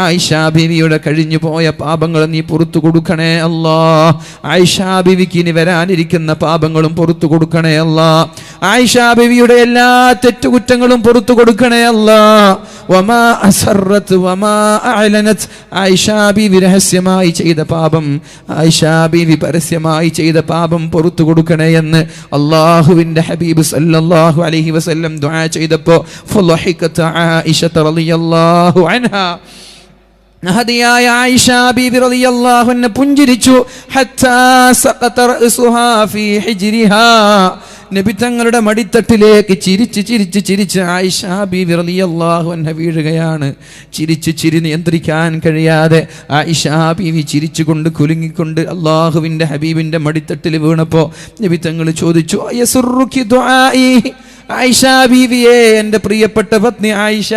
ആയിഷ ബീവിയുടെ കഴിഞ്ഞു പോയ പാപങ്ങൾ നീ പുറത്തു കൊടുക്കണേ അല്ലാഹ്. ആയിഷ ബീവിക്ക് ഇനി വരാനിരിക്കുന്ന പാപങ്ങളും പുറത്തു കൊടുക്കണേ അല്ലാഹ്. ആയിഷ ബീവിയുടെ എല്ലാ തെറ്റുകുറ്റങ്ങളും പുറത്തു കൊടുക്കണേ അല്ലാഹ്. വമാ അസറത് വമാ അഅലനത്, ആയിഷ ബീവി രഹസ്യമായി ചെയ്ത പാപം, ആയിഷ ബീവി പരസ്യമായി ചെയ്ത പാപം പുറത്തു കൊടുക്കണേ എന്ന് അല്ലാഹുവിൻ്റെ ഹബീബ് സല്ലല്ലാഹു അലൈഹി വസല്ലം ദുആ ചെയ്തപ്പോൾ ഫളഹിഖത് ആയിഷ റളിയല്ലാഹു അൻഹാ, മഹദിയായ ആയിഷ ബീബി റളിയല്ലാഹു അൻഹ പുഞ്ചിരിച്ചു. ഹത്താ സഖത റഅസുഹാ ഫീ ഹിജ്രിഹാ, നബി തങ്ങളുടെ മടിത്തട്ടിലേക്ക് ചിരിച്ച് ആയിഷ ബീബി റളിയല്ലാഹു അൻഹ വീഴുകയാണ്. ചിരി നിയന്ത്രിക്കാൻ കഴിയാതെ ആയിഷ ബീവി ചിരിച്ചുകൊണ്ട് കുലുങ്ങിക്കൊണ്ട് അല്ലാഹുവിൻ്റെ ഹബീബിൻ്റെ മടിത്തട്ടിൽ വീണപ്പോൾ നബി തങ്ങൾ ചോദിച്ചു, യസുറുകി ദുആഇ, ആയിഷ ബീവിയെ, എൻ്റെ പ്രിയപ്പെട്ട പത്നി ആയിഷ,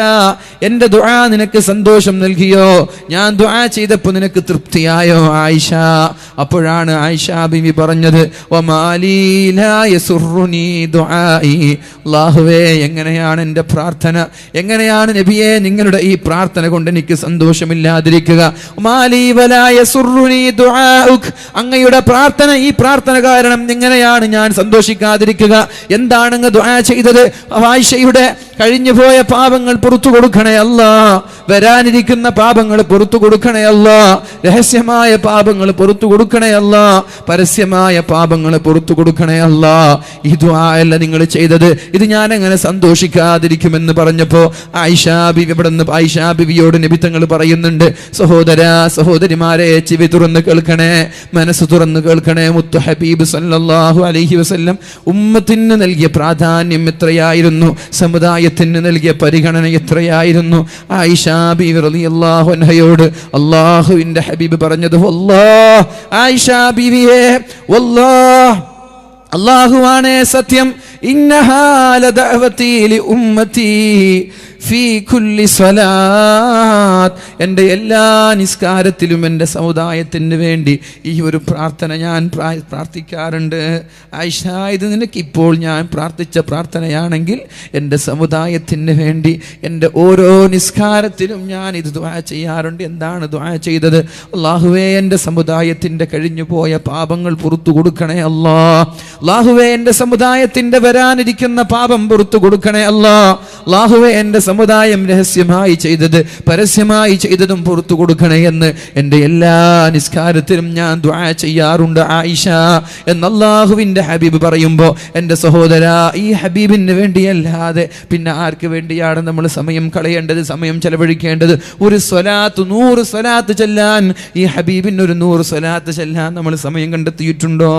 എൻ്റെ ദുആ നിനക്ക് സന്തോഷം നൽകിയോ? ഞാൻ ദുആ ചെയ്തപ്പോൾ നിനക്ക് തൃപ്തിയായോ ആയിഷ? അപ്പോഴാണ് ആയിഷ ബീവി പറഞ്ഞത്, വമാലീ ലാ യസുറുനി ദുആഇ, അല്ലാഹുവേ എങ്ങനെയാണ് എൻ്റെ പ്രാർത്ഥന, എങ്ങനെയാണ് നബിയെ നിങ്ങളുടെ ഈ പ്രാർത്ഥന കൊണ്ട് എനിക്ക് സന്തോഷമില്ലാതിരിക്കുക? വമാലീ വലാ യസുറുനി ദുആഉക്, അങ്ങയുടെ പ്രാർത്ഥന, ഈ പ്രാർത്ഥന കാരണം എങ്ങനെയാണ് ഞാൻ സന്തോഷിക്കാതിരിക്കുക? എന്താണ് അങ്ങ് ദുആ ചെയ്തത്? ആയിഷയുടെ കഴിഞ്ഞുപോയ പാപങ്ങൾ പുറത്തു കൊടുക്കണേ അല്ലാ, വരാനിരിക്കുന്ന പാപങ്ങൾ പുറത്തു കൊടുക്കണേ അല്ലാ, രഹസ്യമായ പാപങ്ങൾ പുറത്തു കൊടുക്കണേ അല്ലാ, പരസ്യമായ പാപങ്ങൾ പുറത്തു കൊടുക്കണേ അല്ലാ. ഈ ദുആ അല്ല നിങ്ങൾ ചെയ്തത്, ഇത് ഞാൻ എങ്ങനെ സന്തോഷിക്കാതിരിക്കുമെന്ന് പറഞ്ഞപ്പോ ആയിഷ ബീവി ഇവിടുന്ന് ആയിഷ ബീവിയോട് നബി തങ്ങൾ പറയുന്നുണ്ട്, സഹോദരിമാരെ, ചെവി തുറന്ന് കേൾക്കണേ, മനസ്സ് തുറന്ന് കേൾക്കണേ. മുത്തു ഹബീബ് സല്ലല്ലാഹു അലൈഹി വസല്ലം ഉമ്മത്തിന് നൽകിയ പ്രാധാന്യം എത്രയായിരുന്നു, സമുദായ സമുദായത്തിന് നൽകിയ പരിഗണന എത്രയായിരുന്നു. ആയിഷ ബീവി റളിയല്ലാഹു അൻഹയോട് അല്ലാഹുവിന്റെ ഹബീബ് പറഞ്ഞത്, വല്ലാഹ് ആയിഷ ബീവിയെ, വല്ലാഹ് അല്ലാഹുവാണ് സത്യം, ഇന്നഹാ ലദഅവതി ലി ഉമ്മതി ഫീ കുല്ലി സ്വലാത്ത്, എൻ്റെ എല്ലാ നിസ്കാരത്തിലും എൻ്റെ സമുദായത്തിന് വേണ്ടി ഈ ഒരു പ്രാർത്ഥന ഞാൻ പ്രാർത്ഥിക്കാറുണ്ട്. ആയിഷ, ഇത് നിനക്ക് ഇപ്പോൾ ഞാൻ പ്രാർത്ഥിച്ച പ്രാർത്ഥനയാണെങ്കിൽ എൻ്റെ സമുദായത്തിന് വേണ്ടി എൻ്റെ ഓരോ നിസ്കാരത്തിലും ഞാൻ ഇത് ദുആ ചെയ്യാറുണ്ട്. എന്താണ് ദുആ ചെയ്തത്? അല്ലാഹുവേ, എൻ്റെ സമുദായത്തിൻ്റെ കഴിഞ്ഞുപോയ പാപങ്ങൾ പുറത്തു കൊടുക്കണേ അല്ലാ. അല്ലാഹുവേ, എൻ്റെ സമുദായത്തിൻ്റെ വരാനിരിക്കുന്ന പാപം പുറത്തു കൊടുക്കണേ അല്ലാ. അല്ലാഹുവേ, എൻ്റെ സമുദായം രഹസ്യമായി ചെയ്തത് പരസ്യമായി ചെയ്തതും പുറത്തു കൊടുക്കണേ എന്ന് എൻ്റെ എല്ലാ നിസ്കാരത്തിലും ഞാൻ ദുആ ചെയ്യാറുണ്ട് ആയിഷ എന്ന് അല്ലാഹുവിൻ്റെ ഹബീബ് പറയുമ്പോൾ, എൻ്റെ സഹോദര, ഈ ഹബീബിന് വേണ്ടിയല്ലാതെ പിന്നെ ആർക്ക് വേണ്ടിയാണ് നമ്മൾ സമയം കളയേണ്ടത്, സമയം ചെലവഴിക്കേണ്ടത്? ഒരു സ്വലാത്ത്, 100 സ്വലാത്ത് ചെല്ലാൻ, ഈ ഹബീബിന് ഒരു 100 സ്വലാത്ത് ചെല്ലാൻ നമ്മൾ സമയം കണ്ടെത്തിയിട്ടുണ്ടോ?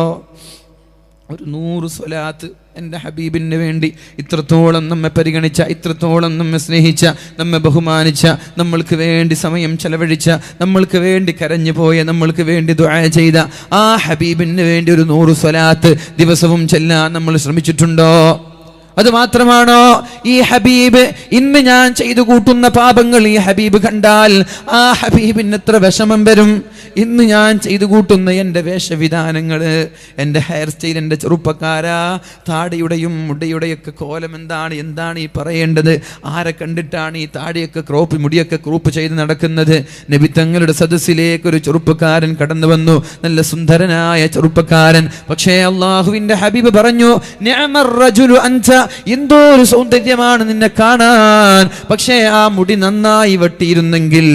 ഒരു 100 സ്വലാത്ത് എൻ്റെ ഹബീബിന് വേണ്ടി. ഇത്രത്തോളം നമ്മെ പരിഗണിച്ച, ഇത്രത്തോളം നമ്മെ സ്നേഹിച്ച, നമ്മെ ബഹുമാനിച്ച, നമ്മൾക്ക് വേണ്ടി സമയം ചെലവഴിച്ച, നമ്മൾക്ക് വേണ്ടി കരഞ്ഞു പോയ, നമ്മൾക്ക് വേണ്ടി ദുആ ചെയ്ത ആ ഹബീബിന് വേണ്ടി ഒരു 100 സ്വലാത്ത് ദിവസവും ചെല്ലാൻ നമ്മൾ ശ്രമിച്ചിട്ടുണ്ടോ? അത് മാത്രമാണോ? ഈ ഹബീബ്, ഇന്ന് ഞാൻ ചെയ്തു കൂട്ടുന്ന പാപങ്ങൾ ഈ ഹബീബ് കണ്ടാൽ ആ ഹബീബിന് എത്ര വിഷമം വരും. ഇന്ന് ഞാൻ ചെയ്തു കൂട്ടുന്ന എൻ്റെ വേഷവിധാനങ്ങൾ, എൻ്റെ ഹെയർ സ്റ്റൈൽ, എൻ്റെ ചെറുപ്പക്കാരാ, താടിയുടെയും മുടിയുടെയൊക്കെ കോലം എന്താണ് ഈ പറയേണ്ടത്? ആരെ കണ്ടിട്ടാണ് ഈ താടിയൊക്കെ മുടിയൊക്കെ ക്രോപ്പ് ചെയ്ത് നടക്കുന്നത്? നബി തങ്ങളുടെ സദസ്സിലേക്ക് ഒരു ചെറുപ്പക്കാരൻ കടന്നു വന്നു, നല്ല സുന്ദരനായ ചെറുപ്പക്കാരൻ. പക്ഷേ അല്ലാഹുവിൻ്റെ ഹബീബ് പറഞ്ഞു, നിഅമർ റജുലു അൻത, എന്തോ ഒരു സൗന്ദര്യമാണ് നിന്നെ കാണാൻ. പക്ഷേ ആ മുടി നന്നായി വെട്ടിയിരുന്നെങ്കിൽ,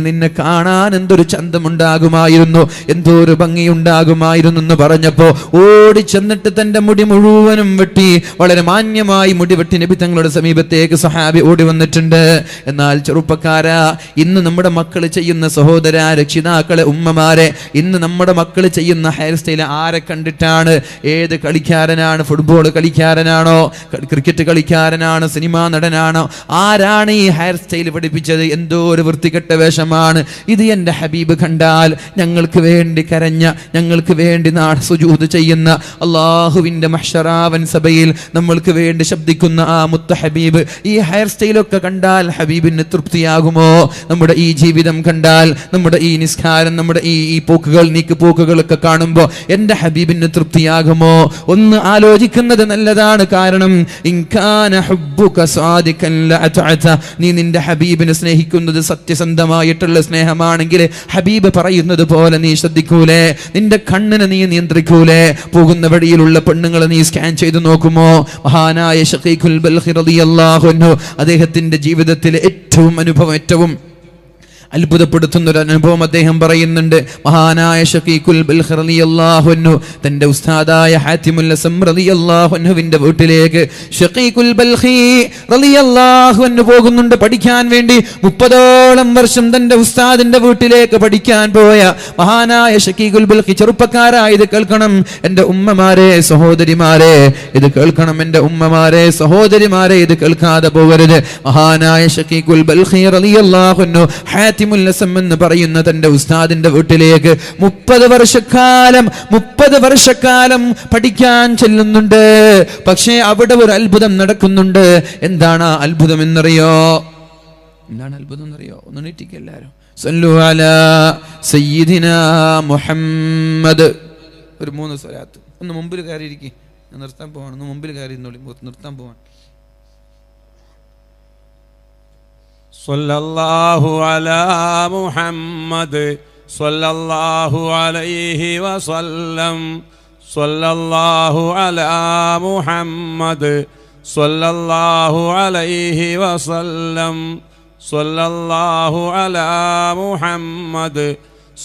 നിന്നെ കാണാൻ എന്തൊരു ചന്തമുണ്ടാകുമായിരുന്നു, എന്തോ ഒരു ഭംഗിയുണ്ടാകുമായിരുന്നു എന്ന് പറഞ്ഞപ്പോ ഓടി ചെന്നിട്ട് തന്റെ മുടി മുഴുവനും വെട്ടി, വളരെ മാന്യമായി മുടി വെട്ടി നബി തങ്ങളുടെ സമീപത്തേക്ക് സഹാബി ഓടി വന്നിട്ടുണ്ട്. എന്നാൽ ചെറുപ്പക്കാരാ, ഇന്ന് നമ്മുടെ മക്കൾ ചെയ്യുന്ന, സഹോദര രക്ഷിതാക്കളെ, ഉമ്മമാരെ, ഇന്ന് നമ്മുടെ മക്കൾ ചെയ്യുന്ന ഹെയർ സ്റ്റൈൽ ആരെ കണ്ടിട്ടാണ്? ഏത് കളിക്കാരനാണ്? ഫുട്ബോൾ കളിക്കാരനാണോ? ക്രിക്കറ്റ് കളിക്കാരനാണോ? സിനിമാ നടനാണോ? ആരാണ് ഈ ഹെയർ സ്റ്റൈൽ പഠിപ്പിച്ചത്? എന്തോ ഒരു വൃത്തികെട്ട വേഷമാണ് ഇത്. എൻ്റെ ഹബീബ് കണ്ടാൽ ഞങ്ങൾക്ക് വേണ്ടി കരഞ്ഞ, ഞങ്ങൾക്ക് വേണ്ടി സുജൂദ് ചെയ്യുന്ന, അല്ലാഹുവിൻ്റെ മഹ്ശറാവൻ സഭയിൽ നമ്മൾക്ക് വേണ്ടി ശബ്ദിക്കുന്ന ആ മുത്ത ഹബീബ്, ഈ ഹെയർ സ്റ്റൈലൊക്കെ കണ്ടാൽ ഹബീബിന് തൃപ്തിയാകുമോ? നമ്മുടെ ഈ ജീവിതം കണ്ടാൽ, നമ്മുടെ ഈ നിസ്കാരം, നമ്മുടെ ഈ പോക്കുകൾ, നീക്കുപോക്കുകളൊക്കെ കാണുമ്പോൾ എൻ്റെ ഹബീബിന് തൃപ്തിയാകുമോ? ഒന്ന് ആലോചിക്കുന്നത് നല്ലതാണ്. കാരണം നീ നിന്റെ ഹബീബിനെ സ്നേഹിക്കുന്നത് സത്യസന്ധമായിട്ടുള്ള സ്നേഹമാണെങ്കിൽ ഹബീബ് പറയുന്നത് പോലെ നീ ശ്രദ്ധിക്കൂലേ? നിന്റെ കണ്ണിനെ നീ നിയന്ത്രിക്കൂലേ? പോകുന്ന വഴിയിലുള്ള പെണ്ണുങ്ങളെ നീ സ്കാൻ ചെയ്ത് നോക്കുമോ? മഹാനായ ശഖീഖുൽ ബൽഖി റളിയല്ലാഹു അൻഹു അദ്ദേഹത്തിന്റെ ജീവിതത്തിലെ ഏറ്റവും അത്ഭുതപ്പെടുത്തുന്ന ഒരു അനുഭവം അദ്ദേഹം പറയുന്നുണ്ട്. മഹാനായ ശഖീഖുൽ ബൽഖി റളിയല്ലാഹു അൻഹു തന്റെ ഉസ്താദായ ഹാത്തിമുൽ അസം റളിയല്ലാഹു അൻഹുവിന്റെ വീട്ടിലേക്ക് ശഖീഖുൽ ബൽഖി റളിയല്ലാഹു അൻഹു പോകുന്നുണ്ട് പഠിക്കാൻ വേണ്ടി. 30ഓളം വർഷം തന്റെ ഉസ്താദിന്റെ വീട്ടിലേക്ക് പഠിക്കാൻ പോയ മഹാനായ ശഖീഖുൽ ബൽഖി, ചെറുപ്പക്കാരായ ഇത് കേൾക്കണം എൻ്റെ ഉമ്മമാരെ, സഹോദരിമാരെ, ഇത് കേൾക്കണം എൻ്റെ ഉമ്മമാരെ, സഹോദരിമാരെ, ഇത് കേൾക്കാതെ പോകരുത്. മഹാനായ ശഖീഖുൽ ബൽഖി റളിയല്ലാഹു അൻഹു എന്ന് പറയുന്ന തന്റെ ഉസ്താദിന്റെ വീട്ടിലേക്ക് 30 വർഷക്കാലം പഠിക്കാൻ ചെല്ലുന്നുണ്ട്. പക്ഷേ അവിടെ ഒരു അത്ഭുതം നടക്കുന്നുണ്ട്. എന്താണ് അത്ഭുതം എന്നറിയോ? ഒന്ന് നീട്ടിക്ക് എല്ലാവരും. സല്ലു അലാ സയ്യിദിനാ മുഹമ്മദ്. ഒരു 3 സ്വലാത്ത്. ഒന്ന് മുമ്പിൽ കയറിയിരിക്കും. ഞാൻ നിർത്താൻ പോവാണ്. ഒന്ന് മുമ്പിൽ കയറി നിർത്താൻ പോവാണ്. സല്ലല്ലാഹു അലാ മുഹമ്മദ് സല്ലല്ലാഹു അലൈഹി വസല്ലം. സല്ലല്ലാഹു അലാ മുഹമ്മദ് സല്ലല്ലാഹു അലൈഹി വസല്ലം. സല്ലല്ലാഹു അലാ മുഹമ്മദ്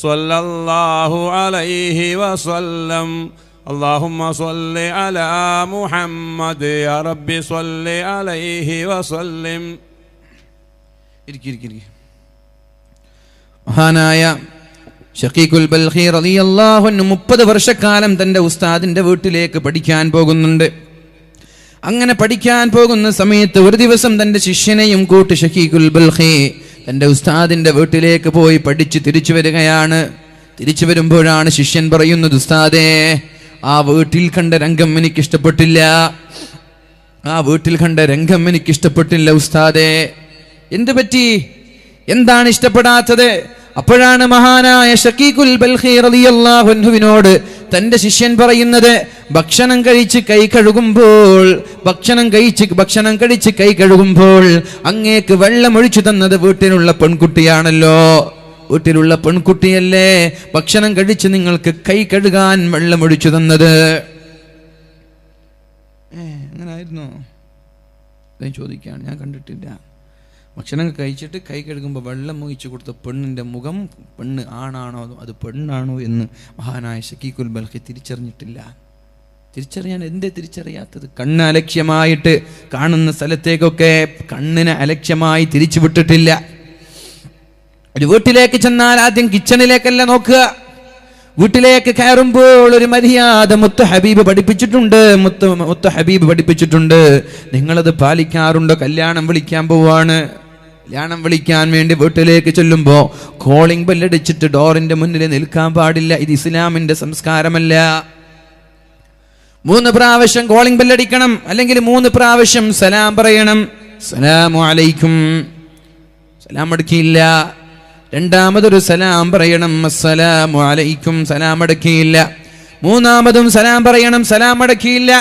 സല്ലല്ലാഹു അലൈഹി വസല്ലം. اللهم صل على محمد يا رب صل عليه وسلم. മഹാനായ ശഖീഖുൽ ബൽഖി റളിയല്ലാഹു അൻഹു 30 വർഷക്കാലം തന്റെ ഉസ്താദിന്റെ വീട്ടിലേക്ക് പഠിക്കാൻ പോകുന്നുണ്ട്. അങ്ങനെ പഠിക്കാൻ പോകുന്ന സമയത്ത് ഒരു ദിവസം തന്റെ ശിഷ്യനെയും കൂട്ടി ഷക്കീഖുൽ ബൽഖി തന്റെ ഉസ്താദിന്റെ വീട്ടിലേക്ക് പോയി പഠിച്ച് തിരിച്ചു വരികയാണ്. തിരിച്ചു വരുമ്പോഴാണ് ശിഷ്യൻ പറയുന്നത്, ഉസ്താദേ, ആ വീട്ടിൽ കണ്ട രംഗം എനിക്കിഷ്ടപ്പെട്ടില്ല. ആ വീട്ടിൽ കണ്ട രംഗം എനിക്കിഷ്ടപ്പെട്ടില്ല ഉസ്താദേ. എന്ത് പറ്റി? എന്താണ് ഇഷ്ടപ്പെടാത്തത്? അപ്പോഴാണ് മഹാനായ ഷക്കീഖുൽ ബൽഖി റളിയല്ലാഹു അൻഹുവിനോട് തന്റെ ശിഷ്യൻ പറയുന്നത്, ഭക്ഷണം കഴിച്ച് കൈ കഴുകുമ്പോൾ അങ്ങേക്ക് വെള്ളം ഒഴിച്ചു തന്നത് വീട്ടിലുള്ള പെൺകുട്ടിയാണല്ലോ. വീട്ടിലുള്ള പെൺകുട്ടിയല്ലേ ഭക്ഷണം കഴിച്ച് നിങ്ങൾക്ക് കൈ കഴുകാൻ വെള്ളം ഒഴിച്ചു തന്നത്? അങ്ങനായിരുന്നോ? ചോദിക്കാണ്, ഞാൻ കണ്ടിട്ടില്ല. ഭക്ഷണം കഴിച്ചിട്ട് കൈ കഴുകുമ്പോൾ വെള്ളം ഒഴിച്ചു കൊടുത്ത പെണ്ണിൻ്റെ മുഖം പെണ്ണ് ആണാണോ അത് പെണ്ണാണോ എന്ന് മഹാനായ ഷക്കീഖുൽ ബൽഖി തിരിച്ചറിഞ്ഞിട്ടില്ല. തിരിച്ചറിയാൻ എന്തേ തിരിച്ചറിയാത്തത്? കണ്ണ് അലക്ഷ്യമായിട്ട് കാണുന്ന സ്ഥലത്തേക്കൊക്കെ കണ്ണിനെ അലക്ഷ്യമായി തിരിച്ചു വിട്ടിട്ടില്ല. ഒരു വീട്ടിലേക്ക് ചെന്നാൽ ആദ്യം കിച്ചണിലേക്കല്ല നോക്കുക. വീട്ടിലേക്ക് കയറുമ്പോൾ ഒരു മര്യാദ മുത്ത് ഹബീബ് പഠിപ്പിച്ചിട്ടുണ്ട്. നിങ്ങളത് പാലിക്കാറുണ്ടോ? കല്യാണം വിളിക്കാൻ പോവാണ്. കല്യാണം വിളിക്കാൻ വേണ്ടി വീട്ടിലേക്ക് ചെല്ലുമ്പോൾ കോളിംഗ് ബെല്ലടിച്ചിട്ട് ഡോറിന്റെ മുന്നിൽ നിൽക്കാൻ പാടില്ല. ഇത് ഇസ്ലാമിന്റെ സംസ്കാരമല്ല. 3 പ്രാവശ്യം കോളിംഗ് ബെല്ലടിക്കണം, അല്ലെങ്കിൽ 3 പ്രാവശ്യം സലാം പറയണം. സലാമു അലൈക്കും, സലാം അടക്കിയില്ല. രണ്ടാമതൊരു സലാം പറയണം, അസ്സലാമു അലൈക്കും, സലാം അടക്കിയില്ല. 3-മതും സലാം പറയണം, സലാം അടക്കിയില്ല.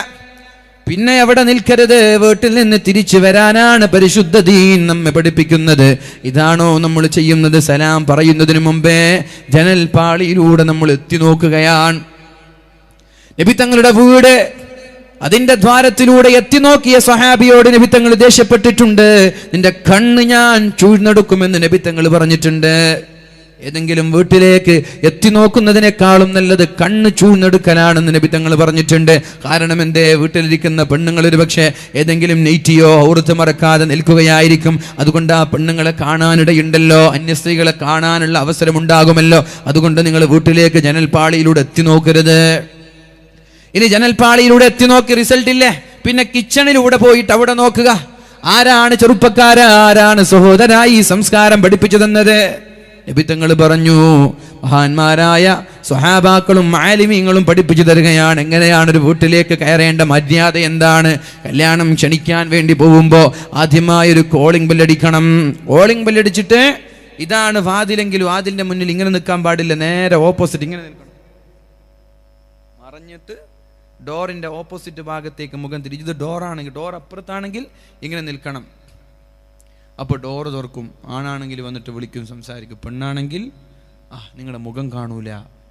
പിന്നെ അവിടെ നിൽക്കരുത്, വീട്ടിൽ നിന്ന് തിരിച്ചു വരാനാണ് പരിശുദ്ധ ദീൻ നമ്മെ പഠിപ്പിക്കുന്നത്. ഇതാണോ നമ്മൾ ചെയ്യുന്നത്? സലാം പറയുന്നതിന് മുമ്പേ ജനൽ പാളിയിലൂടെ നമ്മൾ എത്തി നോക്കുകയാണ്. നബി തങ്ങളുടെ വീട്, അതിന്റെ ദ്വാരത്തിലൂടെ എത്തി നോക്കിയ സ്വഹാബിയോട് നബി തങ്ങൾ ദേഷ്യപ്പെട്ടിട്ടുണ്ട്. നിന്റെ കണ്ണ് ഞാൻ ചൂഴ്ന്നെടുക്കുമെന്ന് നബി തങ്ങൾ പറഞ്ഞിട്ടുണ്ട്. ഏതെങ്കിലും വീട്ടിലേക്ക് എത്തി നോക്കുന്നതിനേക്കാളും നല്ലത് കണ്ണ് ചൂഴ്ന്നെടുക്കലാണെന്ന് നബി തങ്ങൾ പറഞ്ഞിട്ടുണ്ട്. കാരണം എന്തേ? വീട്ടിലിരിക്കുന്ന പെണ്ണുങ്ങൾ ഒരു പക്ഷേ ഏതെങ്കിലും നെയ്റ്റിയോ ഔറത്ത് മറക്കാതെ നിൽക്കുകയായിരിക്കും. അതുകൊണ്ട് ആ പെണ്ണുങ്ങളെ കാണാനിടയുണ്ടല്ലോ, അന്യ സ്ത്രീകളെ കാണാനുള്ള അവസരമുണ്ടാകുമല്ലോ. അതുകൊണ്ട് നിങ്ങൾ വീട്ടിലേക്ക് ജനൽപ്പാളിയിലൂടെ എത്തി നോക്കരുത്. ഇനി ജനൽപ്പാളിയിലൂടെ എത്തി നോക്കി റിസൾട്ട് ഇല്ലേ, പിന്നെ കിച്ചണിലൂടെ പോയിട്ട് അവിടെ നോക്കുക. ആരാണ് ചെറുപ്പക്കാരാ, ആരാണ് സഹോദരാ ഈ സംസ്കാരം പഠിപ്പിച്ചു തന്നത്? നബി തങ്ങൾ പറഞ്ഞു, മഹാന്മാരായ സ്വഹാബാക്കളും ആലിമീങ്ങളും പഠിപ്പിച്ചു തരികയാണ് എങ്ങനെയാണ് ഒരു വീട്ടിലേക്ക് കയറേണ്ട മര്യാദ എന്താണ്. കല്യാണം ക്ഷണിക്കാൻ വേണ്ടി പോകുമ്പോൾ ആദ്യമായൊരു കോളിംഗ് ബെല്ലടിക്കണം. കോളിംഗ് ബെല്ലടിച്ചിട്ട് ഇതാണ് വാതിലെങ്കിലും വാതിലിന്റെ മുന്നിൽ ഇങ്ങനെ നിൽക്കാൻ പാടില്ല, നേരെ ഓപ്പോസിറ്റ് ഇങ്ങനെ നിൽക്കണം. മറഞ്ഞിട്ട് ഡോറിന്റെ ഓപ്പോസിറ്റ് ഭാഗത്തേക്ക് മുഖം തിരിച്ച്, ഇത് ഡോറാണെങ്കിൽ ഡോർ അപ്പുറത്താണെങ്കിൽ ഇങ്ങനെ നിൽക്കണം. അപ്പോൾ ഡോറ് തുറക്കും. ആണാണെങ്കിൽ വന്നിട്ട് വിളിക്കും, സംസാരിക്കും. പെണ്ണാണെങ്കിൽ നിങ്ങളുടെ മുഖം കാണൂല,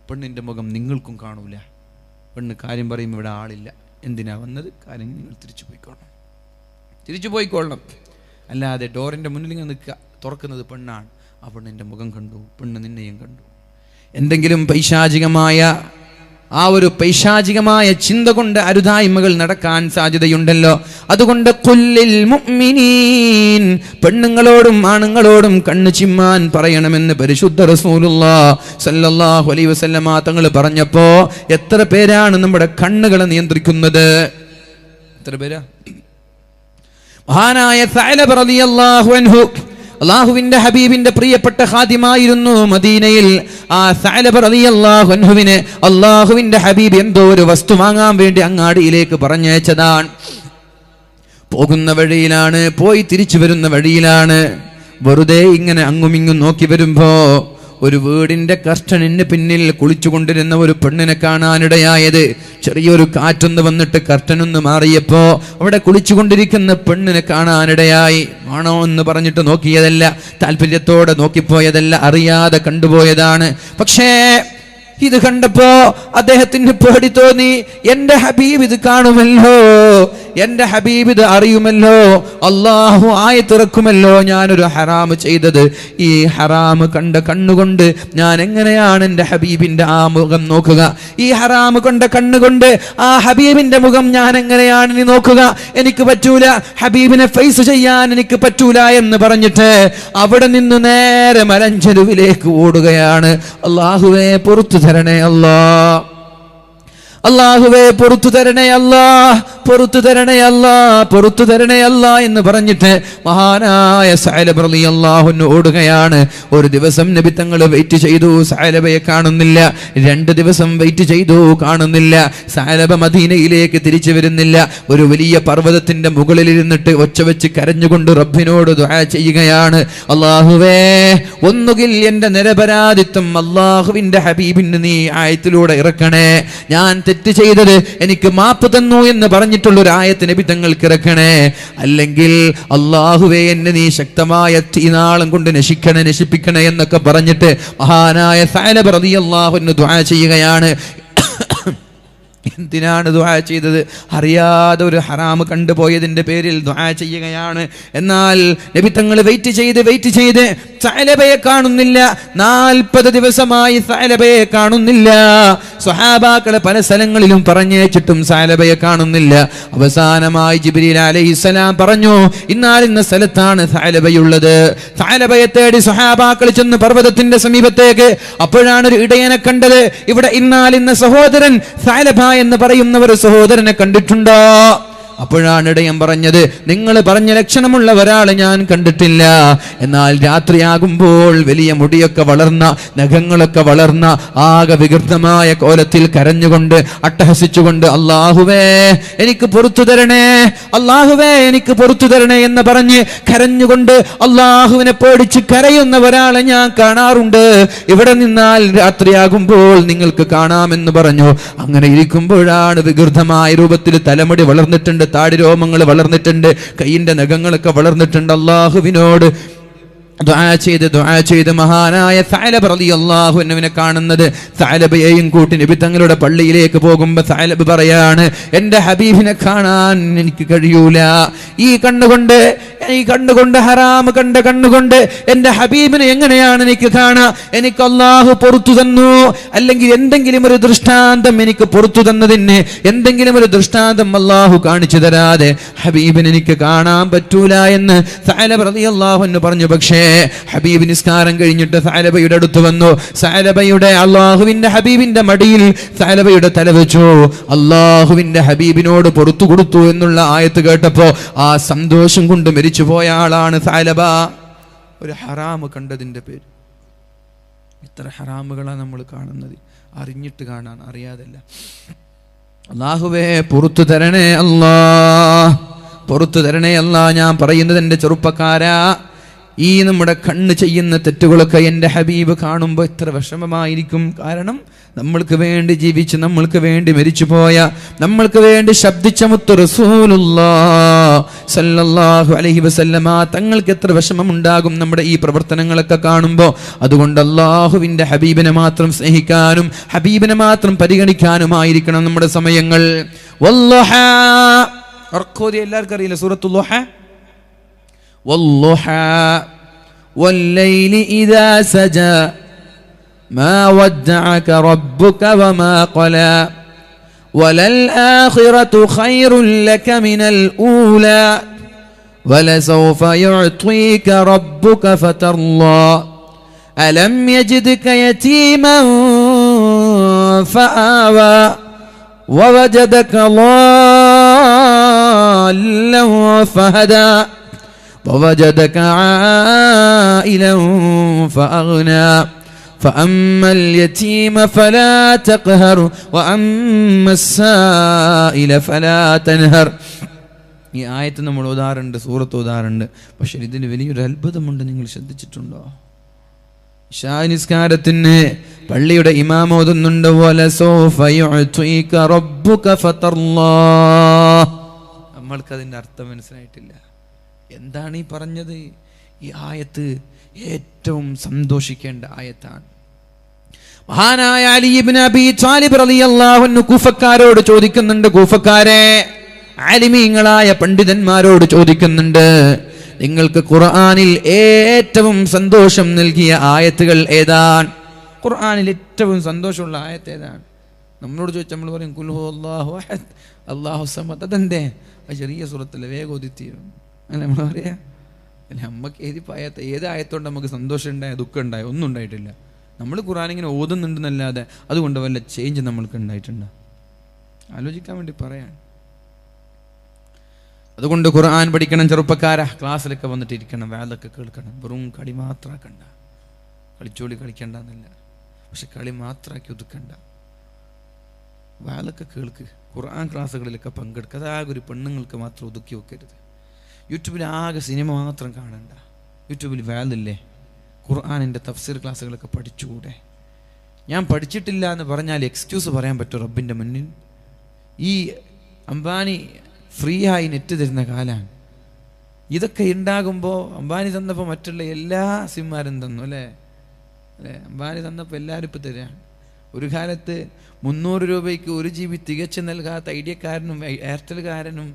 പെണ്ണിൻ്റെ മുഖം നിങ്ങൾക്കും കാണൂല. പെണ്ണ് കാര്യം പറയും, ഇവിടെ ആളില്ല, എന്തിനാ വന്നത്, കാര്യം നിങ്ങൾ തിരിച്ചു പോയിക്കൊള്ളണം. അല്ലാതെ ഡോറിൻ്റെ മുന്നിൽ ഇങ്ങനെ നിൽക്കുക, തുറക്കുന്നത് പെണ്ണാണ്, ആ പെണ്ണിൻ്റെ മുഖം കണ്ടു, പെണ്ണ് നിന്നെയും കണ്ടു. എന്തെങ്കിലും പൈശാചികമായ ചിന്ത കൊണ്ട് അരുതായ്മകൾ നടക്കാൻ സാധ്യതയുണ്ടല്ലോ. അതുകൊണ്ട് ഖുല്ലിൽ മുഅ്മിനീൻ, പെണ്ണുങ്ങളോടും ആണുങ്ങളോടും കണ്ണ് ചിമ്മാൻ പറയണമെന്ന് പരിശുദ്ധ റസൂലുള്ളാഹി സ്വല്ലല്ലാഹു അലൈഹി വസല്ലമ തങ്ങൾ പറഞ്ഞപ്പോ എത്ര പേരാണ് നമ്മുടെ കണ്ണുകളെ നിയന്ത്രിക്കുന്നത്? എത്ര പേരാ? മഹാനായ സഅലബ റളിയല്ലാഹു അൻഹു അല്ലാഹുവിന്റെ ഹബീബിന്റെ പ്രിയപ്പെട്ട ഖാദിമായിരുന്നു മദീനയിൽ. ആ സഅലബ റളിയല്ലാഹു അൻഹുവിനെ അല്ലാഹുവിന്റെ ഹബീബ് എന്തോ ഒരു വസ്തു വാങ്ങാൻ വേണ്ടി അങ്ങാടിയിലേക്ക് പറഞ്ഞയച്ചതാണ്. പോകുന്ന വഴിയിലാണ്, പോയി തിരിച്ചു വരുന്ന വഴിയിലാണ്, വെറുതെ ഇങ്ങനെ അങ്ങുമിങ്ങും നോക്കി വരുമ്പോ ഒരു വീടിന്റെ കർട്ടനിന് പിന്നിൽ കുളിച്ചുകൊണ്ടിരുന്ന ഒരു പെണ്ണിനെ കാണാനിടയായത്. ചെറിയൊരു കാറ്റൊന്ന് വന്നിട്ട് കർട്ടനൊന്ന് മാറിയപ്പോ അവിടെ കുളിച്ചുകൊണ്ടിരിക്കുന്ന പെണ്ണിനെ കാണാനിടയായി. ആണോ എന്ന് പറഞ്ഞിട്ട് നോക്കിയതല്ല, താല്പര്യത്തോടെ നോക്കിപ്പോയതല്ല, അറിയാതെ കണ്ടുപോയതാണ്. പക്ഷേ ഇത് കണ്ടപ്പോ അദ്ദേഹത്തിന് പേടി തോന്നി. എന്റെ ഹബീബ് ഇത് കാണുമല്ലോ, എന്റെ ഹബീബ് ഇത് അറിയുമല്ലോ, അള്ളാഹു ആയത്തിറക്കുമല്ലോ ഞാനൊരു ഹറാമ് ചെയ്തത്. ഈ ഹറാമ് കണ്ട കണ്ണുകൊണ്ട് ഞാൻ എങ്ങനെയാണ് എൻ്റെ ഹബീബിന്റെ ആ മുഖം നോക്കുക? ഈ ഹറാമ് കണ്ട കണ്ണുകൊണ്ട് ആ ഹബീബിന്റെ മുഖം ഞാൻ എങ്ങനെയാണ് ഇനി നോക്കുക? എനിക്ക് പറ്റൂല, ഹബീബിനെ ഫേസ് ചെയ്യാൻ എനിക്ക് പറ്റൂല എന്ന് പറഞ്ഞിട്ട് അവിടെ നിന്ന് നേരെ മലഞ്ചെരുവിലേക്ക് ഓടുകയാണ്. അള്ളാഹുവേ പുറത്തു തരണേ അല്ലാ, അല്ലാഹുവേ പുറത്തു തരണേ അല്ലാ. പൊറുത്തു തരണേ അല്ലാ, പൊറുത്തു തരണേ അല്ലാ എന്ന് പറഞ്ഞിട്ട് മഹാനായ സഅലബ റളിയല്ലാഹു അൻഹു ഓടുകയാണ്. ഒരു ദിവസം നബി തങ്ങൾ വെയിറ്റ് ചെയ്തു, സഅലബയെ കാണുന്നില്ല. 2 ദിവസം വെയിറ്റ് ചെയ്തു, കാണുന്നില്ല. സഅലബ മദീനയിലേക്ക് തിരിച്ചു വരുന്നില്ല. ഒരു വലിയ പർവ്വതത്തിന്റെ മുകളിൽ ഇരുന്നിട്ട് ഒച്ച വെച്ച് കരഞ്ഞുകൊണ്ട് റബ്ബിനോട് ദുആ ചെയ്യുകയാണ്. അല്ലാഹുവേ, ഒന്നുകിൽ എന്റെ നിരപരാധിത്വം അല്ലാഹുവിന്റെ ഹബീബിന് നീ ആയത്തിലൂടെ ഇറക്കണേ, ഞാൻ തെറ്റ് ചെയ്തത് എനിക്ക് മാപ്പ് തന്നു എന്ന് പറഞ്ഞിട്ടുള്ള ഒരു ആയത്ത് നബി തങ്ങൾക്ക് ഇറക്കണേ, അല്ലെങ്കിൽ അല്ലാഹുവേ എന്നെ നീ ശക്തമായ തീനാളം കൊണ്ട് നശിപ്പിക്കണേ എന്നൊക്കെ പറഞ്ഞിട്ട് മഹാനായ സഅലബ റളിയല്ലാഹു അൻഹു ദുആ ചെയ്യുകയാണ്. എന്തിനാണ് ദുആ ചെയ്തത്? അറിയാതെ ഒരു ഹറാമ് കണ്ടുപോയതിന്റെ പേരിൽ ദുആ ചെയ്യുകയാണ്. എന്നാൽ നബി തങ്ങൾ വെയിറ്റ് ചെയ്ത് സഅലബയെ കാണുന്നില്ല. 40 ദിവസമായി സഅലബയെ കാണുന്നില്ല. സ്വഹാബാക്കളെ പല സ്ഥലങ്ങളിലും പറഞ്ഞേച്ചിട്ടും സഅലബയെ കാണുന്നില്ല. അവസാനമായി ജിബ്രീൽ അലൈഹിസ്സലാം പറഞ്ഞു, ഇന്ന സ്ഥലത്താണ് സഅലബയുള്ളത്. സഅലബയെ തേടി സ്വഹാബാക്കൾ ചെന്ന് പർവ്വതത്തിന്റെ സമീപത്തേക്ക്. അപ്പോഴാണ് ഒരു ഇടയനെ കണ്ടത്. ഇവിടെ ഇന്ന സഹോദരൻ സഅലബ എന്ന് പറയുന്ന ഒരു സഹോദരനെ കണ്ടിട്ടുണ്ടോ? അപ്പോഴാണ് ഇടയൻ പറഞ്ഞത്, നിങ്ങൾ പറഞ്ഞ ലക്ഷണമുള്ള ഒരാളെ ഞാൻ കണ്ടിട്ടില്ല. എന്നാൽ രാത്രിയാകുമ്പോൾ വലിയ മുടിയൊക്കെ വളർന്ന, നഖങ്ങളൊക്കെ വളർന്ന, ആകെ വികൃതമായ കോലത്തിൽ കരഞ്ഞുകൊണ്ട് അട്ടഹസിച്ചുകൊണ്ട് അല്ലാഹുവേ എനിക്ക് പുറത്തു തരണേ, അല്ലാഹുവേ എനിക്ക് പുറത്തു തരണേ എന്ന് പറഞ്ഞ് കരഞ്ഞുകൊണ്ട് അല്ലാഹുവിനെ പേടിച്ച് കരയുന്ന ഒരാളെ ഞാൻ കാണാറുണ്ട്. ഇവിടെ നിന്നാൽ രാത്രിയാകുമ്പോൾ നിങ്ങൾക്ക് കാണാമെന്ന് പറഞ്ഞു. അങ്ങനെ ഇരിക്കുമ്പോഴാണ് വികൃതമായ രൂപത്തിൽ തലമുടി വളർന്നിട്ടുണ്ട്, താടി രോമങ്ങൾ വളർന്നിട്ടുണ്ട്, കൈയിന്റെ നഖങ്ങളൊക്കെ വളർന്നിട്ടുണ്ട്. അല്ലാഹുവിനോട് ദുആ ചെയ്ത് മഹാനായ സഅലബ റളിയല്ലാഹു അൻഹുവിനെ കാണുന്നത്. സഅലബയെയും കൂട്ടി നബി തങ്ങളുടെ പള്ളിയിലേക്ക് പോകുമ്പോൾ സഅലബ പറയാണ്, എൻ്റെ ഹബീബിനെ കാണാൻ എനിക്ക് കഴിയൂല. ഈ കണ്ണുകൊണ്ട് ഹറാം കണ്ട കണ്ണുകൊണ്ട് എൻ്റെ ഹബീബിനെ എങ്ങനെയാണ് എനിക്ക് കാണാ? എനിക്ക് അല്ലാഹു പുറത്തു തന്നു, അല്ലെങ്കിൽ എന്തെങ്കിലും ഒരു ദൃഷ്ടാന്തം എനിക്ക് പുറത്തു തന്നതിന് എന്തെങ്കിലും ഒരു ദൃഷ്ടാന്തം അല്ലാഹു കാണിച്ചു തരാതെ ഹബീബിനെ എനിക്ക് കാണാൻ പറ്റൂല എന്ന് സഅലബ റളിയല്ലാഹു അൻഹു പറഞ്ഞു. പക്ഷേ ഹബീബ് നിസ്കാരം കഴിഞ്ഞിട്ട് സഅലബയുടെ അടുത്ത് വന്നു. സഅലബയുടെ അല്ലാഹുവിന്റെ ഹബീബിന്റെ മടിയിൽ സഅലബയുടെ തല വെച്ചു. അല്ലാഹുവിന്റെ ഹബീബിനോട് പുറത്തു കൊടുത്തു എന്നുള്ള ആയത്ത് കേട്ടപ്പോ ആ സന്തോഷം കൊണ്ട് മരിച്ചു പോയ ആളാണ് സഅലബ. ഒരു ഹറാമ് കണ്ടതിന്റെ പേര്. ഇത്ര ഹറാമുകളാണ് നമ്മൾ കാണുന്നത്, അറിഞ്ഞിട്ട് കാണാൻ, അറിയാതല്ല. അല്ലാഹുവേ പുറത്തു തരണേ അല്ലാ, പുറത്തു തരണേ അല്ലാ. ഞാൻ പറയുന്നത് എൻ്റെ ചെറുപ്പക്കാരാ, ഈ നമ്മുടെ കണ്ണ് ചെയ്യുന്ന തെറ്റുകളൊക്കെ എൻ്റെ ഹബീബ് കാണുമ്പോൾ എത്ര വിഷമമായിരിക്കും. കാരണം നമ്മൾക്ക് വേണ്ടി ജീവിച്ച്, നമ്മൾക്ക് വേണ്ടി മരിച്ചുപോയ, നമ്മൾക്ക് വേണ്ടി ശബ്ദിച്ച മുത്ത് റസൂലുള്ളാഹി സ്വല്ലല്ലാഹു അലൈഹി വസല്ലമ തങ്ങൾക്ക് എത്ര വിഷമമുണ്ടാകും നമ്മുടെ ഈ പ്രവർത്തനങ്ങളൊക്കെ കാണുമ്പോൾ. അതുകൊണ്ട് അല്ലാഹുവിൻ്റെ ഹബീബിനെ മാത്രം സ്നേഹിക്കാനും ഹബീബിനെ മാത്രം പരിഗണിക്കാനുമായിരിക്കണം നമ്മുടെ സമയങ്ങൾ. വല്ളുഹാ, എല്ലാവർക്കും അറിയില്ല സൂറത്തുൽ ളുഹാ. والضحى والليل إذا سجى ما ودعك ربك وما قلى وللآخرة خير لك من الأولى ولسوف يعطيك ربك فترضى ألم يجدك يتيما فآوى ووجدك ضالا فهدى ووجدك عائلا فأغنى فأما اليتيم فلا تقهر وأما السائل فلا تنهر. ഈ ആയത്ത് നമ്മൾ ഓതാറുണ്ട്, സൂറത്ത് ഓതാറുണ്ട്. പക്ഷെ ഇതിന് വലിയൊരു അത്ഭുതമുണ്ട്, നിങ്ങൾ ശ്രദ്ധിച്ചിട്ടുണ്ടോ? ഇശാ നിസ്കാരത്തിന് പള്ളിയുടെ ഇമാം ഓതുന്നുണ്ട്, വലസൗഫ യുഅ്തീക റബ്ബുക ഫതർലാ. നമ്മൾക്കതിൻ്റെ അർത്ഥം മനസ്സിലായിട്ടില്ല. എന്താണ് ഈ പറഞ്ഞത്? ഈ ആയത്ത് ഏറ്റവും സന്തോഷിക്കേണ്ട ആയത്താണ്. മഹാനായ അലി ഇബ്നു അബീ ത്വാലിബ് റളിയല്ലാഹു അൻഹു കൂഫക്കാരോട് ചോദിക്കുന്നുണ്ട്, കൂഫക്കാരെ, ആലിമീങ്ങളായ പണ്ഡിതന്മാരോട് ചോദിക്കുന്നുണ്ട്, നിങ്ങൾക്ക് ഖുർആനിൽ ഏറ്റവും സന്തോഷം നൽകിയ ആയത്തുകൾ ഏതാണ്? ഖുർആനിൽ ഏറ്റവും സന്തോഷമുള്ള ആയത്ത് ഏതാണ്? നമ്മളോട് ചോദിച്ചാൽ നമ്മൾ പറയും ഖുൽ ഹുവല്ലാഹു അഹദ് അല്ലാഹു സമദ്. അതെന്തേ? ചെറിയ സൂറത്തല്ലേ, വേഗം ഓതിത്തീരും അല്ല നമ്മൾ പറയാ. നമുക്ക് ഏത് ആയത്തോണ്ട് നമുക്ക് സന്തോഷം ഉണ്ടായ, ദുഃഖം ഉണ്ടായ, ഒന്നും ഉണ്ടായിട്ടില്ല. നമ്മൾ ഖുർആൻ ഇങ്ങനെ ഓതുന്നുണ്ടെന്നല്ലാതെ അതുകൊണ്ട് വല്ല ചേഞ്ച് നമ്മൾക്ക് ഉണ്ടായിട്ടുണ്ട്? ആലോചിക്കാൻ വേണ്ടി പറയാൻ. അതുകൊണ്ട് ഖുർആൻ പഠിക്കണം ചെറുപ്പക്കാരാ. ക്ലാസ്സിലൊക്കെ വന്നിട്ട് ഇരിക്കണം, വേലൊക്കെ കേൾക്കണം. വെറും കളി മാത്രമാക്കണ്ട. കളിച്ചോളി കളിക്കണ്ട എന്നല്ല, പക്ഷെ കളി മാത്രമാക്കി ഒതുക്കണ്ട. വേലൊക്കെ കേൾക്ക്, ഖുർആൻ ക്ലാസ്സുകളിലൊക്കെ പങ്കെടുക്കുക. അതാകെ ഒരു പെണ്ണുങ്ങൾക്ക് മാത്രം ഒതുക്കി വെക്കരുത്. യൂട്യൂബിൽ ആകെ സിനിമ മാത്രം കാണണ്ട. യൂട്യൂബിൽ വേലില്ലേ, ഖുർആനിൻ്റെ തഫ്സീർ ക്ലാസ്സുകളൊക്കെ പഠിച്ചുകൂടെ? ഞാൻ പഠിച്ചിട്ടില്ല എന്ന് പറഞ്ഞാൽ എക്സ്ക്യൂസ് പറയാൻ പറ്റുമോ റബ്ബിൻ്റെ മുന്നിൽ? ഈ അംബാനി ഫ്രീ ആയി നെറ്റ് തരുന്ന കാലമാണ്. ഇതൊക്കെ ഉണ്ടാകുമ്പോൾ അംബാനി തന്നപ്പോൾ മറ്റുള്ള എല്ലാ സിമ്മാരും തന്നു അല്ലേ? അംബാനി തന്നപ്പോൾ എല്ലാവരും ഇപ്പോൾ തരാണ്. ഒരു കാലത്ത് 300 രൂപയ്ക്ക് 1 GB തികച്ചു നൽകാത്ത ഐഡിയക്കാരനും എയർടെൽകാരനും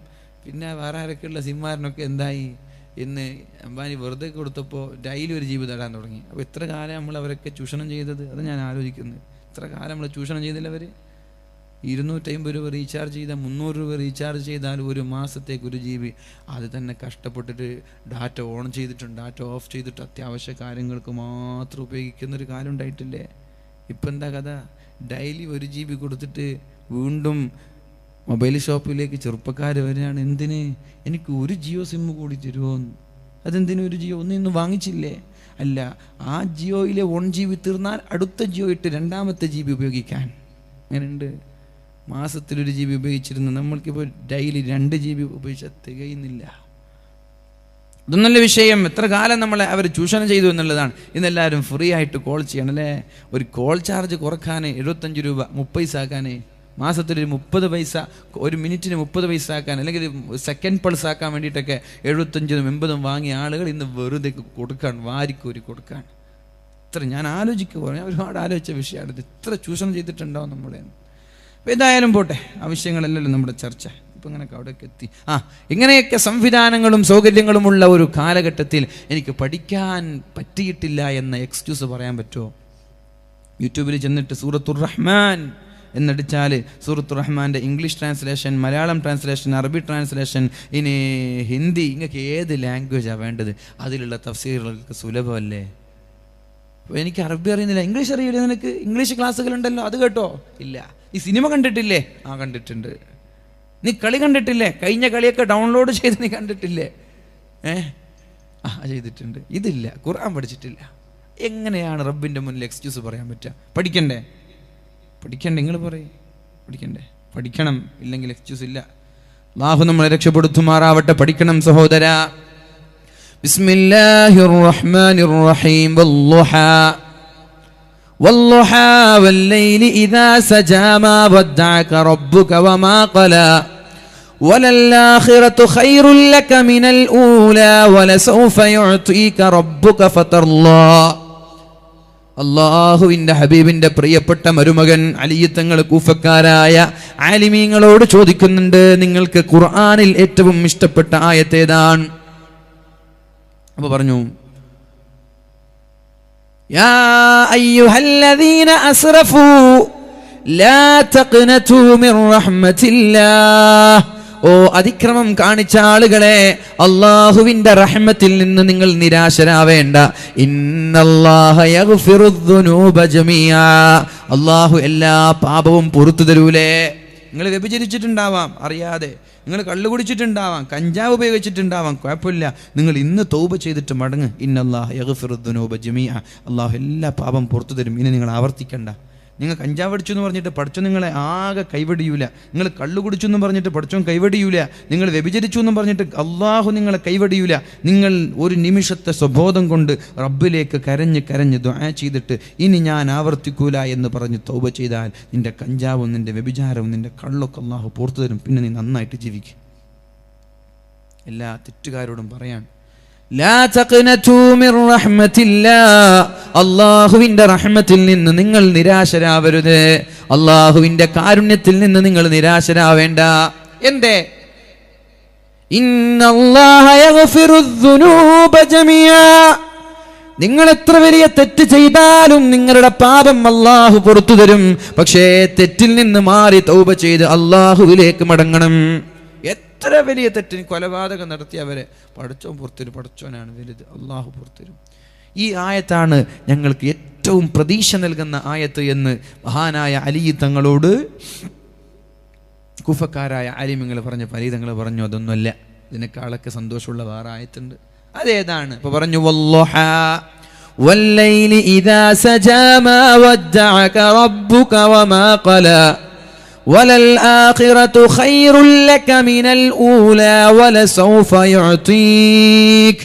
പിന്നെ വേറെ ആരൊക്കെയുള്ള സിമ്മാരനൊക്കെ എന്തായി? ഇന്ന് അംബാനി വെറുതെ കൊടുത്തപ്പോൾ ഡെയിലി 1 GB തരാൻ തുടങ്ങി. അപ്പോൾ എത്ര കാലം നമ്മൾ അവരൊക്കെ ചൂഷണം ചെയ്തത്? അത് ഞാൻ ആലോചിക്കുന്നത്. എത്ര കാലം നമ്മൾ ചൂഷണം ചെയ്തില്ല അവർ? 250 രൂപ റീചാർജ് ചെയ്താൽ 300 രൂപ റീചാർജ് ചെയ്താൽ ഒരു മാസത്തേക്ക് 1 GB. അത് തന്നെ കഷ്ടപ്പെട്ടിട്ട് ഡാറ്റ ഓൺ ചെയ്തിട്ടും ഡാറ്റ ഓഫ് ചെയ്തിട്ട് അത്യാവശ്യ കാര്യങ്ങൾക്ക് മാത്രം ഉപയോഗിക്കുന്നൊരു കാലം ഉണ്ടായിട്ടില്ലേ? ഇപ്പം എന്താ കഥ? ഡെയിലി 1 GB കൊടുത്തിട്ട് വീണ്ടും മൊബൈൽ ഷോപ്പിലേക്ക് ചെറുപ്പക്കാർ വരികയാണ്. എന്തിന്? എനിക്ക് 1 ജിയോ സിമ്മ് കൂടി തരുമോ? അതെന്തിനും 1 ജിയോ? ഒന്നും വാങ്ങിച്ചില്ലേ? അല്ല, ആ ജിയോയിലെ 1 GB തീർന്നാൽ അടുത്ത ജിയോ ഇട്ട് 2ാമത്തെ GB ഉപയോഗിക്കാൻ. അങ്ങനെയുണ്ട്. മാസത്തിൽ 1 GB ഉപയോഗിച്ചിരുന്നു, നമ്മൾക്കിപ്പോൾ ഡെയിലി 2 GB ഉപയോഗിച്ചാൽ തികയുന്നില്ല. ഇതൊന്നല്ല വിഷയം. എത്ര കാലം നമ്മളെ അവർ ചൂഷണം ചെയ്തു എന്നുള്ളതാണ്. ഇന്നെല്ലാവരും ഫ്രീ ആയിട്ട് കോൾ ചെയ്യണം അല്ലേ? ഒരു കോൾ ചാർജ് കുറക്കാൻ 75 രൂപ 30 പൈസ ആക്കാൻ, മാസത്തിലൊരു 30 പൈസ, 1 മിനിറ്റിന് 30 പൈസ ആക്കാൻ, അല്ലെങ്കിൽ സെക്കൻഡ് പൾസ് ആക്കാൻ വേണ്ടിയിട്ടൊക്കെ 75 80 വാങ്ങിയ ആളുകൾ ഇന്ന് വെറുതെ കൊടുക്കാൻ, വാരിക്കോരി കൊടുക്കാൻ. ഇത്ര ഞാൻ ആലോചിക്കുക, ഞാൻ ഒരുപാട് ആലോചിച്ച വിഷയമാണ് ഇത്. ഇത്ര ചൂഷണം ചെയ്തിട്ടുണ്ടാവും നമ്മളെ. അപ്പോൾ എന്തായാലും പോട്ടെ, ആവശ്യങ്ങളല്ലല്ലോ നമ്മുടെ ചർച്ച. ഇപ്പം ഇങ്ങനെയൊക്കെ അവിടേക്ക് എത്തി. ഇങ്ങനെയൊക്കെ സംവിധാനങ്ങളും സൗകര്യങ്ങളുമുള്ള ഒരു കാലഘട്ടത്തിൽ എനിക്ക് പഠിക്കാൻ പറ്റിയിട്ടില്ല എന്ന എക്സ്ക്യൂസ് പറയാൻ പറ്റുമോ? യൂട്യൂബിൽ ചെന്നിട്ട് സൂറത്തുർ റഹ്മാൻ എന്നടിച്ചാൽ സൂറത്തുർ റഹ്മാൻ്റെ ഇംഗ്ലീഷ് ട്രാൻസ്ലേഷൻ, മലയാളം ട്രാൻസ്ലേഷൻ, അറബി ട്രാൻസ്ലേഷൻ, ഇനി ഹിന്ദി, ഇങ്ങനെയൊക്കെ ഏത് ലാംഗ്വേജാണ് വേണ്ടത്? അതിലുള്ള തഫ്സീറുകൾക്ക് സുലഭമല്ലേ? അപ്പോൾ എനിക്ക് അറബി അറിയുന്നില്ല, ഇംഗ്ലീഷ് അറിയില്ല, നിനക്ക് ഇംഗ്ലീഷ് ക്ലാസ്സുകളുണ്ടല്ലോ, അത് കേട്ടോ? ഇല്ല. ഈ സിനിമ കണ്ടിട്ടില്ലേ? കണ്ടിട്ടുണ്ട്. നീ കളി കണ്ടിട്ടില്ലേ? കഴിഞ്ഞ കളിയൊക്കെ ഡൗൺലോഡ് ചെയ്ത് നീ കണ്ടിട്ടില്ലേ? ചെയ്തിട്ടുണ്ട്. ഇതില്ല, ഖുർആൻ പഠിച്ചിട്ടില്ല. എങ്ങനെയാണ് റബ്ബിൻ്റെ മുന്നിൽ എക്സ്ക്യൂസ് പറയാൻ പറ്റുക? പഠിക്കണ്ടേ? നിങ്ങൾ പറയും പഠിക്കണ്ടേ? പഠിക്കണം, ഇല്ലെങ്കിൽ എക്സ്ക്യൂസ് ഇല്ല. അല്ലാഹു നമ്മളെ രക്ഷപ്പെടുത്തുമാറാവട്ടെ. പഠിക്കണം സഹോദരാ. ബിസ്മില്ലാഹിർ റഹ്മാനിർ റഹീം. والضحى والليل إذا سجى ما ودعك ربك وما قلى وللآخرة خير لك من الأولى ولسوف يعطيك ربك فترضى. അള്ളാഹുവിൻ്റെ ഹബീബിൻ്റെ പ്രിയപ്പെട്ട മരുമകൻ അലി തങ്ങൾ കൂഫക്കാരായ ആലിമീങ്ങളോട് ചോദിക്കുന്നുണ്ട്, നിങ്ങൾക്ക് ഖുർആനിൽ ഏറ്റവും ഇഷ്ടപ്പെട്ട ആയത്ത് ഏതാണ്? അപ്പോൾ പറഞ്ഞു, യാ അയ്യുഹല്ലദീന അസ്റഫൂ ലാ തഖ്നതൂ മിർ റഹ്മത്തില്ലാഹ്. ഓ അതിക്രമം കാണിച്ച ആളുകളെ, അള്ളാഹുവിൻ്റെ റഹ്മത്തിൽ നിന്ന് നിങ്ങൾ നിരാശരാവേണ്ട. ഇന്നല്ലാഹ യഗ്ഫിറുദ്ദുനൂബ ജമീഅ. അള്ളാഹു എല്ലാ പാപവും പുറത്തു തരൂലേ. നിങ്ങൾ വ്യഭിചരിച്ചിട്ടുണ്ടാവാം അറിയാതെ, നിങ്ങൾ കള്ളു കുടിച്ചിട്ടുണ്ടാവാം, കഞ്ചാവ് ഉപയോഗിച്ചിട്ടുണ്ടാവാം, കുഴപ്പമില്ല. നിങ്ങൾ ഇന്ന് തൗബ ചെയ്തിട്ട് മടങ്ങ്. ഇന്നല്ലാഹ യഗ്ഫിറുദ്ദുനൂബ ജമീഅ. അള്ളാഹു എല്ലാ പാപം പുറത്തു തരും. ഇനി നിങ്ങൾ ആവർത്തിക്കണ്ട. നിങ്ങൾ കഞ്ചാവ് അടിച്ചു എന്ന് പറഞ്ഞിട്ട് പഠിച്ചോ നിങ്ങളെ ആകെ കൈവടിയൂല. നിങ്ങൾ കള്ളു കുടിച്ചു എന്ന് പറഞ്ഞിട്ട് പഠിച്ചോ കൈവടിയൂല. നിങ്ങൾ വ്യഭിചരിച്ചു എന്ന് പറഞ്ഞിട്ട് അള്ളാഹു നിങ്ങളെ കൈവടിയൂല. നിങ്ങൾ ഒരു നിമിഷത്തെ സ്വബോധം കൊണ്ട് റബ്ബിലേക്ക് കരഞ്ഞ് കരഞ്ഞ് ദുആ ചെയ്തിട്ട് ഇനി ഞാൻ ആവർത്തിക്കൂല എന്ന് പറഞ്ഞ് തൗബ ചെയ്താൽ നിന്റെ കഞ്ചാവും നിന്റെ വ്യഭിചാരവും നിന്റെ കള്ളൊക്കെ അള്ളാഹു പുറത്തു തരും. പിന്നെ നീ നന്നായിട്ട് ജീവിക്കും. എല്ലാ തെറ്റുകാരോടും പറയാൻ, ലാ തഖ്നതൂ മിർ റഹ്മത്തില്ലാഹ്. അല്ലാഹുവിൻ്റെ റഹ്മത്തിൽ നിന്ന് നിങ്ങൾ നിരാശരാവരുത്. അല്ലാഹുവിൻ്റെ കാരുണ്യത്തിൽ നിന്ന് നിങ്ങൾ നിരാശരാവേണ്ട. എന്തേ? ഇന്നല്ലാഹ യഗ്ഫിറുദ്ദുനൂബ ജമീഅ. നിങ്ങൾ എത്ര വലിയ തെറ്റ് ചെയ്താലും നിങ്ങളുടെ പാപം അല്ലാഹു പുറത്തു തരും. പക്ഷേ തെറ്റിൽ നിന്ന് മാറി തൗബ ചെയ്ത് അല്ലാഹുവിലേക്ക് മടങ്ങണം. എത്ര വലിയ തെറ്റിന് കൊലപാതകം നടത്തിയവരെ പഠിച്ചോൻ പുറത്തരും. പഠിച്ചോനാണ് വലുത്, അള്ളാഹു പുറത്തരും. ഈ ആയത്താണ് ഞങ്ങൾക്ക് ഏറ്റവും പ്രതീക്ഷ നൽകുന്ന ആയത്ത് എന്ന് മഹാനായ അലി തങ്ങളോട് കുഫക്കാരായ ആലിമ്യങ്ങൾ പറഞ്ഞ ഫരീദങ്ങൾ പറഞ്ഞു. അതൊന്നുമല്ല, ഇതിനേക്കാളൊക്കെ സന്തോഷമുള്ള വേറെ ആയത്തുണ്ട്. അതേതാണ്? ഇപ്പൊ പറഞ്ഞു വല്ലുഹാ വല്ലൈലി ഇദാ സജാ മാ വദ്ദഅക റബ്ബുക വമാ ഖലാ വലൽ ആഖിറതു ഖൈറുൽ ലക മിനൽ ഊലാ വലസൗഫ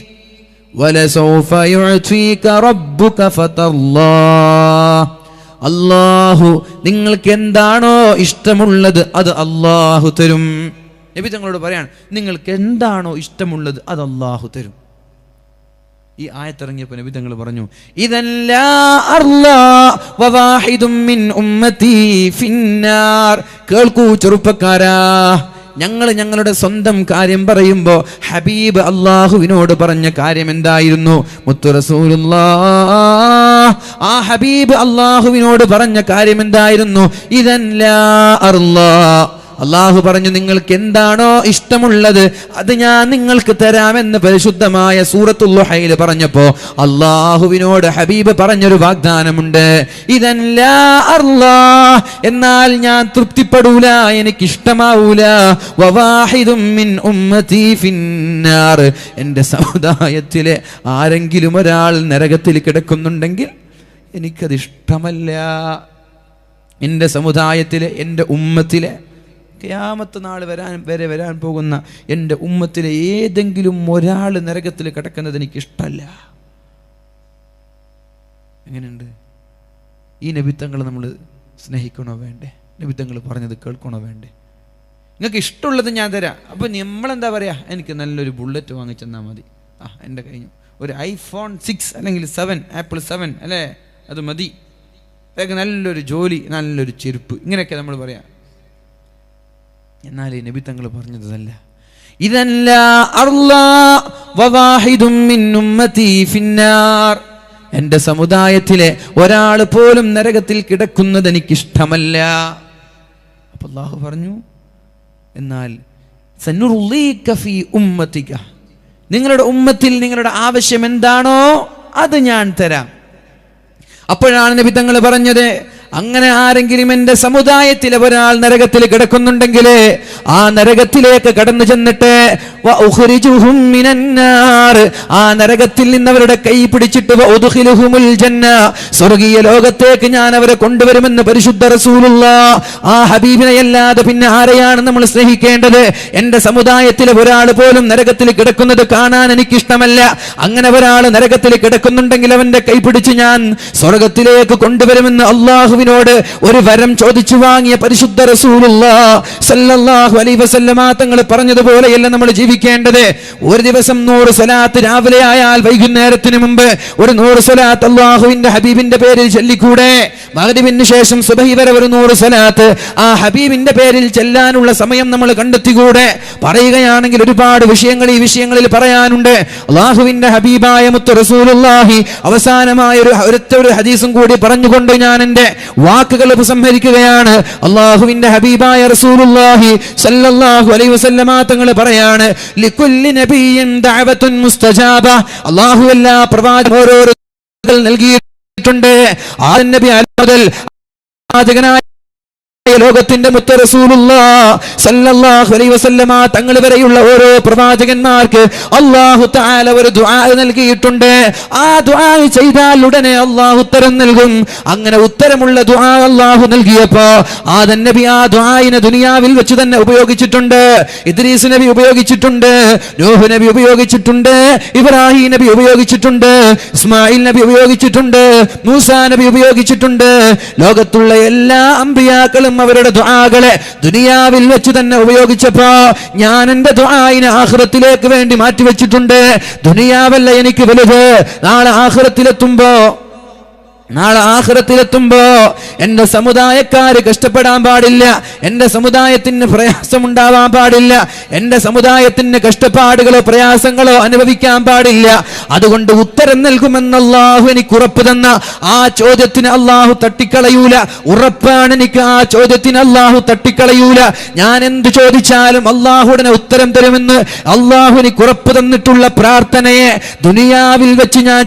യുഅതീക റബ്ബുക ഫതല്ലാഹ്. അല്ലാഹു നിങ്ങൾക്ക് എന്താണോ ഇഷ്ടമുള്ളത് അത് അല്ലാഹു തരും. നബി തങ്ങളോട് പറയാണ്, നിങ്ങൾക്ക് എന്താണോ ഇഷ്ടമുള്ളത് അത് അല്ലാഹു തരും. ഈ ആയത്തിറങ്ങിയപ്പോൾ നബി തങ്ങൾ പറഞ്ഞു, ഇദല്ലാ അർലാ വവാഹിദും മിൻ ഉമ്മതി ഫിന്നാർ. കേൾക്കൂ ചെറുപ്പക്കാരാ, ഞങ്ങളുടെ സ്വന്തം കാര്യം പറയുമ്പോൾ ഹബീബ് അള്ളാഹുവിനോട് പറഞ്ഞ കാര്യം എന്തായിരുന്നു? മുത്തു റസൂലുള്ളാഹ് ആ ഹബീബ് അള്ളാഹുവിനോട് പറഞ്ഞ കാര്യം എന്തായിരുന്നു? ഇദല്ലാ അർലാ, അള്ളാഹു പറഞ്ഞു നിങ്ങൾക്ക് എന്താണോ ഇഷ്ടമുള്ളത് അത് ഞാൻ നിങ്ങൾക്ക് തരാമെന്ന് പരിശുദ്ധമായ സൂറത്തുൽ ളുഹയിൽ പറഞ്ഞപ്പോ അള്ളാഹുവിനോട് ഹബീബ് പറഞ്ഞൊരു വാഗ്ദാനമുണ്ട്. ഇദല്ലാ അർലാ, എന്നാൽ ഞാൻ തൃപ്തിപ്പെടൂല, എനിക്കിഷ്ടമാവൂല. വവാഹിദും മിൻ ഉമ്മതി ഫിന്നാർ, എൻ്റെ സമുദായത്തിലെ ആരെങ്കിലും ഒരാൾ നരകത്തിൽ കിടക്കുന്നുണ്ടെങ്കിൽ എനിക്കത് ഇഷ്ടമല്ല. എൻ്റെ സമുദായത്തിലെ, എൻ്റെ ഉമ്മത്തിലെ, ഖിയാമത്ത് നാൾ വരാൻ പോകുന്ന എൻ്റെ ഉമ്മത്തിലെ ഏതെങ്കിലും ഒരാൾ നരകത്തിൽ കിടക്കുന്നത് എനിക്കിഷ്ടമല്ല. എങ്ങനെയുണ്ട്? ഈ നബിത്തങ്ങൾ നമ്മൾ സ്നേഹിക്കണോ വേണ്ടേ? നബിത്തങ്ങൾ പറഞ്ഞത് കേൾക്കണോ വേണ്ടേ? നിങ്ങൾക്ക് ഇഷ്ടമുള്ളത് ഞാൻ തരാം. അപ്പോൾ നമ്മളെന്താ പറയുക? എനിക്ക് നല്ലൊരു ബുള്ളറ്റ് വാങ്ങിച്ചെന്നാൽ മതി, എൻ്റെ കഴിഞ്ഞു. ഒരു iPhone 6 അല്ലെങ്കിൽ 7, Apple 7 അല്ലേ, അത് മതി. നല്ലൊരു ജോലി, നല്ലൊരു ചെരുപ്പ്, ഇങ്ങനെയൊക്കെ നമ്മൾ പറയാം. എന്നാൽ ഈ നബി തങ്ങൾ പറഞ്ഞതല്ല. ഇദല്ലാ അർലാ വവാഹിദും മിൻ ഉമ്മതി ഫിന്നാർ, എൻ്റെ സമുദായത്തിലെ ഒരാൾ പോലും നരകത്തിൽ കിടക്കുന്നത് എനിക്കിഷ്ടമല്ല. അപ്പോൾ അല്ലാഹു പറഞ്ഞു, എന്നാൽ സനുർളീക ഫീ ഉമ്മതിക, നിങ്ങളുടെ ഉമ്മത്തിൽ നിങ്ങളുടെ ആവശ്യം എന്താണോ അത് ഞാൻ തരാം. അപ്പോഴാണ് നബി തങ്ങൾ പറഞ്ഞത്, അങ്ങനെ ആരെങ്കിലും എൻ്റെ സമുദായത്തിലെ ഒരാൾ നരകത്തിൽ കിടക്കുന്നുണ്ടെങ്കിൽ ആ നരകത്തിലേക്ക് കടന്നു ചെന്നിട്ട് വഉഖ്രിജുഹും മിനന്നാർ, ആ നരകത്തിൽ നിന്ന് അവരുടെ കൈ പിടിച്ചിട്ട് വഉദ്ഖിലുഹുമുൽ ജന്ന, സ്വർഗീയ ലോകത്തേക്ക് ഞാൻ അവരെ കൊണ്ടുവരുമെന്ന് പരിശുദ്ധ റസൂലുള്ളാഹ്. ആ ഹബീബിനെ അല്ലാതെ പിന്നെ ആരെയാണ് നമ്മൾ സ്നേഹിക്കേണ്ടത്? എൻ്റെ സമുദായത്തിലെ ഒരാൾ പോലും നരകത്തിൽ കിടക്കുന്നത് കാണാൻ എനിക്കിഷ്ടമല്ല. അങ്ങനെ ഒരാൾ നരകത്തിൽ കിടക്കുന്നുണ്ടെങ്കിൽ അവന്റെ കൈ പിടിച്ച് ഞാൻ സ്വർഗത്തിലേക്ക് കൊണ്ടുവരുമെന്ന് അല്ലാഹു ഒരു വരം ചോദിച്ചു വാങ്ങിയ പരിശുദ്ധ റസൂലുള്ളാഹി സ്വല്ലല്ലാഹു അലൈഹി വസല്ലമ തങ്ങൾ പറഞ്ഞതുപോലെയല്ല നമ്മൾ ജീവിക്കേണ്ടത്. ഒരു ദിവസം 100 സ്വലാത്ത് രാവിലെ ആയാൽ വൈകുന്നേരത്തിന് മുമ്പ് ഒരു 100 സ്വലാത്ത് അല്ലാഹുവിന്റെ ഹബീബിന്റെ പേരിൽ ചൊല്ലിക്കൂടെ? മഗ്രിബിന് ശേഷം സുബഹി വരെ ഒരു 100 സ്വലാത്ത് ആ ഹബീബിന്റെ പേരിൽ ചെല്ലാനുള്ള സമയം നമ്മൾ കണ്ടെത്തിക്കൂടെ? പറയുകയാണെങ്കിൽ ഒരുപാട് വിഷയങ്ങൾ ഈ വിഷയങ്ങളിൽ പറയാനുണ്ട്. അല്ലാഹുവിന്റെ ഹബീബായ മുത്ത് റസൂലുള്ളാഹി അവസാനമായ ഒരു ഹദീസും കൂടി പറഞ്ഞുകൊണ്ട് ഞാൻ എൻ്റെ വാക്കുകൾ ഉപസംഹരിക്കുകയാണ്. അല്ലാഹുവിന്റെ ഹബീബായ റസൂലുള്ളാഹി സ്വല്ലല്ലാഹു അലൈഹി വസല്ലമ തങ്ങൾ പറയാണ്, ലികുല്ലി നബിയ്യിൻ ദഅവത്തുൻ മുസ്തജാബ, അല്ലാഹു എല്ലാ പ്രവാചകർക്കും നൽകിയിട്ടുണ്ട്. ആ നബി മുതൽ പ്രവാചകനായ ലോകത്തിന്റെ മുത്ത് റസൂലുള്ളാഹി സ്വല്ലല്ലാഹു അലൈഹി വസല്ലമ തങ്ങൾ വരെയുള്ള ഓരോ പ്രവാചകന്മാർക്ക് അല്ലാഹു തആല ഒരു ദുആ നൽകിയിട്ടുണ്ട്. ആ ദുആ ചെയ്താൽ ഉടനെ അല്ലാഹു ഉത്തരം നൽകും. അങ്ങനെ ഉത്തരമുള്ള ദുആ അല്ലാഹു നൽകിയപ്പോൾ ആദം നബി ആ ദുആയിനെ ദുനിയാവിൽ വെച്ച് തന്നെ ഉപയോഗിച്ചിട്ടുണ്ട്. ഇദ്രീസ് നബി ഉപയോഗിച്ചിട്ടുണ്ട്, നൂഹ് നബി ഉപയോഗിച്ചിട്ടുണ്ട്, ഇബ്രാഹിം നബി ഉപയോഗിച്ചിട്ടുണ്ട്, ഇസ്മായിൽ നബി ഉപയോഗിച്ചിട്ടുണ്ട്, മൂസാ നബി ഉപയോഗിച്ചിട്ടുണ്ട്. ലോകത്തുള്ള എല്ലാ അമ്പിയാക്കളും അവരുടെ ദുആകളെ ദുനിയാവിൽ വെച്ച് തന്നെ ഉപയോഗിച്ചപ്പോ ഞാൻ എൻ്റെ ദുആയിനെ ആഖിറത്തിലേക്ക് വേണ്ടി മാറ്റിവെച്ചിട്ടുണ്ട്. ദുനിയാവല്ല എനിക്ക് വലുത്. നാളെ ആഖിറത്തിലെത്തുമ്പോ എൻ്റെ സമുദായക്കാര് കഷ്ടപ്പെടാൻ പാടില്ല, എൻ്റെ സമുദായത്തിന് പ്രയാസമുണ്ടാവാൻ പാടില്ല, എൻ്റെ സമുദായത്തിന് കഷ്ടപ്പാടുകളോ പ്രയാസങ്ങളോ അനുഭവിക്കാൻ പാടില്ല. അതുകൊണ്ട് ഉത്തരം നൽകുമെന്ന് അല്ലാഹു എനിക്ക് ഉറപ്പ് തന്ന ആ ചോദ്യത്തിന് അല്ലാഹു തട്ടിക്കളയൂല. ഉറപ്പാണ് എനിക്ക്, ആ ചോദ്യത്തിന് അല്ലാഹു തട്ടിക്കളയൂല. ഞാൻ എന്ത് ചോദിച്ചാലും അല്ലാഹുവിനെ ഉത്തരം തരുമെന്ന് അല്ലാഹു എനിക്ക് ഉറപ്പ് തന്നിട്ടുള്ള പ്രാർത്ഥനയെ ദുനിയാവിൽ വെച്ച് ഞാൻ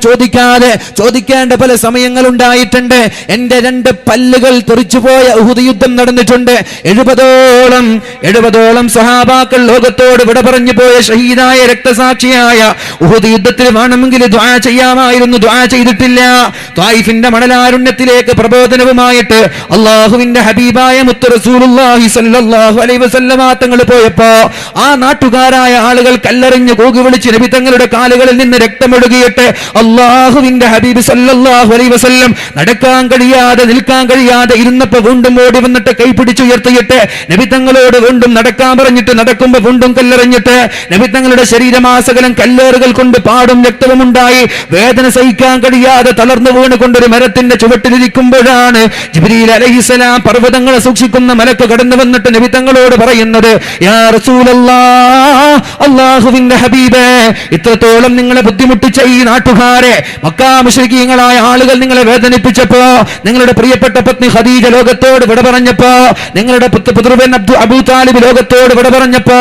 ചോദിക്കേണ്ട പല സമയങ്ങളുണ്ട്. ഉണ്ടായിട്ടുണ്ട്. എന്റെ 2 പല്ലുകൾ തെറിച്ചുപോയ ഉഹുദ് യുദ്ധം നടന്നിട്ടുണ്ട്. 70ഓളം സഹാബാക്കൾ ലോകത്തോട് വിട പറഞ്ഞു പോയ ഷഹീദായ രക്തസാക്ഷിയായ ഉഹുദ് യുദ്ധത്തിൽ വേണമെങ്കിൽ ദുആ ചെയ്യാമായിരുന്നു, ദുആ ചെയ്തിട്ടില്ല. ത്വായിഫിന്റെ മണലാരുണ്യത്തിലേക്ക് പ്രബോധനവുമായിട്ട് അള്ളാഹുവിന്റെ ഹബീബായ മുത്ത് റസൂലുള്ളാഹി സ്വല്ലല്ലാഹു അലൈഹി വസല്ലമ തങ്ങൾ പോയപ്പോ ആ നാട്ടുകാരായ ആളുകൾ കല്ലെറിഞ്ഞ് കൂകി വിളിച്ച് നബി തങ്ങളുടെ കാലുകളിൽ നിന്ന് രക്തമൊഴുകിയിട്ട് അള്ളാഹുവിന്റെ ഹബീബ് സ്വല്ലല്ലാഹു അലൈഹി വസല്ലം നടക്കാൻ കഴിയാതെ നിൽക്കാൻ കഴിയാതെ ഇരുന്നപ്പോ വീണ്ടും ഓടി വന്നിട്ട് കൈ പിടിച്ചുയർത്തിയിട്ട് നബി തങ്ങളോട് വീണ്ടും നടക്കാൻ പറഞ്ഞിട്ട് നടക്കുമ്പോ വീണ്ടും കല്ലെറിഞ്ഞിട്ട് നബി തങ്ങളുടെ ശരീരമാസകലം കല്ലേറുകൾ കൊണ്ട് പാടും രക്തവും ഉണ്ടായി. വേദന സഹിക്കാൻ കഴിയാതെ തളർന്നു വീണുകൊണ്ടൊരു മരത്തിന്റെ ചുവട്ടിലിരിക്കുമ്പോഴാണ് ജിബ്രീൽ അലൈഹിസ്സലാം പർവ്വതങ്ങളെ സൂക്ഷിക്കുന്ന മലക്ക് കടന്നു വന്നിട്ട് നബി തങ്ങളോട് പറയുന്നത്, യാ റസൂലല്ലാഹ്, അല്ലാഹുവിന്റെ ഹബീബേ, ഇത്രത്തോളം നിങ്ങളെ ബുദ്ധിമുട്ടിച്ച ഈ നാട്ടുകാരെ, മക്കാ മുശ്രിക്കീങ്ങളായ ആളുകൾ നിങ്ങളെ വേദനിപ്പിച്ചപ്പോ, നിങ്ങളുടെ പ്രിയപ്പെട്ട പത്നി ഖദീജ ലോകത്തോട് വിട പറഞ്ഞപ്പോ, നിങ്ങളുടെ പുത്രൻ അബൂ താലിബ് ലോകത്തോട് വിട പറഞ്ഞപ്പോ,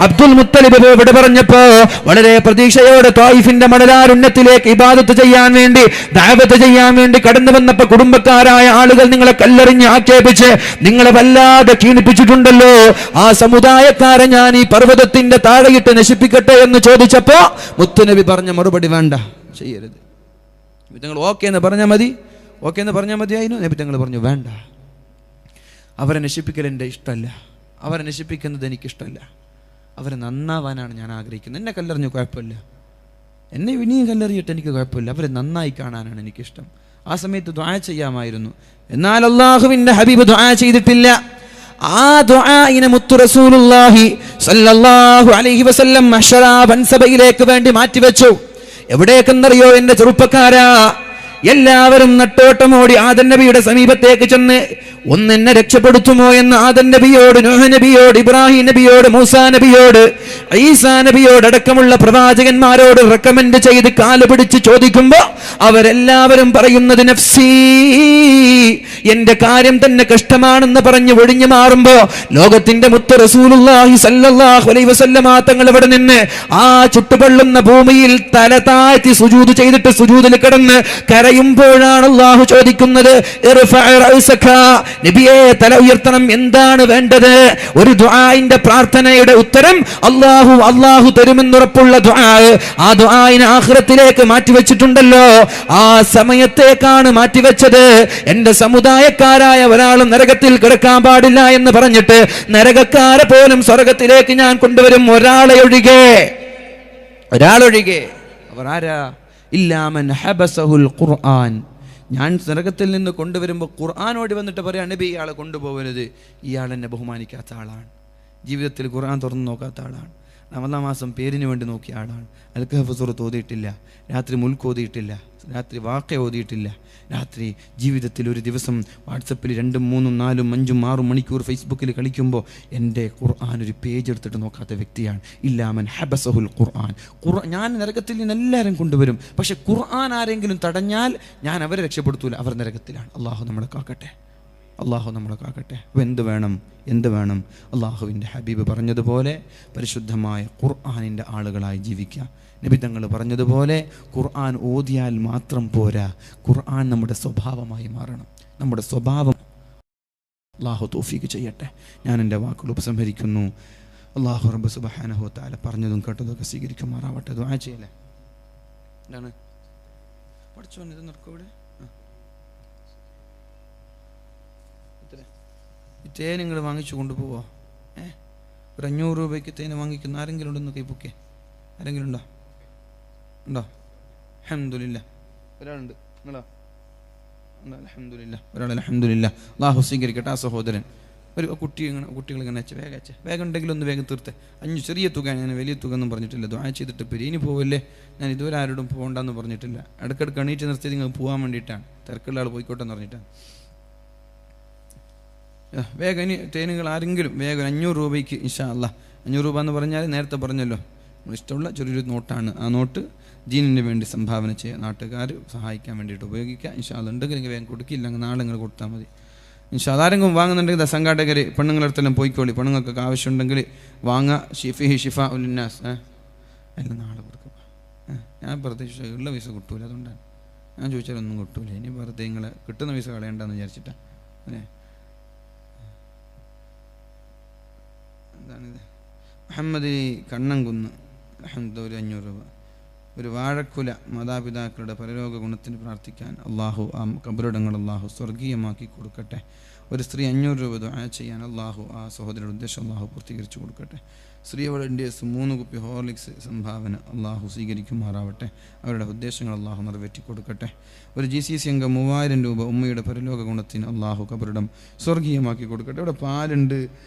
അബ്ദുൽ മുത്തലിബ് വിട പറഞ്ഞപ്പോ, വളരെ പ്രതീക്ഷയോടെ ത്വായിഫിന്റെ മണലാരുണ്യത്തിലേക്ക് ഇബാദത്ത് ചെയ്യാൻ വേണ്ടി, ദഅവത്ത് ചെയ്യാൻ വേണ്ടി കടന്നു വന്നപ്പോ കുടുംബക്കാരായ ആളുകൾ നിങ്ങളെ കല്ലെറിഞ്ഞ് ആക്ഷേപിച്ച് നിങ്ങളെ വല്ലാതെ ക്ഷീണിപ്പിച്ചിട്ടുണ്ടല്ലോ. ആ സമുദായക്കാരെ ഞാൻ ഈ പർവ്വതത്തിന്റെ താഴെയിട്ട് നശിപ്പിക്കട്ടെ എന്ന് ചോദിച്ചപ്പോ മുത്തുനബി പറഞ്ഞ മറുപടി, വേണ്ട, ചെയ്യരുത്. നബി തങ്ങൾ ഓക്കെ എന്ന് പറഞ്ഞാൽ മതി, ഓക്കെ എന്ന് പറഞ്ഞാൽ മതിയായിരുന്നു. നബി തങ്ങൾ പറഞ്ഞു, വേണ്ട, അവരെ നശിപ്പിക്കൽ എൻ്റെ ഇഷ്ടമല്ല, അവരെ നശിപ്പിക്കുന്നത് എനിക്കിഷ്ടമല്ല, അവരെ നന്നാവാനാണ് ഞാൻ ആഗ്രഹിക്കുന്നത്. എന്നെ കല്ലെറിഞ്ഞു കുഴപ്പമില്ല, എന്നെ ഇനിയും കല്ലെറിയിട്ട് എനിക്ക് കുഴപ്പമില്ല, അവരെ നന്നായി കാണാനാണ് എനിക്കിഷ്ടം. ആ സമയത്ത് ദുആ ചെയ്യാമായിരുന്നു. എന്നാൽ അല്ലാഹുവിന്റെ ഹബീബ് ദുആ ചെയ്തിട്ടില്ല. ആ ദുആഇനെ മുത്തു റസൂലുള്ളാഹി സ്വല്ലല്ലാഹു അലൈഹി വസല്ലം മഹ്ശറാ വൻസബയിലേക്ക് വേണ്ടി മാറ്റിവെച്ചു. എവിടേക്കെന്നറിയോ എൻ്റെ ചെറുപ്പക്കാരാ? എല്ലാവരും നട്ടോട്ടമോടി ആദം നബിയുടെ സമീപത്തേക്ക് ചെന്ന് ഒന്നെന്നെ രക്ഷപ്പെടുത്തുമോ എന്ന് ആദം നബിയോട്, നൂഹ് നബിയോട്, ഇബ്രാഹിം നബിയോട്, മൂസാ നബിയോട്, ഈസാ നബിയോട് അടക്കമുള്ള പ്രവാചകന്മാരോട് റെക്കമെൻഡ് ചെയ്ത് കാല് പിടിച്ച് ചോദിക്കുമ്പോ അവരെല്ലാവരും പറയുന്നത് നഫ്സി, എന്റെ കാര്യം തന്നെ കഷ്ടമാണെന്ന് പറഞ്ഞ് ഒഴിഞ്ഞു മാറുമ്പോ ലോകത്തിന്റെ മുത്ത് റസൂലുള്ളാഹി സ്വല്ലല്ലാഹു അലൈഹി വസല്ലമ തങ്ങൾ ഇവിടെ നിന്ന് ആ ചുട്ടുപൊള്ളുന്ന ഭൂമിയിൽ തല താഴ്ത്തി സുജൂദ് ചെയ്തിട്ട് സുജൂദിൽ കിടന്ന് കരയുമ്പോഴാണ് അല്ലാഹു ചോദിക്കുന്നത്, നബിയെ, തല ഉയർത്തണം, എന്താണ് വേണ്ടത്? ഒരു ദുആഇന്റെ പ്രാർത്ഥനയുടെ ഉത്തരം അല്ലാഹു തരുമെന്നുറപ്പുള്ള ദുആ. ആ ദുആഇനെ ആഖിറത്തിലേക്ക് മാറ്റിവെച്ചിട്ടുണ്ടല്ലോ, ആ സമയത്തേക്കാണ് മാറ്റിവെച്ചത്. എന്റെ സമുദായക്കാരായ ഒരാളും നരകത്തിൽ കിടക്കാൻ പാടില്ല എന്ന് പറഞ്ഞിട്ട് നരകക്കാരെ പോലും സ്വർഗത്തിലേക്ക് ഞാൻ കൊണ്ടുവരും, ഒരാളൊഴികെ. അവർ ആരാ? ഇല്ലാമൻ ഹബസഹുൽ ഖുർആൻ. ഞാൻ നരകത്തിൽ നിന്ന് കൊണ്ടുവരുമ്പോൾ ഖുർആനോട് വന്നിട്ട് പറയാം, നബി ഇയാളെ കൊണ്ടുപോകരുത്, ഇയാൾ എന്നെ ബഹുമാനിക്കാത്ത ആളാണ്, ജീവിതത്തിൽ ഖുർആൻ തുറന്നു നോക്കാത്ത ആളാണ്, റമദാൻ മാസം പേരിന് വേണ്ടി നോക്കിയ ആളാണ്, അൽ കഹ്ഫ് സൂറത്ത് ഓതിയിട്ടില്ല, രാത്രി മുൽക്ക് ഓതിയിട്ടില്ല, രാത്രി വാഖ ഓതിയിട്ടില്ല, രാത്രി ജീവിതത്തിൽ ഒരു ദിവസം വാട്സപ്പിൽ 2, 3, 4, 5, 6 മണിക്കൂർ ഫേസ്ബുക്കിൽ കളിക്കുമ്പോൾ എൻ്റെ ഖുർആൻ ഒരു പേജ് എടുത്തിട്ട് നോക്കാത്ത വ്യക്തിയാണ്. ഇല്ലാമൻ ഹബസഹുൽ ഖുർആൻ. ഞാൻ നരകത്തിൽ നിന്ന് എല്ലാവരും കൊണ്ടുവരും, പക്ഷെ ഖുർആൻ ആരെങ്കിലും തടഞ്ഞാൽ ഞാൻ അവരെ രക്ഷപ്പെടുത്തൂല, അവർ നരകത്തിലാണ്. അള്ളാഹു നമ്മളെ കാക്കട്ടെ, അള്ളാഹു നമ്മളെ കാക്കട്ടെ. അപ്പോൾ എന്ത് വേണം? അള്ളാഹുവിൻ്റെ ഹബീബ് പറഞ്ഞതുപോലെ പരിശുദ്ധമായ ഖുർആനിൻ്റെ ആളുകളായി ജീവിക്കാം. നബി തങ്ങൾ പറഞ്ഞതുപോലെ ഖുർആൻ ഓതിയാൽ മാത്രം പോരാ, ഖുർആൻ നമ്മുടെ സ്വഭാവമായി മാറണം. നമ്മുടെ സ്വഭാവം അള്ളാഹു തൗഫീഖ് ചെയ്യട്ടെ. ഞാൻ എൻ്റെ വാക്കുകൾ ഉപസംഹരിക്കുന്നു. അള്ളാഹു റബ്ബ് സുബ്ഹാനഹു വ തആല പറഞ്ഞതും കേട്ടതൊക്കെ സ്വീകരിക്കുമാറാവട്ടെ. ദുആ ചെയ്യല്ലേ? എന്താണ് പഠിച്ചോൻ ഇത് നിർക്കോടെ തേൻ നിങ്ങൾ വാങ്ങിച്ചു കൊണ്ടുപോവോ? ഒരു 500 രൂപയ്ക്ക് തേൻ വാങ്ങിക്കുന്ന ആരെങ്കിലും ഉണ്ടെന്ന് കൈപ്പൊക്കെ? ആരെങ്കിലും ഉണ്ടോ? അൽഹംദുലില്ലാ, ഒരാളുണ്ട്. നിങ്ങളോ? അൽഹംദുലില്ലാ, ഒരാൾ. അൽഹംദുലില്ലാ, അല്ലാഹു സ്വീകരിക്കട്ടെ. ആ സഹോദരൻ ഒരു കുട്ടികൾ ഇങ്ങനെ വേഗം ഉണ്ടെങ്കിലും ഒന്ന് വേഗം തീർത്തെ. 5 ചെറിയ തുക, ഞാൻ വലിയ തുക ഒന്നും പറഞ്ഞിട്ടില്ല. ദുആ ചെയ്തിട്ട് ഇനി പോവല്ലേ, ഞാൻ ഇതുവരെ ആരോടും പോകണ്ടെന്ന് പറഞ്ഞിട്ടില്ല. ഇടയ്ക്കിടയ്ക്ക് എണീറ്റ് നിർത്തി നിങ്ങൾ പോകാൻ വേണ്ടിയിട്ടാണ്, തിരക്കുള്ള ആൾ പോയിക്കോട്ടെ എന്ന് പറഞ്ഞിട്ടാണ്. വേഗം ഇനി തേനുകൾ ആരെങ്കിലും വേഗം 500 രൂപയ്ക്ക് ഇൻഷാ അല്ലാഹ്. 500 രൂപ എന്ന് പറഞ്ഞാൽ നേരത്തെ പറഞ്ഞല്ലോ, ഇഷ്ടമുള്ള ചെറിയൊരു നോട്ടാണ്. ആ നോട്ട് ദീനിന് വേണ്ടി സംഭാവന ചെയ്യുക, നാട്ടുകാർ സഹായിക്കാൻ വേണ്ടിയിട്ട് ഉപയോഗിക്കുക. ഇൻഷാ അല്ലാഹ് ഉണ്ടെങ്കിൽ വേഗം കൊടുക്കില്ല, നാളെ നിങ്ങൾ കൊടുത്താൽ മതി. ഇൻഷാ അല്ലാഹ്. ആരെങ്കിലും വാങ്ങുന്നുണ്ടെങ്കിൽ സംഘാടകർ പെണ്ണുങ്ങളടുത്തെല്ലാം പോയിക്കോളി, പെണ്ണുങ്ങൾക്കൊക്കെ ആവശ്യമുണ്ടെങ്കിൽ വാങ്ങുക. ഷിഫ ഉന്നാസ് എല്ലാം നാളെ കൊടുക്കുക. ഞാൻ പ്രതീക്ഷ ഉള്ള പൈസ കിട്ടൂല, അതുകൊണ്ടാണ് ഞാൻ ചോദിച്ചാലൊന്നും കിട്ടൂല. ഇനി വെറുതെ നിങ്ങളെ കിട്ടുന്ന പൈസ കളയണ്ടെന്ന് വിചാരിച്ചിട്ടാണ് അല്ലേ. എന്താണിത്? മുഹമ്മദ് കണ്ണംകുന്ന് ഒരു 500 രൂപ. ഒരു വാഴക്കുല മാതാപിതാക്കളുടെ പരലോക ഗുണത്തിന് പ്രാർത്ഥിക്കാൻ അള്ളാഹു ആ കബറിടങ്ങൾ അള്ളാഹു സ്വർഗീയമാക്കി കൊടുക്കട്ടെ. ഒരു സ്ത്രീ 500 രൂപ ദുആ ചെയ്യാൻ അള്ളാഹു ആ സഹോദരയുടെ ഉദ്ദേശം അള്ളാഹു പൂർത്തീകരിച്ചു കൊടുക്കട്ടെ. സ്ത്രീ വോളണ്ടിയേഴ്സ് 3 കുപ്പി ഹോർലിക്സ് സംഭാവന അള്ളാഹു സ്വീകരിക്കുമാറാവട്ടെ. അവരുടെ ഉദ്ദേശങ്ങൾ അള്ളാഹു നിറവേറ്റി കൊടുക്കട്ടെ. ഒരു GCC അംഗം 3000 രൂപ ഉമ്മയുടെ പരലോക ഗുണത്തിന് അള്ളാഹു കബറിടം സ്വർഗീയമാക്കി കൊടുക്കട്ടെ. ഇവിടെ പാലുണ്ട്,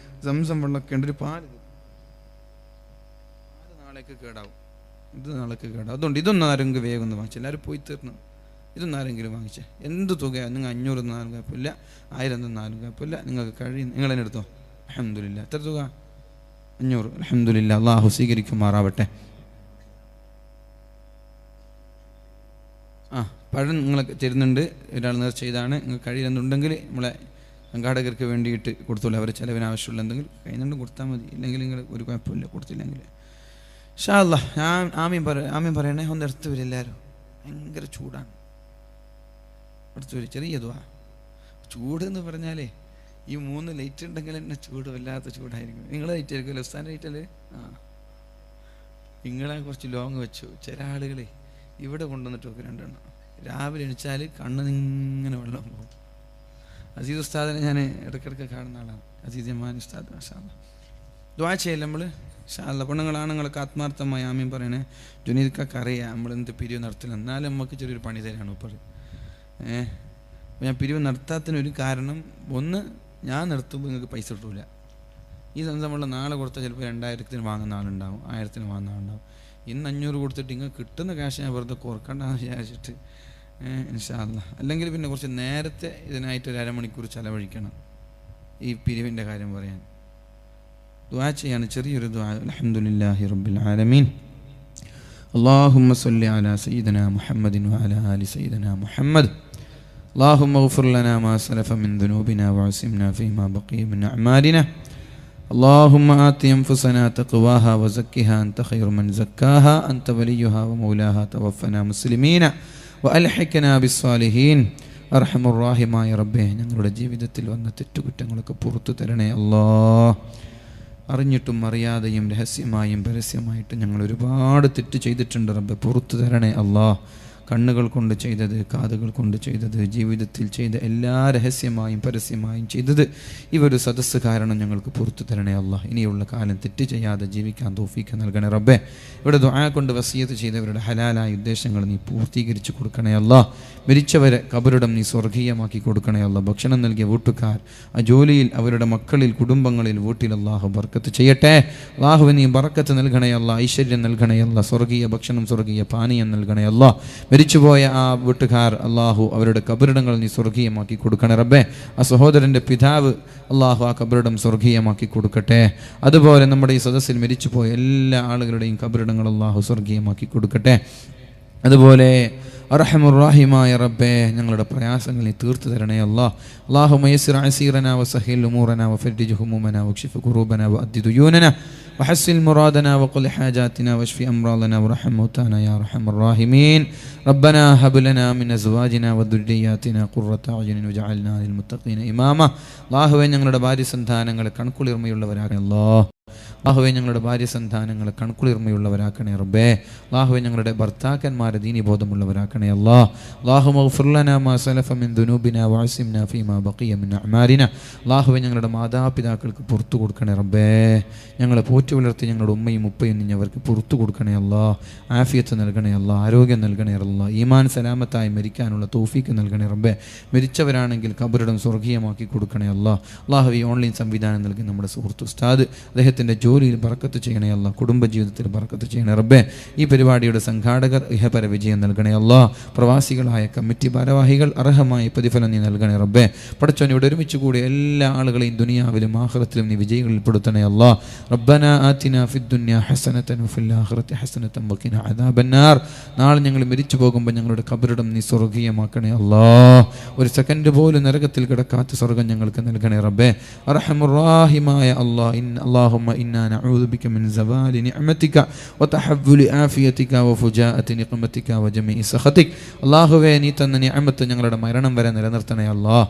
സംസം വെള്ളമൊക്കെ ഉണ്ട്. ഒരു പാല് നാളേക്ക് കേടാവും, ഇത് നാളേക്ക് കേടാവും. അതുകൊണ്ട് ഇതൊന്നും ആരെങ്കിലും വേഗം ഒന്ന് വാങ്ങിച്ചു, എല്ലാവരും പോയി തീർന്നു. ഇതൊന്നും ആരെങ്കിലും വാങ്ങിച്ചേ. എന്ത് തുകയാണ്? നിങ്ങൾ 500 എന്നാലും കുഴപ്പമില്ല, 1000 എന്നാലും കുഴപ്പമില്ല, നിങ്ങൾക്ക് കഴിയും, നിങ്ങൾ തന്നെ എടുത്തോ. അൽഹംദുലില്ലാ. എത്ര തുക? 500. അൽഹംദുലില്ലാ. അള്ളാഹു സ്വീകരിക്കുമാറാവട്ടെ. പഴം നിങ്ങളൊക്കെ തരുന്നുണ്ട്. ഒരാൾ നേർച്ച ചെയ്താണ്. നിങ്ങൾ കഴിയുന്നുണ്ടെങ്കിൽ നമ്മളെ സംഘാടകർക്ക് വേണ്ടിയിട്ട് കൊടുത്തോളൂ. അവർ ചിലവിന് ആവശ്യമുള്ള എന്തെങ്കിലും കഴിയുന്നുണ്ട് കൊടുത്താൽ മതി. ഇല്ലെങ്കിൽ നിങ്ങൾ ഒരു കുഴപ്പമില്ല, കൊടുത്തില്ലെങ്കിൽ. ഇൻഷാ അല്ലാഹ്. ഞാൻ ആമീൻ പറയണേ. ഒന്ന് എടുത്ത് വരും എല്ലാവരും. ഭയങ്കര ചൂടാണ്. എടുത്ത് വരും. ചെറിയ ദുആ. ചൂട് എന്ന് പറഞ്ഞാലേ ഈ 3 ലൈറ്റ് ഉണ്ടെങ്കിൽ തന്നെ ചൂട് വല്ലാത്ത ചൂടായിരിക്കും. നിങ്ങൾ ലൈറ്റ് ആയിരിക്കുമല്ലോ ഉസ്താൻ ലൈറ്റല്ലേ? നിങ്ങളെ കുറച്ച് ലോങ് വെച്ചു. ചില ആളുകൾ ഇവിടെ കൊണ്ടുവന്നിട്ട് നോക്കി 2 എണ്ണം. രാവിലെ എണിച്ചാൽ കണ്ണ് ഇങ്ങനെ വെള്ളം പോകും. അസീസ് ഉസ്താദിനെ ഞാൻ ഇടയ്ക്കിടയ്ക്ക് കാണുന്ന ആളാണ്. അസീസ് ജമാൻ ഉസ്താദ്. മാഷാ അല്ലാഹ്. ദുആ ചെയ്യല്ലേ നമ്മൾ? ഇൻഷാ അല്ലാഹ്. പെണ്ണുങ്ങളാണുങ്ങൾക്ക് ആത്മാർത്ഥമായി ആമീൻ പറയണേ. ജുനീദ്ക്കൊക്കെ അറിയാം നമ്മളെന്ത് പിരിവ് നടത്തില്ല. എന്നാലും നമുക്ക് ചെറിയൊരു പണി തരാണ് ഇപ്പോൾ. ഞാൻ പിരിവ് നടത്താത്തതിനൊരു കാരണം, ഒന്ന്, ഞാൻ നിർത്തുമ്പോൾ നിങ്ങൾക്ക് പൈസ കിട്ടൂല. ഈ സംബന്ധമുള്ള നാളെ കൊടുത്താൽ ചിലപ്പോൾ 2000-ന് വാങ്ങുന്ന ആളുണ്ടാവും, 1000-ന് വാങ്ങുന്ന ആളുണ്ടാവും. ഇന്ന് 500 കൊടുത്തിട്ട് ഇങ്ങനെ കിട്ടുന്ന ക്യാഷ് ഞാൻ വെറുതെ കുറക്കണ്ടെന്ന് വിചാരിച്ചിട്ട് ഇൻഷാ അല്ലാഹ്. അല്ലെങ്കിൽ പിന്നെ കുറച്ച് നേരത്തെ ഇതിനായിട്ട് 1 അരമണിക്കൂർ ചിലവഴിക്കണം ഈ പിരിവിൻ്റെ കാര്യം പറയാൻ. ദുആ ചെയ്യാണ്, ചെറിയൊരു ദുആ. അൽഹംദുലില്ലാഹി റബ്ബിൽ ആലമീൻ. اللهم صل على سيدنا محمد وعلى آل سيدنا محمد. اللهم اغفر لنا ما سلف من ذنوبنا وعصمنا فيما بقي من أعمالنا. اللهم آت أنفسنا تقواها وزكها أنت خير من زكاها أنت وليها ومولاها. توفنا مسلمين وألحقنا بالصالحين. أرحم الراحمين يا ربي. ഞങ്ങളുടെ ജീവിതത്തിൽ വന്ന തെറ്റുകുറ്റങ്ങളൊക്കെ പുറത്തു തരണേ അല്ലാഹ്. അറിഞ്ഞിട്ടും അറിയാതെയും രഹസ്യമായും പരസ്യമായിട്ട് ഞങ്ങൾ ഒരുപാട് തെറ്റ് ചെയ്തിട്ടുണ്ട് റബ്ബേ. പുറത്തു തരണേ അല്ലാഹ്. കണ്ണുകൾ കൊണ്ട് ചെയ്തത്, കാതുകൾ കൊണ്ട് ചെയ്തത്, ജീവിതത്തിൽ ചെയ്ത എല്ലാ രഹസ്യമായും പരസ്യമായും ചെയ്തത് ഇവർ സദസ്സ് കാരണം ഞങ്ങൾക്ക് പുറത്തു തരണേ അല്ലാഹ്. ഇനിയുള്ള കാലം തെറ്റ് ചെയ്യാതെ ജീവിക്കാൻ തൗഫീഖ് നൽകണേ റബ്ബേ. ഇവിടെ ദുആ കൊണ്ട് വസിയത്ത് ചെയ്തവരുടെ ഹലാലായ ഉദ്ദേശങ്ങൾ നീ പൂർത്തീകരിച്ചു കൊടുക്കണേ അല്ലാഹ്. മരിച്ചവരെ കബറിടം നീ സ്വർഗീയമാക്കി കൊടുക്കണേ അല്ലാഹ്. ഭക്ഷണം നൽകിയ വീട്ടുകാർ, ആ ജോലിയിൽ, അവരുടെ മക്കളിൽ, കുടുംബങ്ങളിൽ, വീട്ടിൽ അല്ലാഹു ബർക്കത്ത് ചെയ്യട്ടെ. അല്ലാഹുവേ നീ ബർക്കത്ത് നൽകണേ അല്ലാഹ്. ഐശ്വര്യം നൽകണേ അല്ലാഹ്. സ്വർഗീയ ഭക്ഷണം, സ്വർഗീയ പാനീയം നൽകണേ അല്ലാഹ്. മരിച്ചുപോയ ആ വീട്ടുകാർ അല്ലാഹു അവരുടെ കബറിടങ്ങൾ നീ സ്വർഗീയമാക്കി കൊടുക്കണേ റബ്ബേ. ആ സഹോദരൻ്റെ പിതാവ് അല്ലാഹു ആ കബറിടം സ്വർഗീയമാക്കി കൊടുക്കട്ടെ. അതുപോലെ നമ്മുടെ ഈ സദസ്സിൽ മരിച്ചുപോയ എല്ലാ ആളുകളുടെയും കബറിടങ്ങൾ അല്ലാഹു സ്വർഗീയമാക്കി കൊടുക്കട്ടെ. അതുപോലെ അർഹമുർറാഹിമായ റബ്ബേ, ഞങ്ങളുടെ പ്രയാസങ്ങൾ നീ തീർത്തു തരണേ അല്ലാഹ്. അല്ലാഹുമ്മ യസ്സിർ അസീറനാ വസഹിൽ ഉമൂറനാ വഫർജി് ഹുമൂമനാ വക്ഷിഫ് ഖുറൂബനാ വഅദ്ദി ദുയൂനനാ വഹസ്സിൽ മുറാദനാ വഖുൽ ഹാജാതിനാ വഷ്ഫി അംറാദനാ വറഹം മൗതാനാ യാ അർഹമർ റഹീമീൻ. റബ്ബനാ ഹബ് ലനാ മിൻ അസ്വാജിനാ വദുർരിയാതിനാ ഖുർറത അഅ്യുനിൻ വജഅൽനാ ലിൽ മുത്തഖീന ഇമാമ. അല്ലാഹുവേ ഞങ്ങളുടെ ഭാര്യ സന്താനങ്ങളെ കൺകുളിർമയുള്ളവരാക്കണേ അല്ലാഹ്. അല്ലാഹുവേ ഞങ്ങളുടെ ഭാര്യ സന്താനങ്ങളെ കൺകുളിർമയുള്ളവരാക്കണേ റബ്ബേ. അല്ലാഹുവേ ഞങ്ങളുടെ ഭർത്താക്കന്മാരെ ദീനിബോധമുള്ളവരാക്കണേ അല്ലാഹ്. അല്ലാഹുമ്മ ഗ്ഫിർ ലനാ മാ സലഫ മിൻ ദുനൂബിനാ വഅസിംനാ ഫീമാ ബഖിയ മിൻ അഅ്മാലിനാ. അല്ലാഹുവേ ഞങ്ങളുടെ മാതാപിതാക്കൾക്ക് പുറത്തു കൊടുക്കണേ റബ്ബേ. ഞങ്ങളെ പോറ്റി വളർത്തി ഞങ്ങളുടെ ഉമ്മയും ഉപ്പയും നീ അവർക്ക് പുറത്തു കൊടുക്കണേ അല്ലാഹ്. ആഫിയത്ത് നൽകണേ അല്ലാഹ്. ആരോഗ്യം നൽകണേ അല്ലാഹ്. ഈമാൻ സലാമത്തായി മരിക്കാനുള്ള തൗഫീക്ക് നൽകണേ റബ്ബേ. മരിച്ചവരാണെങ്കിൽ കബറിടം സ്വർഗീയമാക്കി കൊടുക്കണേ അല്ലാഹ്. അല്ലാഹുവേ ഓൺലൈൻ സംവിധാനം നൽകി നമ്മുടെ സുഹൃത്ത് ഉസ്താദ് അദ്ദേഹത്തിൻ്റെ ജോലിയിൽ ബർക്കത്ത് ചെയ്യണേ അല്ലാഹ്. കുടുംബജീവിതത്തിൽ ബർക്കത്ത് ചെയ്യണേ റബ്ബേ. ഈ പരിപാടിയുടെ സംഘാടകർ ഇഹപര വിജയം നൽകണേ അല്ലാഹ്. പ്രവാസികളായ കമ്മിറ്റി ഭാരവാഹികൾ അർഹമായ പ്രതിഫലം നീ നൽകണേ റബ്ബേ. പടച്ചോൻ ഇവിടെ ഒരുമിച്ച് കൂടിയ എല്ലാ ആളുകളെയും ദുനിയാവിലും ആഖിറത്തിലും നീ വിജയികളിൽ പെടുത്തണേ അല്ലാഹ്. റബ്ബനാ ആതിനാ ഫിദ്ദുനിയാ ഹസനതൻ വഫിൽ ആഖിറതി ഹസനതൻ വഖിനാ അദാബന്നാർ. നാളെ ഞങ്ങൾ മരിച്ചു പോകുമ്പോൾ ഞങ്ങളുടെ കബറിടം നീ സ്വർഗീയമാക്കണേ അല്ലാഹ്. ഒരു സെക്കൻഡ് പോലും നരകത്തിൽ കിടക്കാത്ത സ്വർഗം ഞങ്ങൾക്ക് നൽകണേ റബ്ബേ. അർഹമുർ റഹീമായ അല്ലാഹ്. അല്ലാഹുമ്മ ഇന്നാ إنا نعوذ بك من زوال نعمتك وتحول عافيتك وفجاءة نقمتك وجميع سخطك. അല്ലാഹുവേ നീ തന്ന നിഅമത്ത് ഞങ്ങളുടെ മരണം വരെ നിലനിർത്തണേ അല്ലാഹ്.